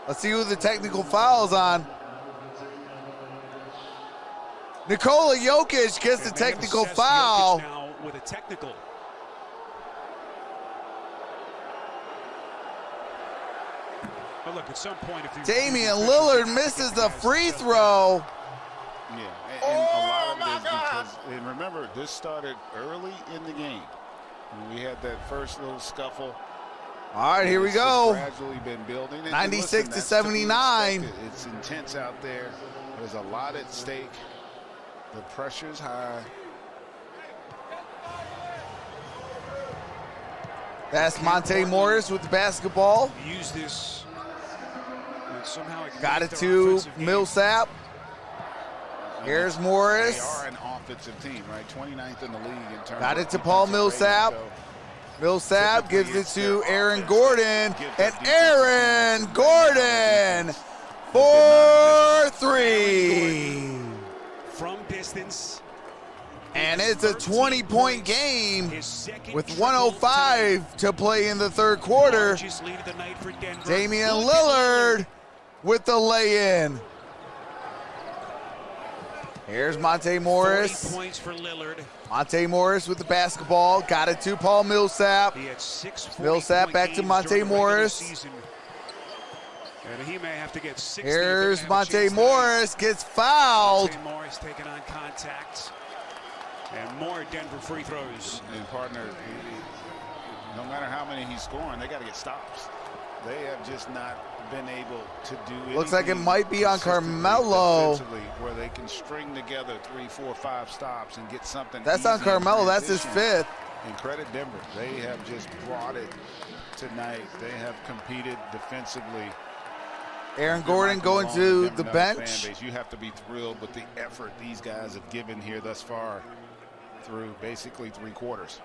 Let's see who the technical foul's on. Nikola Jokic gets the And they have technical assessed foul. Jokic now with a technical. But look, at some point, if you Damian Lillard misses the free throw. Yeah, and a lot of it is because, and remember, this started early in the game. We had that first little scuffle. All right, here we It's go. gradually been building. And 96 listen, to that's to be 79. expected. It's intense out there. There's a lot at stake. The pressure's high. That's Monte Morris with the basketball. Use this. And somehow Got it their to offensive game. Millsap. Here's They Morris. are an offensive team, right? 29th in the league in terms Got of it to Paul defensive rating, Millsap. so Millsap gives it to Aaron offense Gordon. that gives And that Aaron defense Gordon defense. for 3. From distance. And it's a 20-point game His second with triple 105 to play in the third quarter. Largest lead of the night for Denver. Damian Look at Lillard with the lay-in. Here's Monte 40 Morris. points for Lillard. Monte Morris with the basketball. Got it to Paul Millsap. He had 6 Millsap back to Monte Morris. And he may have to get 60. Here's Monte Morris. Gets fouled. Monte Morris taking on contact. And more Denver free throws. And partner, no matter how many he's scoring, they got to get stops. They have just not been able to do it. Looks like it might be on Carmelo. Where they can string together 3, 4, 5 stops and get something. That's on easy in Carmelo. That's his transition. 5th. And credit Denver. They have just brought it tonight. They have competed defensively. Aaron Gordon going to the bench. You have to be thrilled with the effort these guys have given here thus far through basically 3 quarters.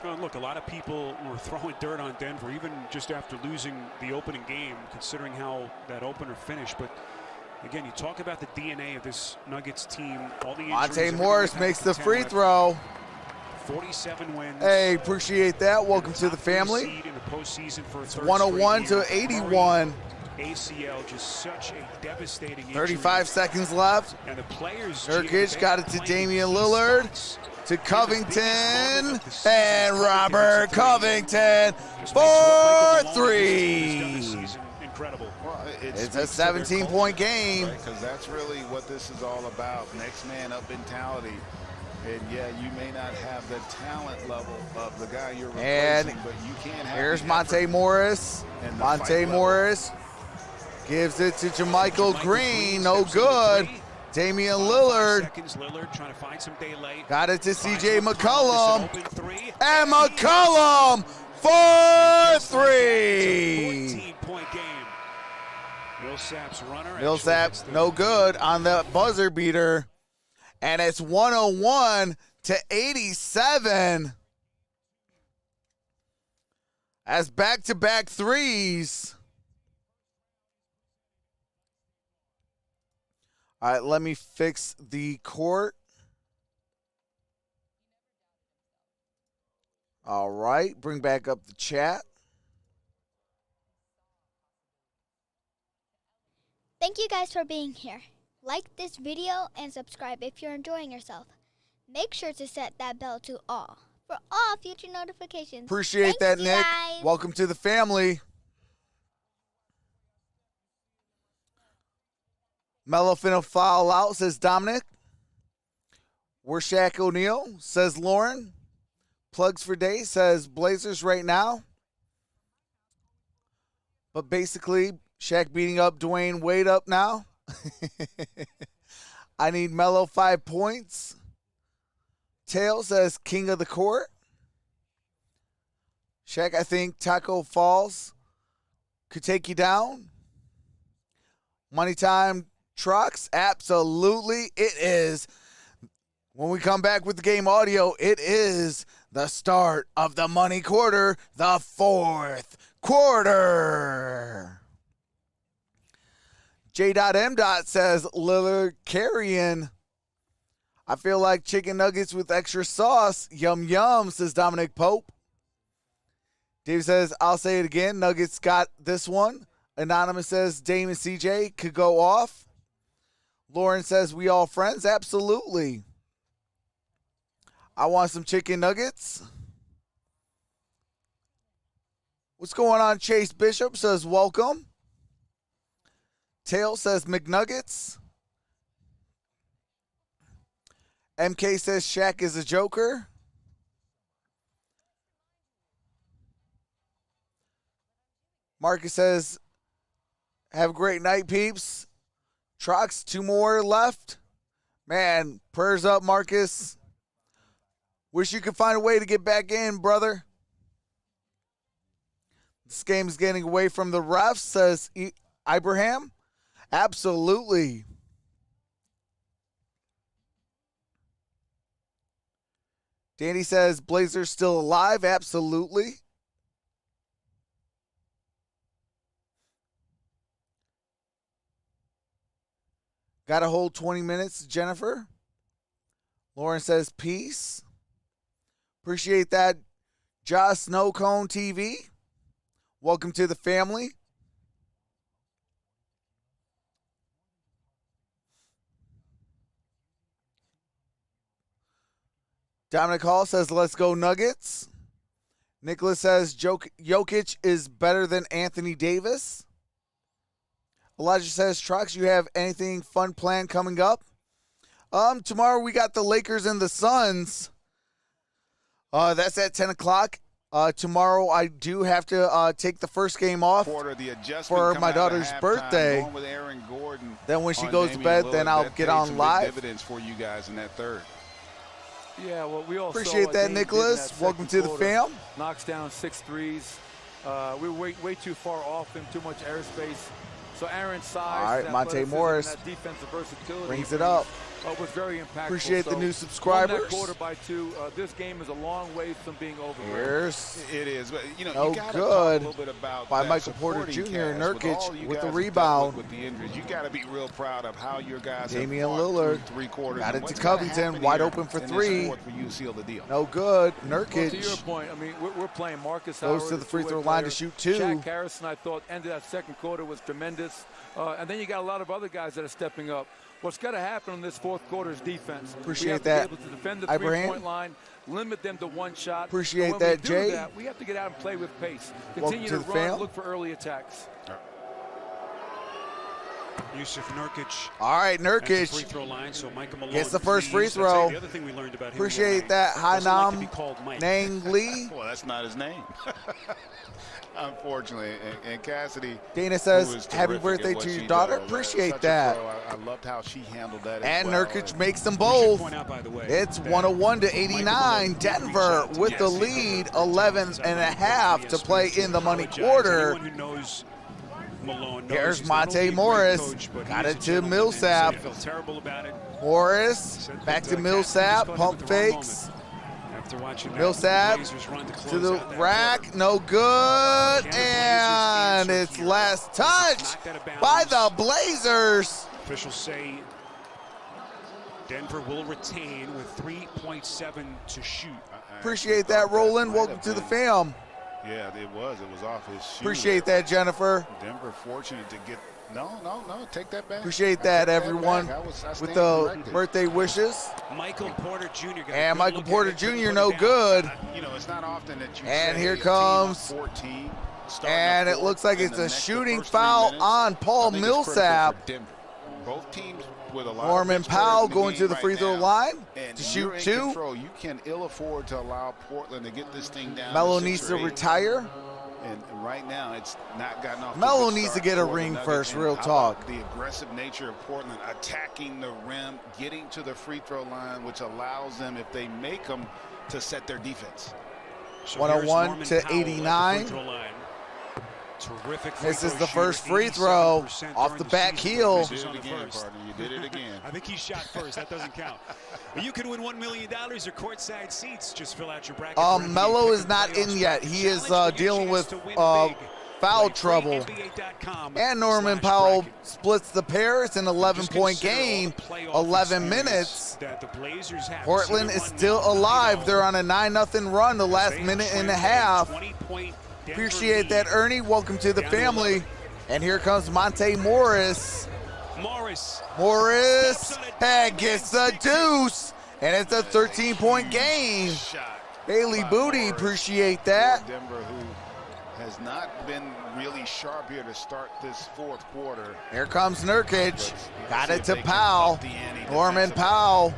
Oh, look, a lot of people were throwing dirt on Denver, even just after losing the opening game, considering how that opener finished. But again, you talk about the DNA of this Nuggets team. All the injuries, Monte everything Morris they've had makes to the contend free with. throw. 47 wins. Hey, appreciate that. Welcome to the Top 3 family. seed in the postseason for a It's third 101 straight to year. 81. ACL, just such a devastating injury. 35 seconds left. And the players, Nurkic got it to Damian Lillard, to Covington, and Robert Covington for 3. Incredible. Well, It's a 17-point game. Because that's really what this is all about. Next man up mentality. And yeah, you may not have the talent level of the guy you're And replacing, but you can have here's the Monte effort Morris. and the Monte fight level. Morris gives it to JaMychal Green. No good. Damian Lillard Seconds, Lillard trying to find some daylight. got it to CJ Finds McCollum. open three. And McCollum for 3. 14-point game. Millsap's runner. Millsap, no good on the buzzer beater. And it's 101 to 87. As back-to-back threes. All right, let me fix the court. All right, bring back up the chat. Thank you guys for being here. Like this video and subscribe if you're enjoying yourself. Make sure to set that bell to all for all future notifications. Appreciate Thanks, that, Nick. guys. Welcome to the family. Melo finna foul out, says Dominic. We're Shaq O'Neal, says Lauren. Plugs for day, says Blazers right now. But basically, Shaq beating up Dwayne Wade up now. I need Melo 5 points. Tail says king of the court. Shaq, I think Taco Falls could take you down. Money time, Trox, absolutely. It is. When we come back with the game audio, it is the start of the money quarter, the fourth quarter. J.M. says Lillard carrying. I feel like chicken nuggets with extra sauce. Yum, yum, says Dominic Pope. Dave says, I'll say it again. Nuggets got this one. Anonymous says Dame and CJ could go off. Lauren says, we all friends? Absolutely. I want some chicken nuggets. What's going on? Chase Bishop says, welcome. Tail says McNuggets. MK says Shaq is a joker. Marcus says, have a great night, peeps. Trox, 2 more left. Man, prayers up, Marcus. Wish you could find a way to get back in, brother. This game is getting away from the refs, says Ibrahim. Absolutely. Danny says Blazers still alive. Absolutely. Got to hold 20 minutes, Jennifer. Lauren says peace. Appreciate that. Josh Snowcone TV. Welcome to the family. Dominic Hall says, let's go Nuggets. Nicholas says, Jokic is better than Anthony Davis. Elijah says, Trox, you have anything fun planned coming up? Tomorrow we got the Lakers and the Suns. That's at 10 o'clock. Tomorrow I do have to take the first game off for my daughter's birthday. Then when she goes to bed, then I'll get on live. Dividends for you guys in that third. Yeah, well, we all appreciate that, Nicholas. Welcome to the fam. Knocks down 6 threes. We were way too far off him, too much airspace. So Aaron's size, all right, Monte Morris that defensive versatility brings it up. Was very impactful. Appreciate the new subscribers. That quarter by 2. This game is a long way from being over. Here's it is. You know, no you gotta good talk a little bit about by Michael Porter Jr. Nurkic with the rebound. With the injuries, you got to be real proud of how your guys Damian have Lillard 3 quarters. got it to Covington, wide open for 3. For you seal the deal. No good. Nurkic. Well, to your point, I mean, we're playing Marcus goes Howard, to the free throw line to shoot 2. Shaq Harrison, I thought, ended that second quarter was tremendous. And then you got a lot of other guys that are stepping up. What's got to happen in this fourth quarter is defense. Appreciate that. We have to be able to defend the three-point line, limit them to 1 shot. Appreciate that, Jay. That, we have to get out and play with pace. Welcome Continue to to the run, fam. look for early attacks. Yusuf Nurkic. All right, Nurkic free throw line, so Micah Malone gets the first free throw. The other thing we learned about him, appreciate that, Hainam like Nang Lee. Well, that's not his name. Unfortunately, and Cassidy. Dana says, happy birthday to your daughter. Appreciate that. I loved how she handled that. And well. Nurkic makes them both. Out, it's 101-89. Denver with the lead, 11.5 to play in the money quarter. Here's Monte Morris. Got it to Millsap. Morris back to Millsap. Pump fakes. Millsap to the rack, no good, and it's last touch by the Blazers. Officials say Denver will retain with 3.7 to shoot. Appreciate that, Roland. Welcome to the fam. Yeah, it was. It was off his shoe. Appreciate that, Jennifer. Denver fortunate to get. No. Take that back. Appreciate that, everyone, with the corrected. birthday wishes. Michael Porter Jr. got a And good Michael look Porter at it, couldn't Jr. put no it down. good. It's not often that you And say here a team comes- of 14 And it looks like it's a shooting foul on Paul Millsap. Both teams with a lot Norman of bench Powell players in the going game to the right free throw now. line And to you're shoot in two. control. You can ill afford to allow Portland to get this thing down. Melo to 6 needs or to 8. retire. And right now, it's not gotten off. Melo to a good needs to start get a for the ring Nuggets. first, And real how talk. about the aggressive nature of Portland attacking the rim, getting to the free throw line, which allows them, if they make them, to set their defense. So 101 here's to Norman Powell at the 89. free throw line. Terrific free This is throw the shooter, first free throw 87% off during the back season, heel. but You misses did on it the again, first. partner. You did it again. I think he shot first. That doesn't count. But you could win $1 million or courtside seats. Just fill out your bracket. for NBA Melo is Pick'em not playoffs in yet. bracket He is challenge for your dealing chance with to win foul big. Play trouble. And Norman Powell freeNBA.com/bracket. splits the pair. It's an 11-point Just consider all game, the playoff 11 experience minutes. that the Blazers have. Portland It's is either still one now, alive. They're on a 9-0 run the last minute and a half. 20-point Denver Appreciate that, lead. Ernie. Welcome to the Down to family. 11. And here comes Monte Morris. Morris. Morris gets the deuce. And it's a 13-point game. Shot Bailey by Booty, Morris appreciate that. Denver, who has not been really sharp here to start this fourth quarter. Here comes Nurkic. Got it to See if they can Powell. up the ante Norman defensively. Powell.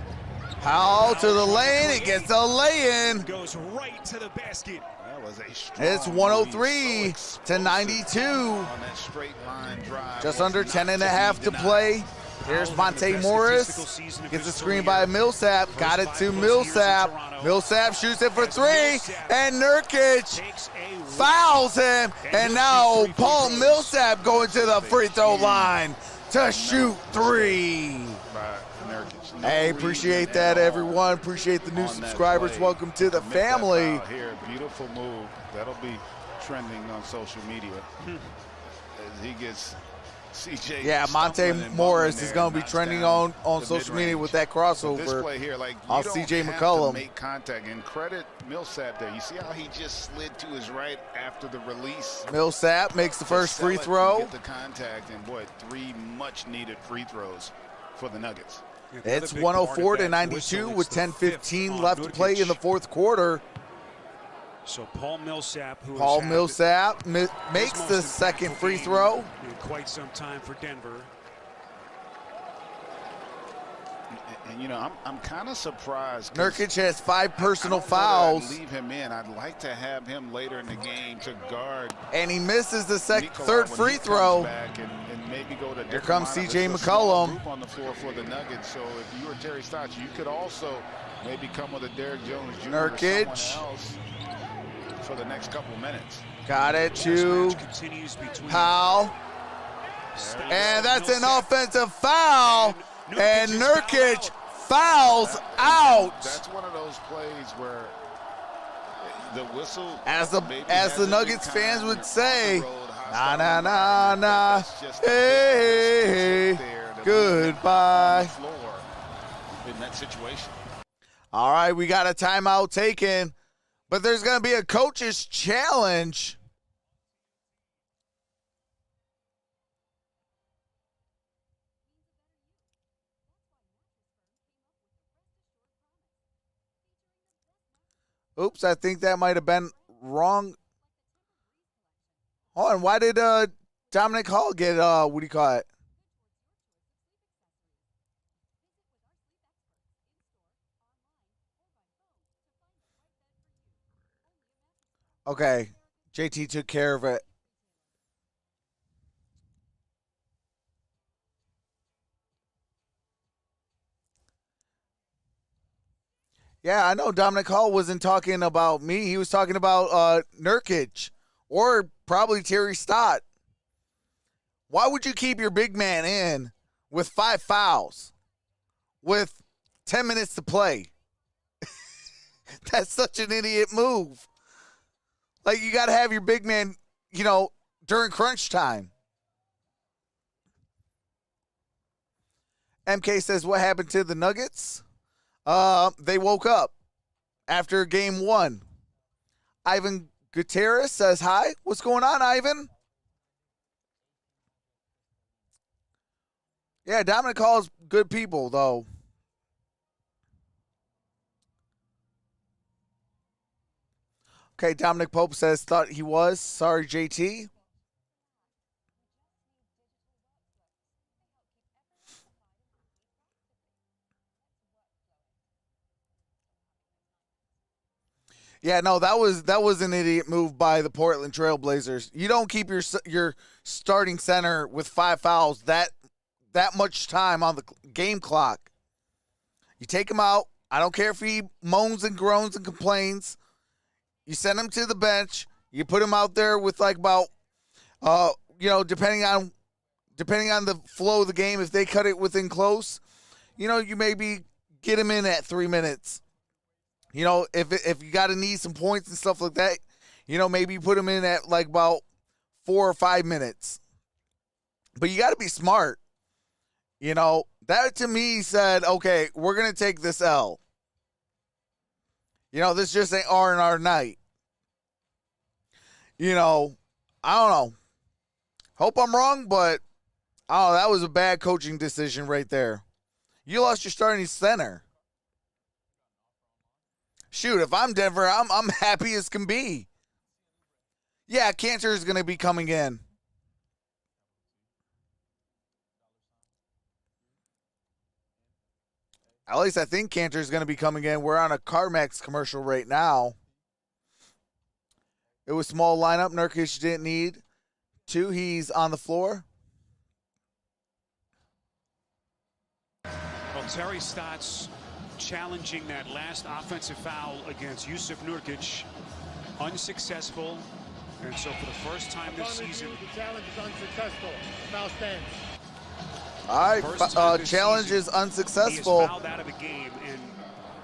Powell to the lane. It gets a lay-in. Goes right to the basket. That was a strong It's move. 103 So to 92. on that straight line drive. Just Was under not 10 and a half be to denied. play. Here's Monte Morris. Gets a screen by Millsap. Got it to Millsap. Millsap shoots it for three. And Nurkic fouls him. And now Paul Millsap going to the free throw line to shoot three. By Nurkic. No Hey, reason appreciate at that, all everyone. Appreciate the new on that subscribers. play Welcome to the commit that family. foul here. Beautiful move. That'll be trending on social media. As he gets CJ. Yeah, Monte stumbling and Morris bumbling is there going and to be knocks trending down on the social media mid-range. with that But this crossover. play here, like, you off don't CJ have McCollum. to make contact. And credit Millsap there. You see how he just slid to his right after the release. Millsap makes the To first sell free it and throw. Get the contact, and boy, 3 much-needed free throws for the Nuggets. It's 104 to 92 with 10:15 left to play in the fourth quarter. So Paul Millsap, who Paul has had Millsap makes his the most second impactful free game throw. in quite some time for Denver. And you know, I'm kind of surprised. 'cause Nurkic has 5 personal I don't know that I'd fouls, leave him in. I'd like to have him later in the game to guard and he misses the Nikola third when free he comes throw. back and maybe go to a Here different comes lineup. CJ It's a small McCollum. group on the floor for the Nuggets. So if you were Terry Stotts, you could also maybe come with a Derrick Jones Jr. Nurkic. or someone else for the next couple minutes. Got it This to match continues between Powell. And that's an offensive foul. And Nurkic fouls out. That's one of those plays where the whistle, As maybe the hasn't Nuggets been fans kind, would you're say, on the road, nah, hostile nah, nah, environment, nah. but that's just a Hey, bit that's just there to goodbye. on the floor in that situation. All right, we got a timeout taken, but there's going to be a coach's challenge. Oops, I think that might have been wrong. Hold on, why did Dominic Hall get, what do you call it? Okay, JT took care of it. Yeah, I know Dominic Hall wasn't talking about me. He was talking about Nurkic or probably Terry Stott. Why would you keep your big man in with 5 fouls with 10 minutes to play? That's such an idiot move. Like, you got to have your big man, you know, during crunch time. MK says, what happened to the Nuggets? They woke up. after game 1. Ivan Gutierrez says hi. What's going on, Ivan? Yeah, Dominic calls good people, though. Okay, Dominic Pope says, thought he was. Sorry, JT. Yeah, no, that was an idiot move by the Portland Trail Blazers. You don't keep your starting center with 5 fouls that much time on the game clock. You take him out. I don't care if he moans and groans and complains. You send him to the bench. You put him out there with like about, depending on the flow of the game, if they cut it within close, you maybe get him in at 3 minutes. If you got to need some points and stuff like that, maybe you put him in at like about 4 or 5 minutes. But you got to be smart. That to me said, okay, we're going to take this L. This just ain't R&R night. I don't know. Hope I'm wrong, but that was a bad coaching decision right there. You lost your starting center. Shoot, if I'm Denver, I'm happy as can be. Yeah, Cantor is going to be coming in. At least I think Cantor is going to be coming in. We're on a CarMax commercial right now. It was small lineup. Nurkic didn't need 2. He's on the floor. Well, Terry Stotts challenging that last offensive foul against Jusuf Nurkic. Unsuccessful. And so for the first time this season, The challenge is unsuccessful. Foul stands. All right, challenge is unsuccessful. He is fouled out of the game. And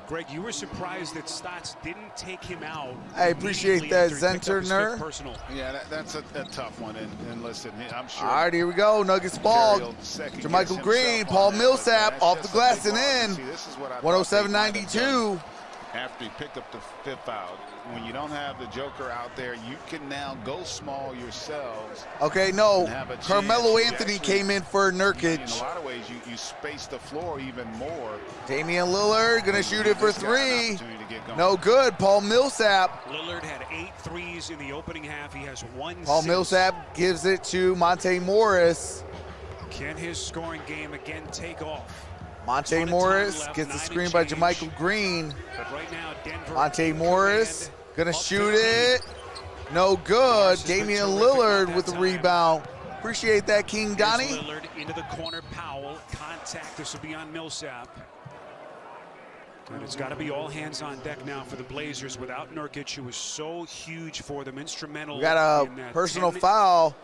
Greg, you were surprised that Stotts didn't take him out. I appreciate that, Zenterner. Yeah, that's a tough one. And listen, I'm sure. All right, here we go. Nuggets ball. Jermichael Green, Paul Millsap off the glass and in. 107-92. After he picked up the 5th foul, when you don't have the Joker out there, you can now go small yourselves. Okay, no. Carmelo Anthony came in for Nurkic. In a lot of ways, you space the floor even more. Damian Lillard going to shoot it for 3. No good. Paul Millsap. Lillard had 8 threes in the opening half. He has 1. Paul Millsap gives it to Monte Morris. Can his scoring game again take off? Monte Morris gets the screen by Jermichael Green. But right now, Denver Monte Morris gonna shoot it. No good. Damian Lillard with the rebound. Appreciate that, King Donnie. Lillard into the corner. Powell. Contact. This will be on Millsap. And it's got to be all hands on deck now for the Blazers without Nurkic, who was so huge for them, instrumental. We got a personal foul.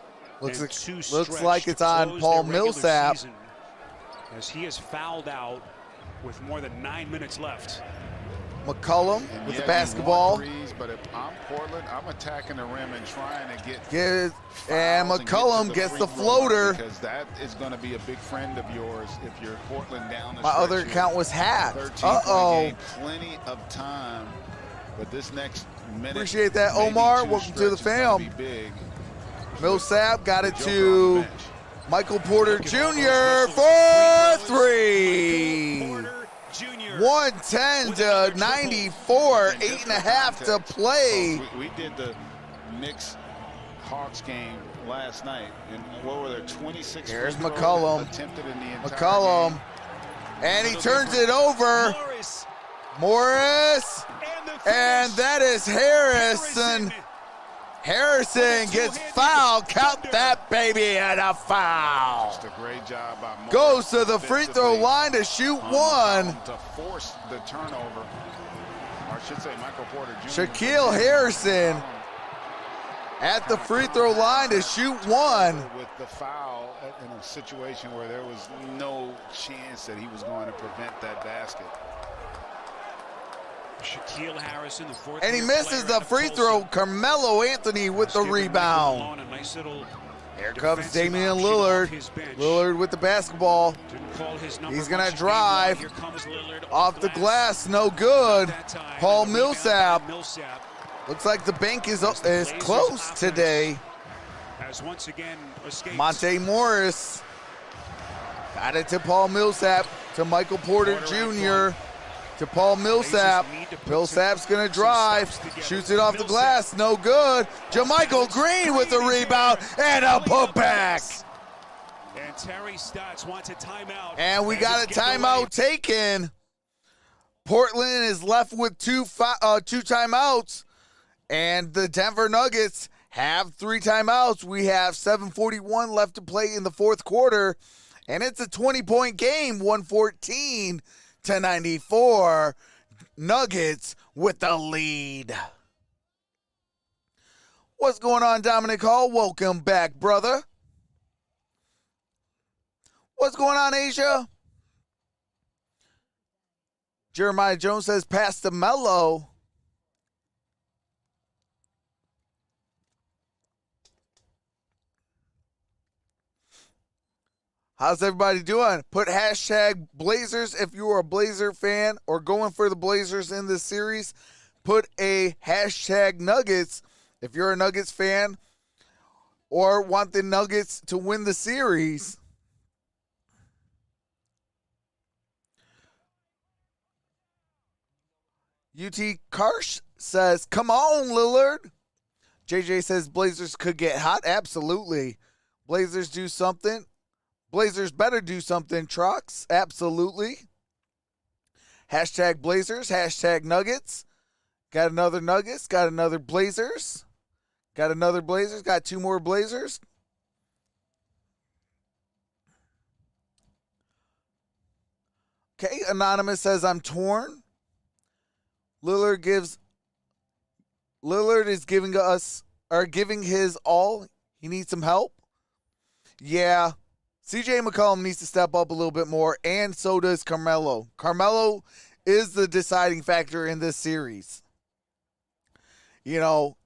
Looks like it's on Paul Millsap. As he is fouled out with more than 9 minutes left. McCollum with the basketball. But if I'm Portland, I'm attacking the rim and trying to get. And McCollum gets the floater. Because that is going to be a big friend of yours if you're Portland down the My stretch other here. account was hacked. 13-point game, plenty of time. But this next minute. Appreciate that, maybe Omar. 2 Welcome to the stretch is gonna fam. be big. Millsap got it to Michael Porter Jr. for 3. 110-94, 8.5 to play. We did the Knicks Hawks game last night, and what were there, 26 Here's McCollum. attempted in the entire McCollum, game. and he turns it over. Morris, and that is Harrison. Harrison gets fouled. Count that baby at a foul. Just a great job by Morris. Goes to the free throw line to shoot 1. To force the turnover. Or I should say Michael Porter Jr. Shaquille Harrison at the free throw line to shoot 1. With the foul in a situation where there was no chance that he was going to prevent that basket. Shaquille Harrison, the 4th. And he misses the free throw. Carmelo Anthony with the rebound. A nice little Here comes Damian Lillard. Lillard with the basketball. He's going to drive off the glass. No good. Paul Millsap. Looks like the bank is close today. Monte Morris got it to Paul Millsap, to Michael Porter Jr., to Paul Millsap. Millsap's going to drive, shoots it off the glass, no good. JaMychal Green with the rebound and a putback. And Terry Stotts wants a timeout. And we got a timeout taken. Portland is left with two timeouts, and the Denver Nuggets have 3 timeouts. We have 7:41 left to play in the fourth quarter, and it's a 20-point game, 114-94. Nuggets with the lead. What's going on, Dominic Hall? Welcome back, brother. What's going on, Asia? Jeremiah Jones says, pass to Melo. How's everybody doing? Put hashtag Blazers if you are a Blazer fan or going for the Blazers in this series. Put a hashtag Nuggets if you're a Nuggets fan or want the Nuggets to win the series. UT Karsh says, come on, Lillard. JJ says Blazers could get hot. Absolutely. Blazers do something. Blazers better do something, Trox. Absolutely. Hashtag Blazers, hashtag Nuggets. Got another Nuggets, got another Blazers. Got another Blazers, got 2 more Blazers. Okay, Anonymous says, I'm torn. Lillard is giving his all. He needs some help. Yeah. CJ McCollum needs to step up a little bit more, and so does Carmelo. Carmelo is the deciding factor in this series. You know,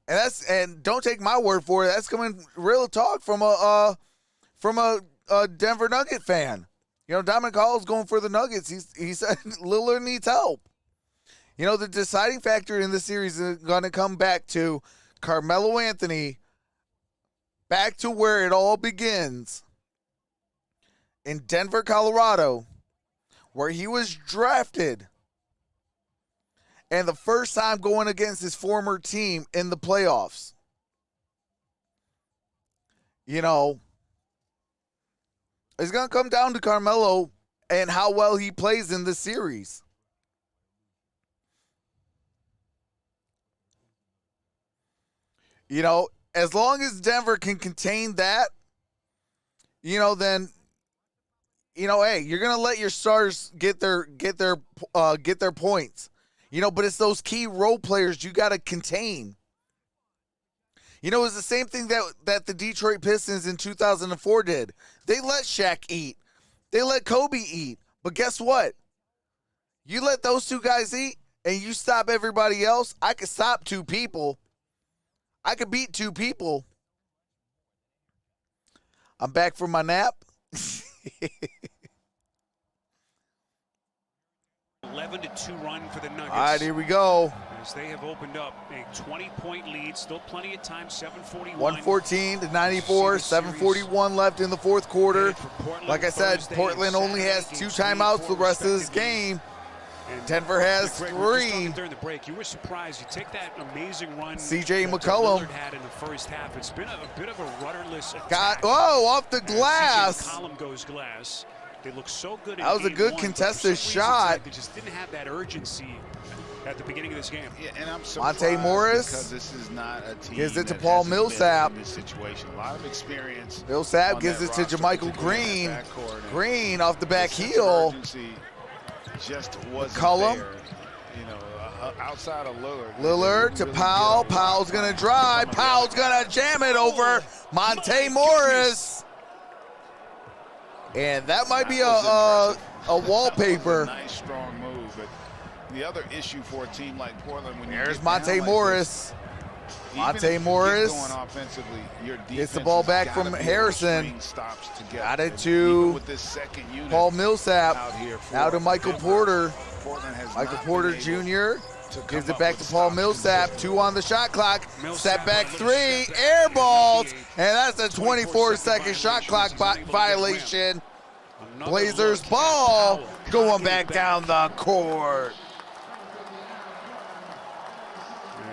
and don't take my word for it. That's coming real talk from a Denver Nugget fan. You know, Dominic Hall is going for the Nuggets. He said Lillard needs help. You know, the deciding factor in this series is going to come back to Carmelo Anthony, back to where it all begins. In Denver, Colorado, where he was drafted, and the first time going against his former team in the playoffs. You know, it's going to come down to Carmelo and how well he plays in this series. You know, as long as Denver can contain that, you know, then, you know, hey, you're gonna let your stars get their points, you know. But it's those key role players you got to contain. You know, it's the same thing that the Detroit Pistons in 2004 did. They let Shaq eat, they let Kobe eat, but guess what? You let those 2 guys eat, and you stop everybody else. I could stop 2 people. I could beat 2 people. I'm back from my nap. 11-2 run for the Nuggets. All right, here we go. As they have opened up a 20-point lead, still plenty of time. 7:41. 114-94. 7:41 left in the fourth quarter. Like I said, Portland only has 2 timeouts the rest of this game. Denver has 3. During the break, you were surprised. You take that amazing run CJ McCollum Lillard had in the first half. It's been a bit of a rudderless attack. Got off the glass. CJ McCollum goes glass. They look so good. That was a good contested shot. They just didn't have that urgency at the beginning of this game. Yeah, and I'm Monte Morris because this is not a team gives it to that Paul hasn't been Millsap. in this situation. A lot of experience. Millsap gives it to JaMychal Green. Green off the back heel. Just wasn't McCollum. there, you know, outside of Lillard. Lillard to Powell. Powell's going to drive. Powell's going to jam it over Monte Morris. And that might be a wallpaper. Nice, strong move. But the other issue for a team like Portland, when there's Monte Morris. Monte Morris gets the ball back from Harrison. Got it to Paul Millsap. Now to Michael Porter. Michael Porter Jr. gives it back to Paul Millsap. 2 on the shot clock. Step back 3. Air balls. And that's a 24-second shot clock violation. Blazers ball going back down the court.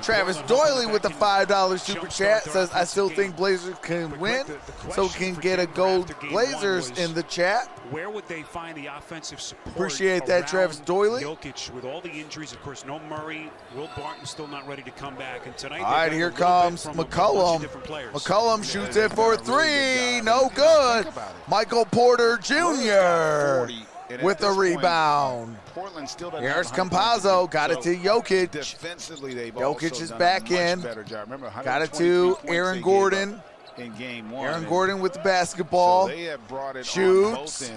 Travis Doyley with the $5 super chat says, I still think Blazers can win, so can get a gold Blazers in the chat. Where would they find the offensive support? Appreciate that, Travis Doyley. Jokic with all the injuries, of course, no Murray. Will Barton still not ready to come back. And tonight, all right, here comes McCollum. McCollum shoots it for 3. No good. Michael Porter Jr. with the rebound. Here's Campazzo. Got it to Jokic. Jokic is back in. Got it to Aaron Gordon. Aaron Gordon with the basketball. Shoots.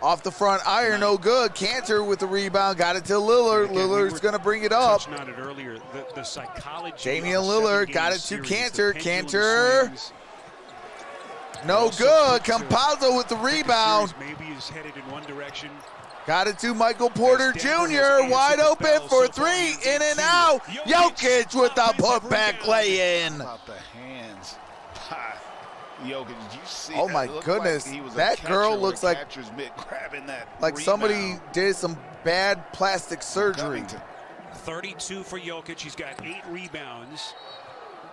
Off the front iron, no good. Cantor with the rebound. Got it to Lillard. Lillard's going to bring it up. Damian Lillard got it to Cantor. Cantor. No good. Campazzo with the rebound. Maybe is headed in one direction. Got it to Michael Porter Jr. Wide open for 3. In and out. Jokic with the putback lay-in. Jokic, did you see? Oh my goodness, that girl looks like somebody did some bad plastic surgery. 32 for Jokic. He's got 8 rebounds.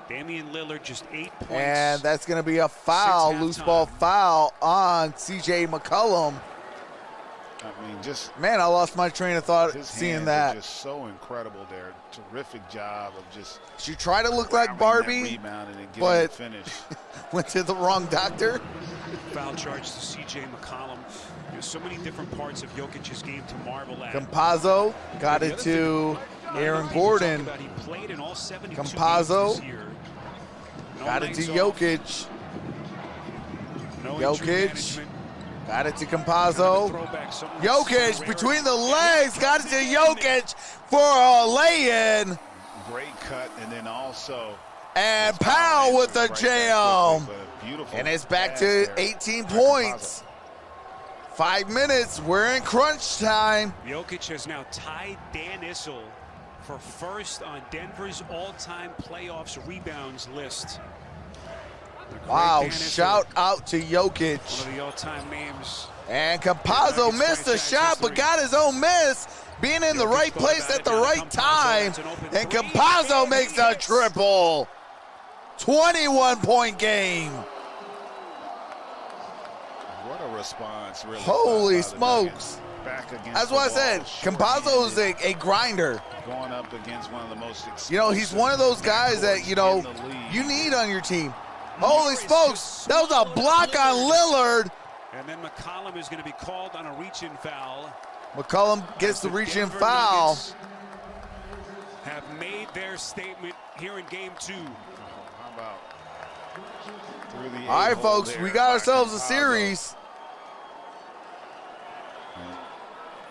Damian Lillard just 8 points. And that's going to be a foul, loose ball foul on CJ McCollum. I mean, just man, I lost my train of thought seeing that. Just so incredible there. Terrific job of just. She tried to look like Barbie, but finish. went to the wrong doctor. Foul charge to CJ McCollum. There's so many different parts of Jokic's game to marvel at. Campazzo got it to Aaron Gordon. Campazzo got it to Jokic. Jokic. Got it to Campazzo. Jokic between the legs. Got it to Jokic for a lay-in. Great cut, and then also. And Powell with the jam. And it's back to 18 points. 5 minutes. We're in crunch time. Jokic has now tied Dan Issel for first on Denver's all-time playoffs rebounds list. Wow, shout out to Jokic. One of the all-time names. And Campazzo missed a shot, but got his own miss. Being in the right place at the right time. And Campazzo makes a triple. 21-point game. What a response, really. Holy smokes. That's what I said. Campazzo is a grinder. Going up against one of the most explosive. You know, he's one of those guys that, you know, you need on your team. Holy smokes, that was a block on Lillard. And then McCollum is going to be called on a reach-in foul. McCollum gets the reach-in foul. Have made their statement here in game 2. How about through the all right, folks, we got ourselves a series.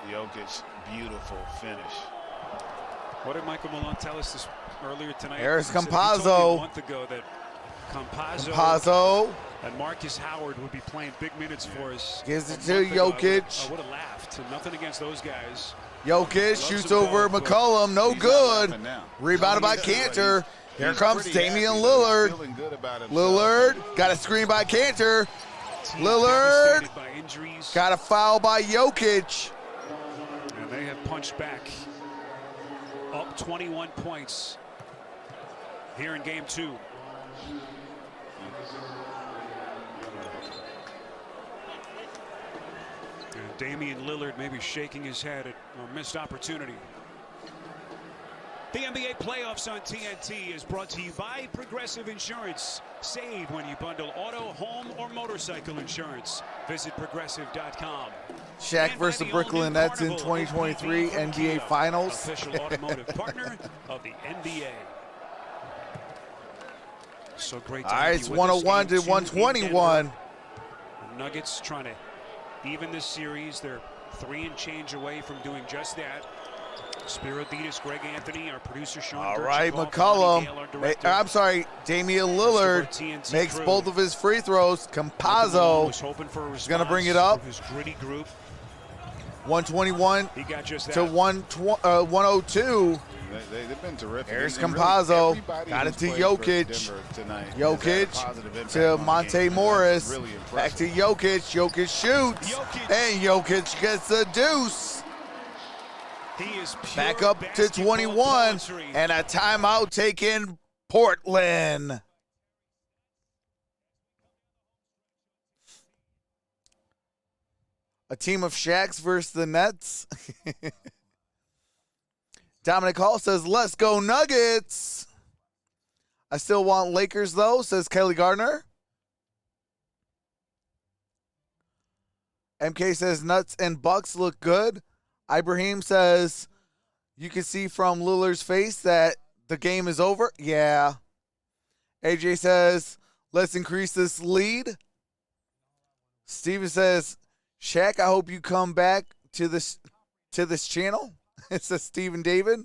Jokic, beautiful finish. What did Michael Malone tell us this earlier tonight? There's He said Campazzo. a month ago that Campazzo and Marcus Howard would be playing big minutes for us. Gives it to Jokic. I would have laughed. Nothing against those guys. Jokic shoots over McCollum. No good. Rebounded by Cantor. Here comes Damian Lillard. Lillard got a screen by Cantor. Lillard got a foul by Jokic. And they have punched back. Up 21 points here in game 2. And Damian Lillard maybe shaking his head at a missed opportunity. The NBA playoffs on TNT is brought to you by Progressive Insurance. Save when you bundle auto, home, or motorcycle insurance. Visit progressive.com. Shaq versus the Brooklyn Nets in 2023 NBA Finals. Official automotive partner of the NBA. So great to all right, it's 101 to 121. The Nuggets trying to even this series. They're 3 and change away from doing just that. Spiriditas, Greg Anthony, our producer Sean. All right, McCollum. I'm sorry, Damian Lillard makes both of his free throws. Campazzo is going to bring it up. His gritty group. 121 he got just to 102. They've been terrific. Here's Campazzo. Really, got it to Jokic. Jokic to Monte Morris. Really back to Jokic. Jokic shoots. And Jokic gets the deuce. He is back up to 21. And a timeout taken Portland. A team of Shaqs versus the Nets. Dominic Hall says, let's go Nuggets. I still want Lakers, though, says Kelly Gardner. MK says, Nuts and Bucks look good. Ibrahim says, you can see from Lillard's face that the game is over. Yeah. AJ says, let's increase this lead. Steven says, Shaq, I hope you come back to this channel. It says Stephen David.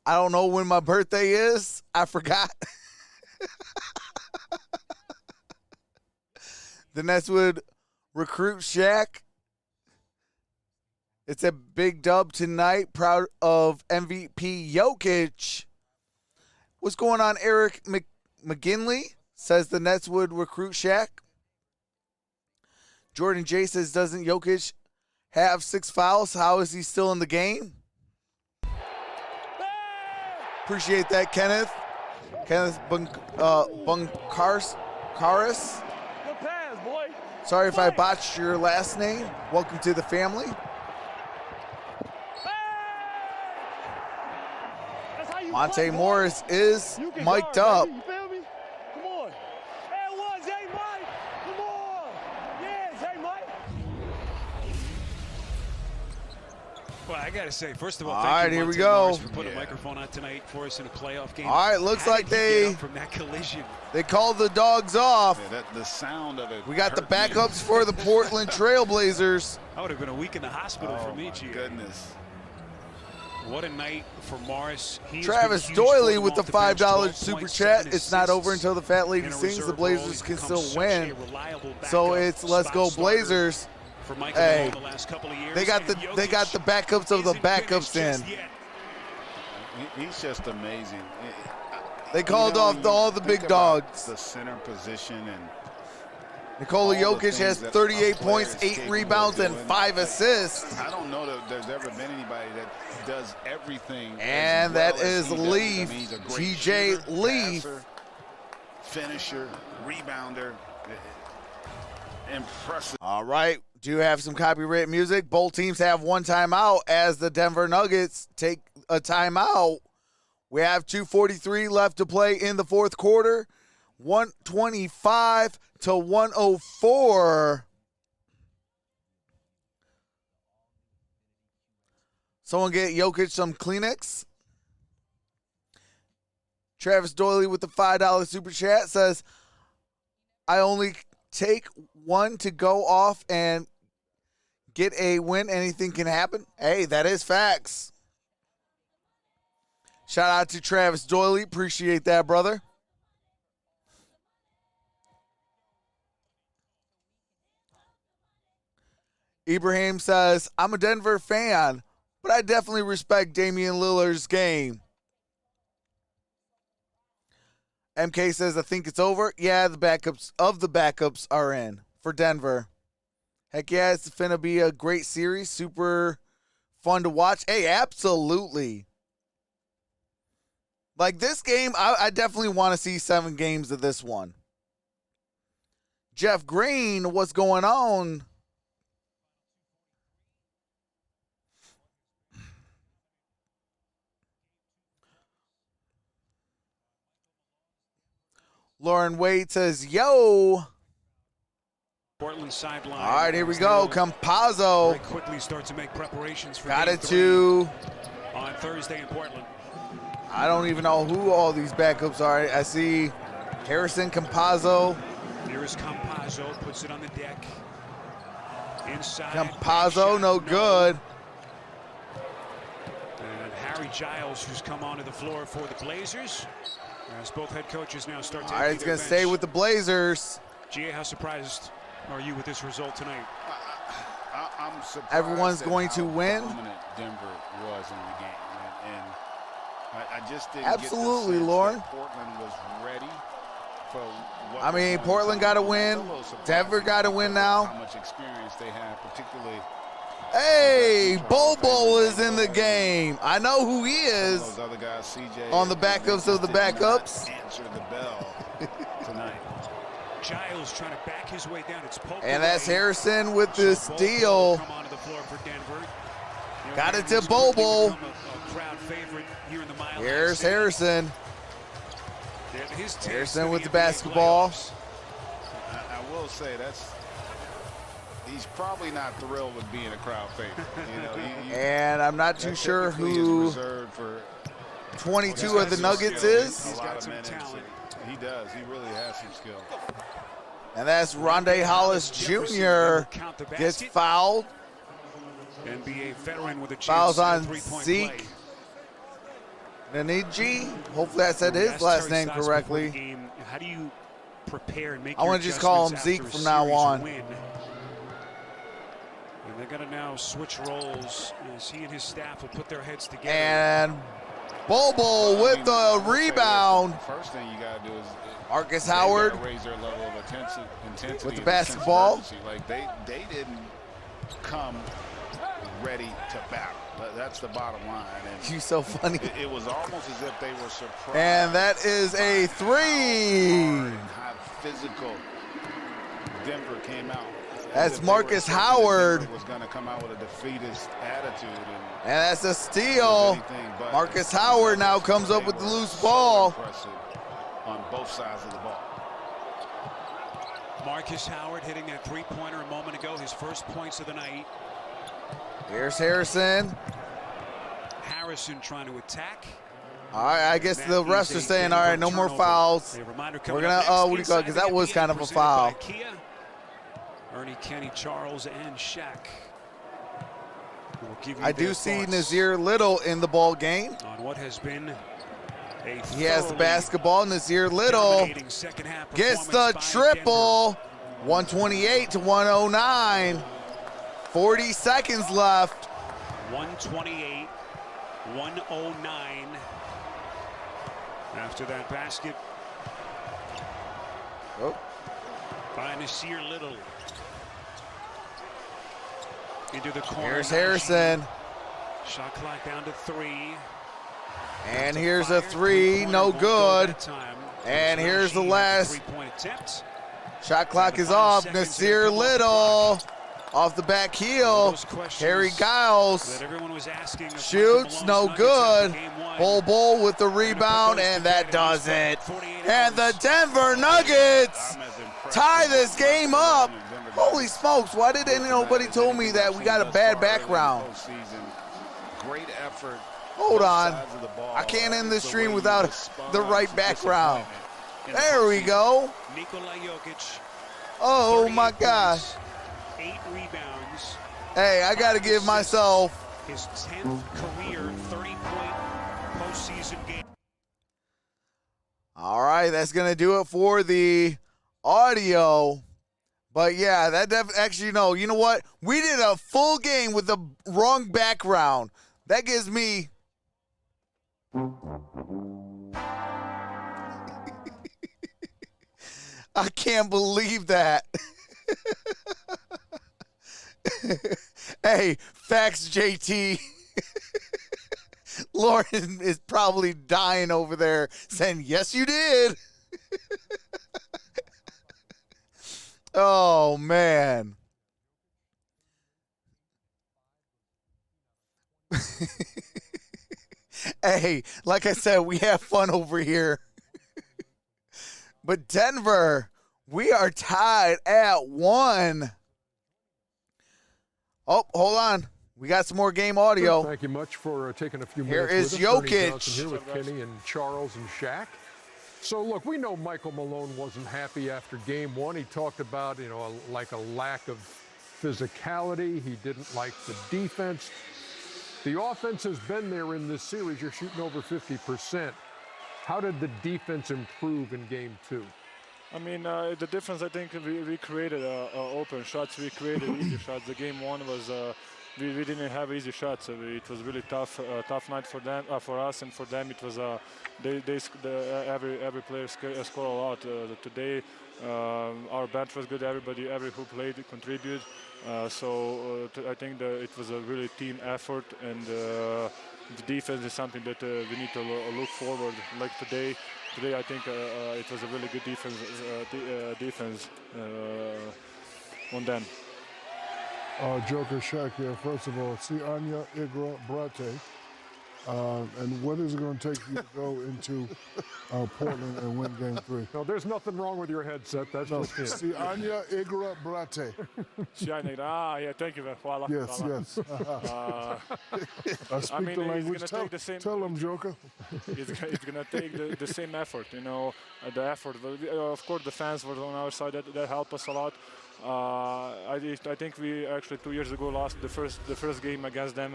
I don't know when my birthday is. I forgot. The Nets would recruit Shaq. It's a big dub tonight. Proud of MVP Jokic. What's going on, Eric McGinley? Says the Nets would recruit Shaq. Jordan J says, doesn't Jokic have 6 fouls? How is he still in the game? Appreciate that, Kenneth. Kenneth Bunkaris. Sorry if I botched your last name. Welcome to the family. Monte Morris is mic'd up. Well, I got to say, first of all, all thank right, you, here we Monte go. Morris, for putting a microphone on tonight for us in a playoff game. All right, looks like they from that collision. They called the dogs off. Yeah, the sound of it. We got the backups for the Portland Trailblazers. That would have been a week in the hospital for me, Gio. Goodness. What a night for Morris. Travis Doyley with the $5 super chat. It's not over until the fat lady sings. The Blazers can still win. So it's let's go Blazers. Hey, they got the backups of the backups in. He's just amazing. They called off all the big dogs. The center position and Nikola Jokic has 38 points, 8 rebounds, and 5 assists. I don't know that there's ever been anybody that does everything. And that is Leaf, TJ Leaf. Finisher, rebounder. Impressive. All right. Do have some copyright music. Both teams have one timeout as the Denver Nuggets take a timeout. We have 2:43 left to play in the fourth quarter. 125 to 104. Someone get Jokic some Kleenex. Travis Doyley with the $5 super chat says, I only take one to go off and get a win. Anything can happen. Hey, that is facts. Shout out to Travis Doyley. Appreciate that, brother. Ibrahim says, I'm a Denver fan, but I definitely respect Damian Lillard's game. MK says, I think it's over. Yeah, the backups are in for Denver. Heck yeah, it's finna be a great series. Super fun to watch. Hey, absolutely. Like this game, I definitely want to see 7 games of this one. Jeff Green, what's going on? Lauren Wade says, yo. Portland sideline. All right, here we go. Campazzo. Very quickly start to make preparations for got game it to on Thursday in Portland. I don't even know who all these backups are. I see Harrison Campazzo. Here's Campazzo, puts it on the deck. Inside. Campazzo, no good. And Harry Giles, who's come onto the floor for the Blazers, as both head coaches now start to. All right, it's going to stay with the Blazers. GA, how surprised are you with this result tonight? I'm surprised. Everyone's going to win. Dominant Denver was in the game, and I just didn't absolutely, get the sense Lauren. that Portland was ready for what I mean, Portland got to win. Denver got to win now. How much experience they have, particularly. Hey, Bobo is in the game. I know who he is. Those other guys, CJ, on the backups of the backups. Answer the bell tonight. Giles trying to back his way down. It's and that's Harrison with the steal. Come onto the floor for Denver. Got it to Bobo. A crowd favorite here in the Mile. Here's Harrison. Harrison with the basketball. I will say he's probably not thrilled with being a crowd favorite. And I'm not too sure who 22 of the Nuggets is. He's got some talent. He does. He really has some skill. And that's Rondae Hollis Jr. gets fouled. NBA veteran with a fouls on three-point Zeke play. Naniji. Hopefully I said his last name correctly. How do you prepare and make I want to just call him Zeke from now on. Win? And they're going to now switch roles as he and his staff will put their heads together. And Bobo with the rebound. First thing you got to do is Marcus Howard raise their level of intensity with the basketball. Like they didn't come ready to battle. That's the bottom line. And you're so funny. It was almost as if they were surprised. And that is a three. How physical Denver came out. That's Marcus Howard. Was going to come out with a defeatist attitude. And that's a steal. Marcus Howard now comes up with the loose ball. On both sides of the ball. Marcus Howard hitting that three-pointer a moment ago, his first points of the night. Here's Harrison. Harrison trying to attack. All right, I guess the refs are saying, all right, no more fouls. We're going to, what do you call it? Because that was kind of a foul. Ernie, Kenny, Charles, and Shaq. I do see Nazir Little in the ball game. On what has been he has the basketball. Nazir Little gets the triple. 128 to 109. 40 seconds left. 128, 109. After that basket by Nasir Little. Into the corner. Here's Harrison. Shot clock down to 3. And here's a three, no good. And here's the last. Shot clock is off. Nasir Little off the back heel. Harry Giles shoots, no good. Bull with the rebound, and that does it. And the Denver Nuggets tie this game up. Holy smokes, why didn't nobody told me that we got a bad background? Great effort. Hold on. I can't end this stream without the right background. There we go. Nikola Jokic. Oh my gosh. 8 rebounds. Hey, I got to give myself his 10th career 30-point postseason game. All right, that's going to do it for the audio. But yeah, that actually, no, you know what? We did a full game with the wrong background. That gives me I can't believe that. Hey, facts, JT. Lauren is probably dying over there saying, yes, you did. Oh, man. Hey, like I said, we have fun over here. But Denver, we are tied at 1. Oh, hold on. We got some more game audio. Thank you much for taking a few here minutes. Here is Jokic. Here with Kenny and Charles and Shaq. So, look, we know Michael Malone wasn't happy after game 1. He talked about, like a lack of physicality. He didn't like the defense. The offense has been there in this series. You're shooting over 50%. How did the defense improve in game 2? I mean, the difference, I think, we created open shots. We created easy shots. The game 1 was we didn't have easy shots. It was really tough night for them, for us, and for them. It was every player scored a lot today. Our bench was good. Every who played contributed. So I think that it was a really team effort, and the defense is something that we need to look forward. Like today I think it was a really good defense on them. Joker Shaq here. First of all, see Anya Igra Brate. And what is it going to take you to go into Portland and win game 3? No, there's nothing wring with your headset. That's just it. See Anya Igra Brate. Yeah, thank you. Voila. Yes, yes. I speak the language. Tell them, Joker. It's going to take the same effort, the effort. Of course, the fans were on our side. That helped us a lot. I think we actually 2 years ago lost the first game against them.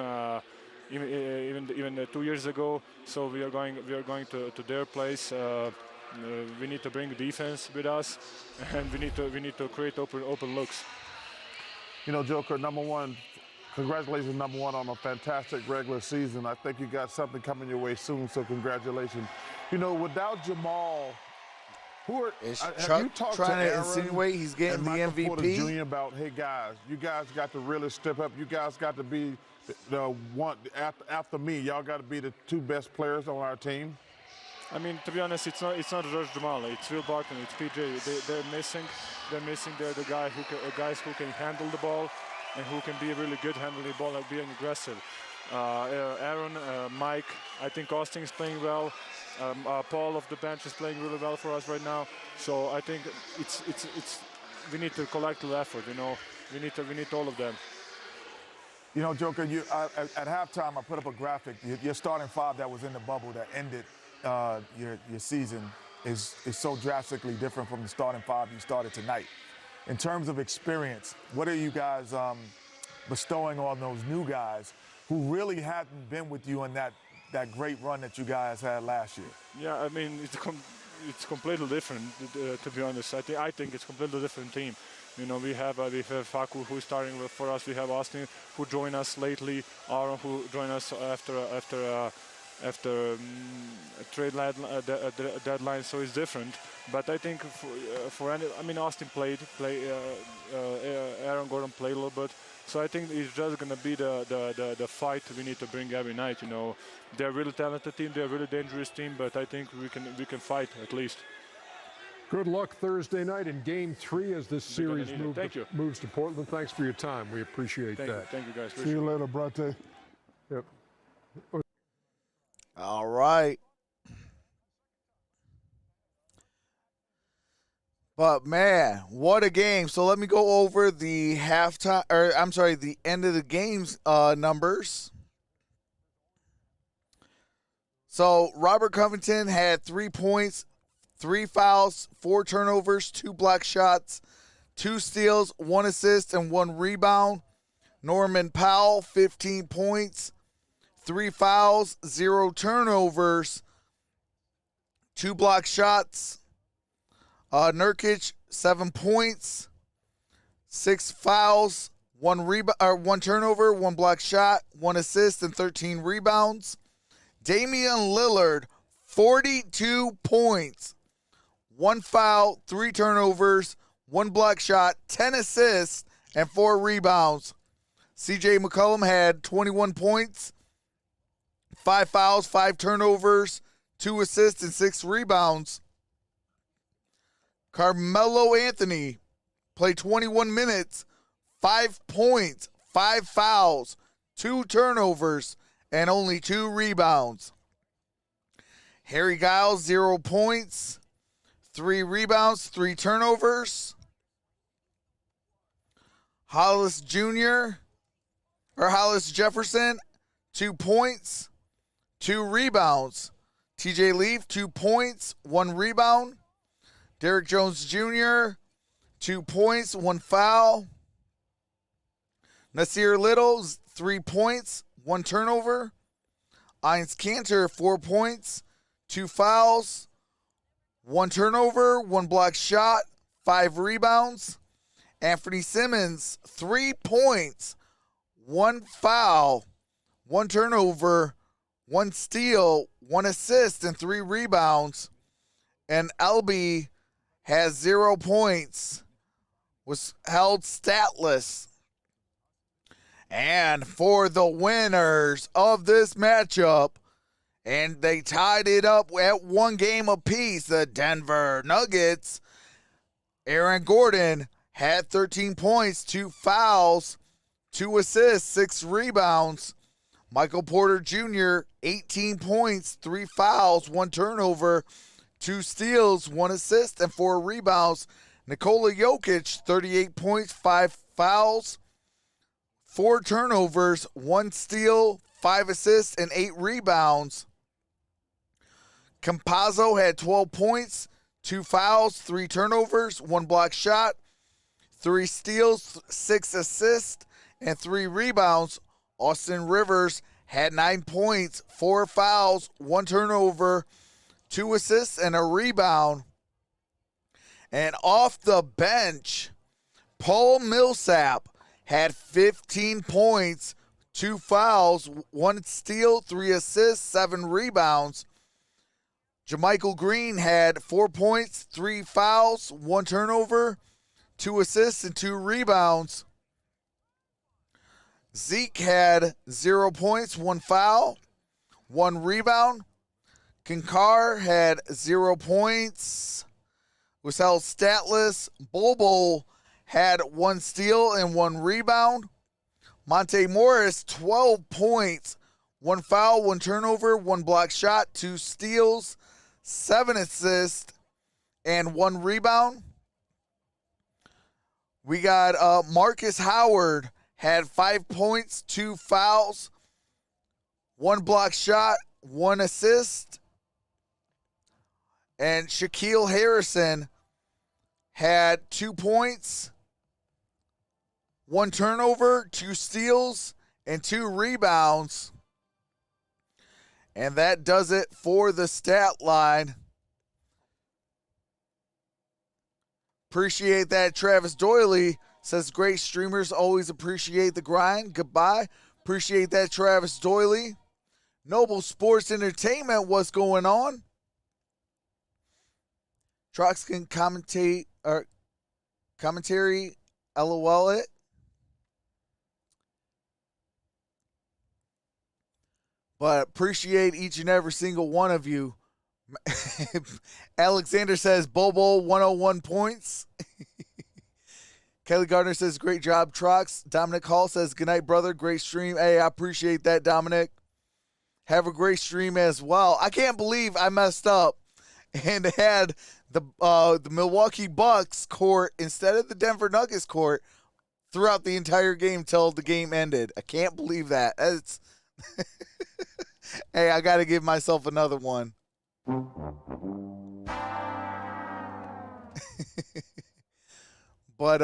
Even 2 years ago, so we are going to their place. We need to bring defense with us, and we need to create open looks. Joker, number one, congratulations, number one, on a fantastic regular season. I think you got something coming your way soon, so congratulations. Without Jamal, Chuck trying to insinuate he's getting the MVP? Jr. about, hey guys, you guys got to really step up. You guys got to be the one after me. Y'all got to be the 2 best players on our team. I mean, to be honest, it's not George Jamal. It's Will Barton. It's PJ. They're missing. They're the guys who can handle the ball and who can be really good handling the ball and being aggressive. Aaron, Mike. I think Austin is playing well. Paul off the bench is playing really well for us right now. So I think we need to collective effort. We need all of them. Joker, at halftime, I put up a graphic. Your starting 5 that was in the bubble that ended your season is so drastically different from the starting 5 you started tonight. In terms of experience, what are you guys bestowing on those new guys who really hadn't been with you in that great run that you guys had last year? Yeah, I mean, it's completely different, to be honest. I think it's a completely different team. We have Faku who's starting for us. We have Austin who joined us lately. Orum who joined us after trade deadline. So it's different. But I think Austin played. Aaron Gordon played a little bit. So I think it's just going to be the fight we need to bring every night. They're a really talented team. They're a really dangerous team. But I think we can fight at least. Good luck Thursday night in Game 3 as this series moves to Portland. Thanks for your time. We appreciate that. Thank you, guys. See you later, Brate. Yep. All right. But man, what a game. So let me go over the the end of the game's numbers. So Robert Covington had 3 points, 3 fouls, 4 turnovers, 2 block shots, 2 steals, 1 assist, and 1 rebound. Norman Powell, 15 points, 3 fouls, 0 turnovers, 2 block shots. Nurkic, 7 points, 6 fouls, 1 turnover, 1 block shot, 1 assist, and 13 rebounds. Damian Lillard, 42 points, 1 foul, 3 turnovers, 1 block shot, 10 assists, and 4 rebounds. CJ McCollum had 21 points, 5 fouls, 5 turnovers, 2 assists, and 6 rebounds. Carmelo Anthony played 21 minutes, 5 points, 5 fouls, 2 turnovers, and only 2 rebounds. Harry Giles, 0 points, 3 rebounds, 3 turnovers. Hollis Jefferson, 2 points, 2 rebounds. TJ Leaf, 2 points, 1 rebound. Derrick Jones Jr., 2 points, 1 foul. Nasir Little, 3 points, 1 turnover. Eins Kanter, 4 points, 2 fouls, 1 turnover, 1 block shot, 5 rebounds. Anthony Simmons, 3 points, 1 foul, 1 turnover, 1 steal, 1 assist, and 3 rebounds. And LB has 0 points, was held statless. And for the winners of this matchup, and they tied it up at 1 game apiece, the Denver Nuggets, Aaron Gordon had 13 points, 2 fouls, 2 assists, 6 rebounds. Michael Porter Jr., 18 points, 3 fouls, 1 turnover, 2 steals, 1 assist, and 4 rebounds. Nikola Jokic, 38 points, 5 fouls, 4 turnovers, 1 steal, 5 assists, and 8 rebounds. Campazzo had 12 points, 2 fouls, 3 turnovers, 1 block shot, 3 steals, 6 assists, and 3 rebounds. Austin Rivers had 9 points, 4 fouls, 1 turnover, 2 assists, and a rebound. And off the bench, Paul Millsap had 15 points, 2 fouls, 1 steal, 3 assists, 7 rebounds. JaMychal Green had 4 points, 3 fouls, 1 turnover, 2 assists, and 2 rebounds. Zeke had 0 points, 1 foul, 1 rebound. Kinkar had 0 points, was held statless. Bol had 1 steal and 1 rebound. Monte Morris, 12 points, 1 foul, 1 turnover, 1 block shot, 2 steals, 7 assists, and 1 rebound. We got Marcus Howard had 5 points, 2 fouls, 1 block shot, 1 assist. And Shaquille Harrison had 2 points, 1 turnover, 2 steals, and 2 rebounds. And that does it for the stat line. Appreciate that. Travis Doyley says, great streamers always appreciate the grind. Goodbye. Appreciate that, Travis Doyley. Noble Sports Entertainment, what's going on? Trox can commentary, LOL it. But appreciate each and every single one of you. Alexander says, Bobo, 101 points. Kelly Gardner says, great job, Trox. Dominic Hall says, good night, brother. Great stream. Hey, I appreciate that, Dominic. Have a great stream as well. I can't believe I messed up and had the Milwaukee Bucks court instead of the Denver Nuggets court throughout the entire game till the game ended. I can't believe that. It's hey, I got to give myself another one. But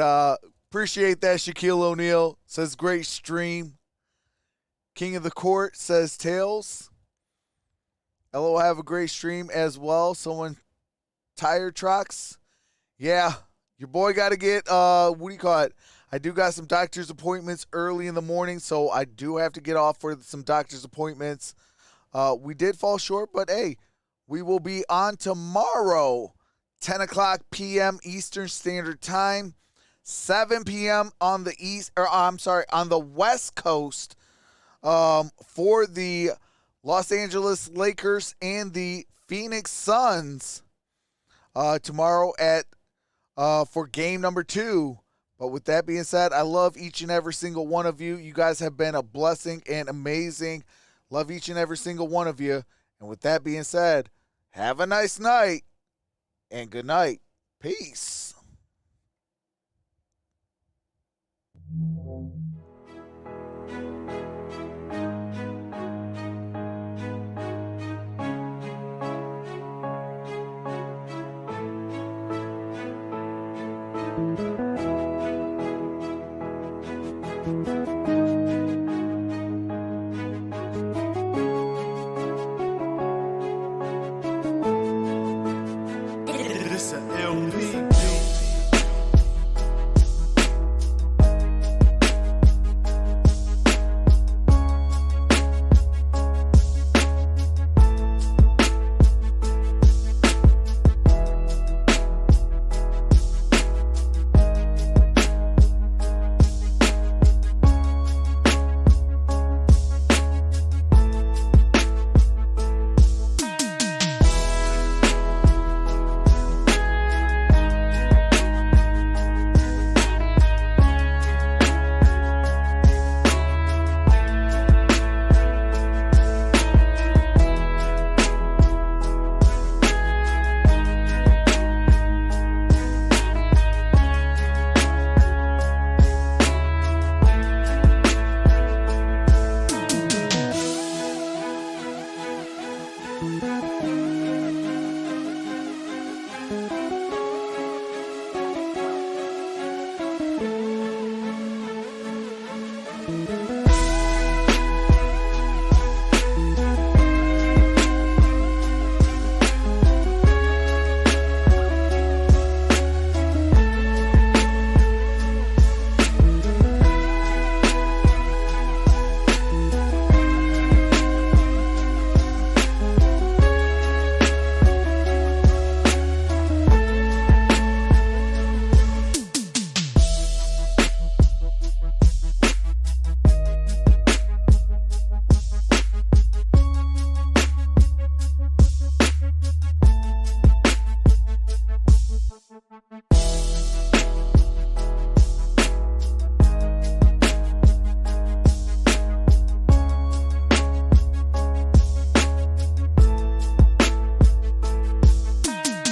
appreciate that. Shaquille O'Neal says, great stream. King of the Court says, Tails. Hello, have a great stream as well. Someone tired, Trox? Yeah, your boy got to get, what do you call it? I do got some doctor's appointments early in the morning, so I do have to get off for some doctor's appointments. We did fall short, but hey, we will be on tomorrow, 10 o'clock p.m. Eastern Standard Time, 7 p.m. on the West Coast, for the Los Angeles Lakers and the Phoenix Suns tomorrow for game number 2. But with that being said, I love each and every single one of you. You guys have been a blessing and amazing. Love each and every single one of you. And with that being said, have a nice night and good night. Peace. Thank you.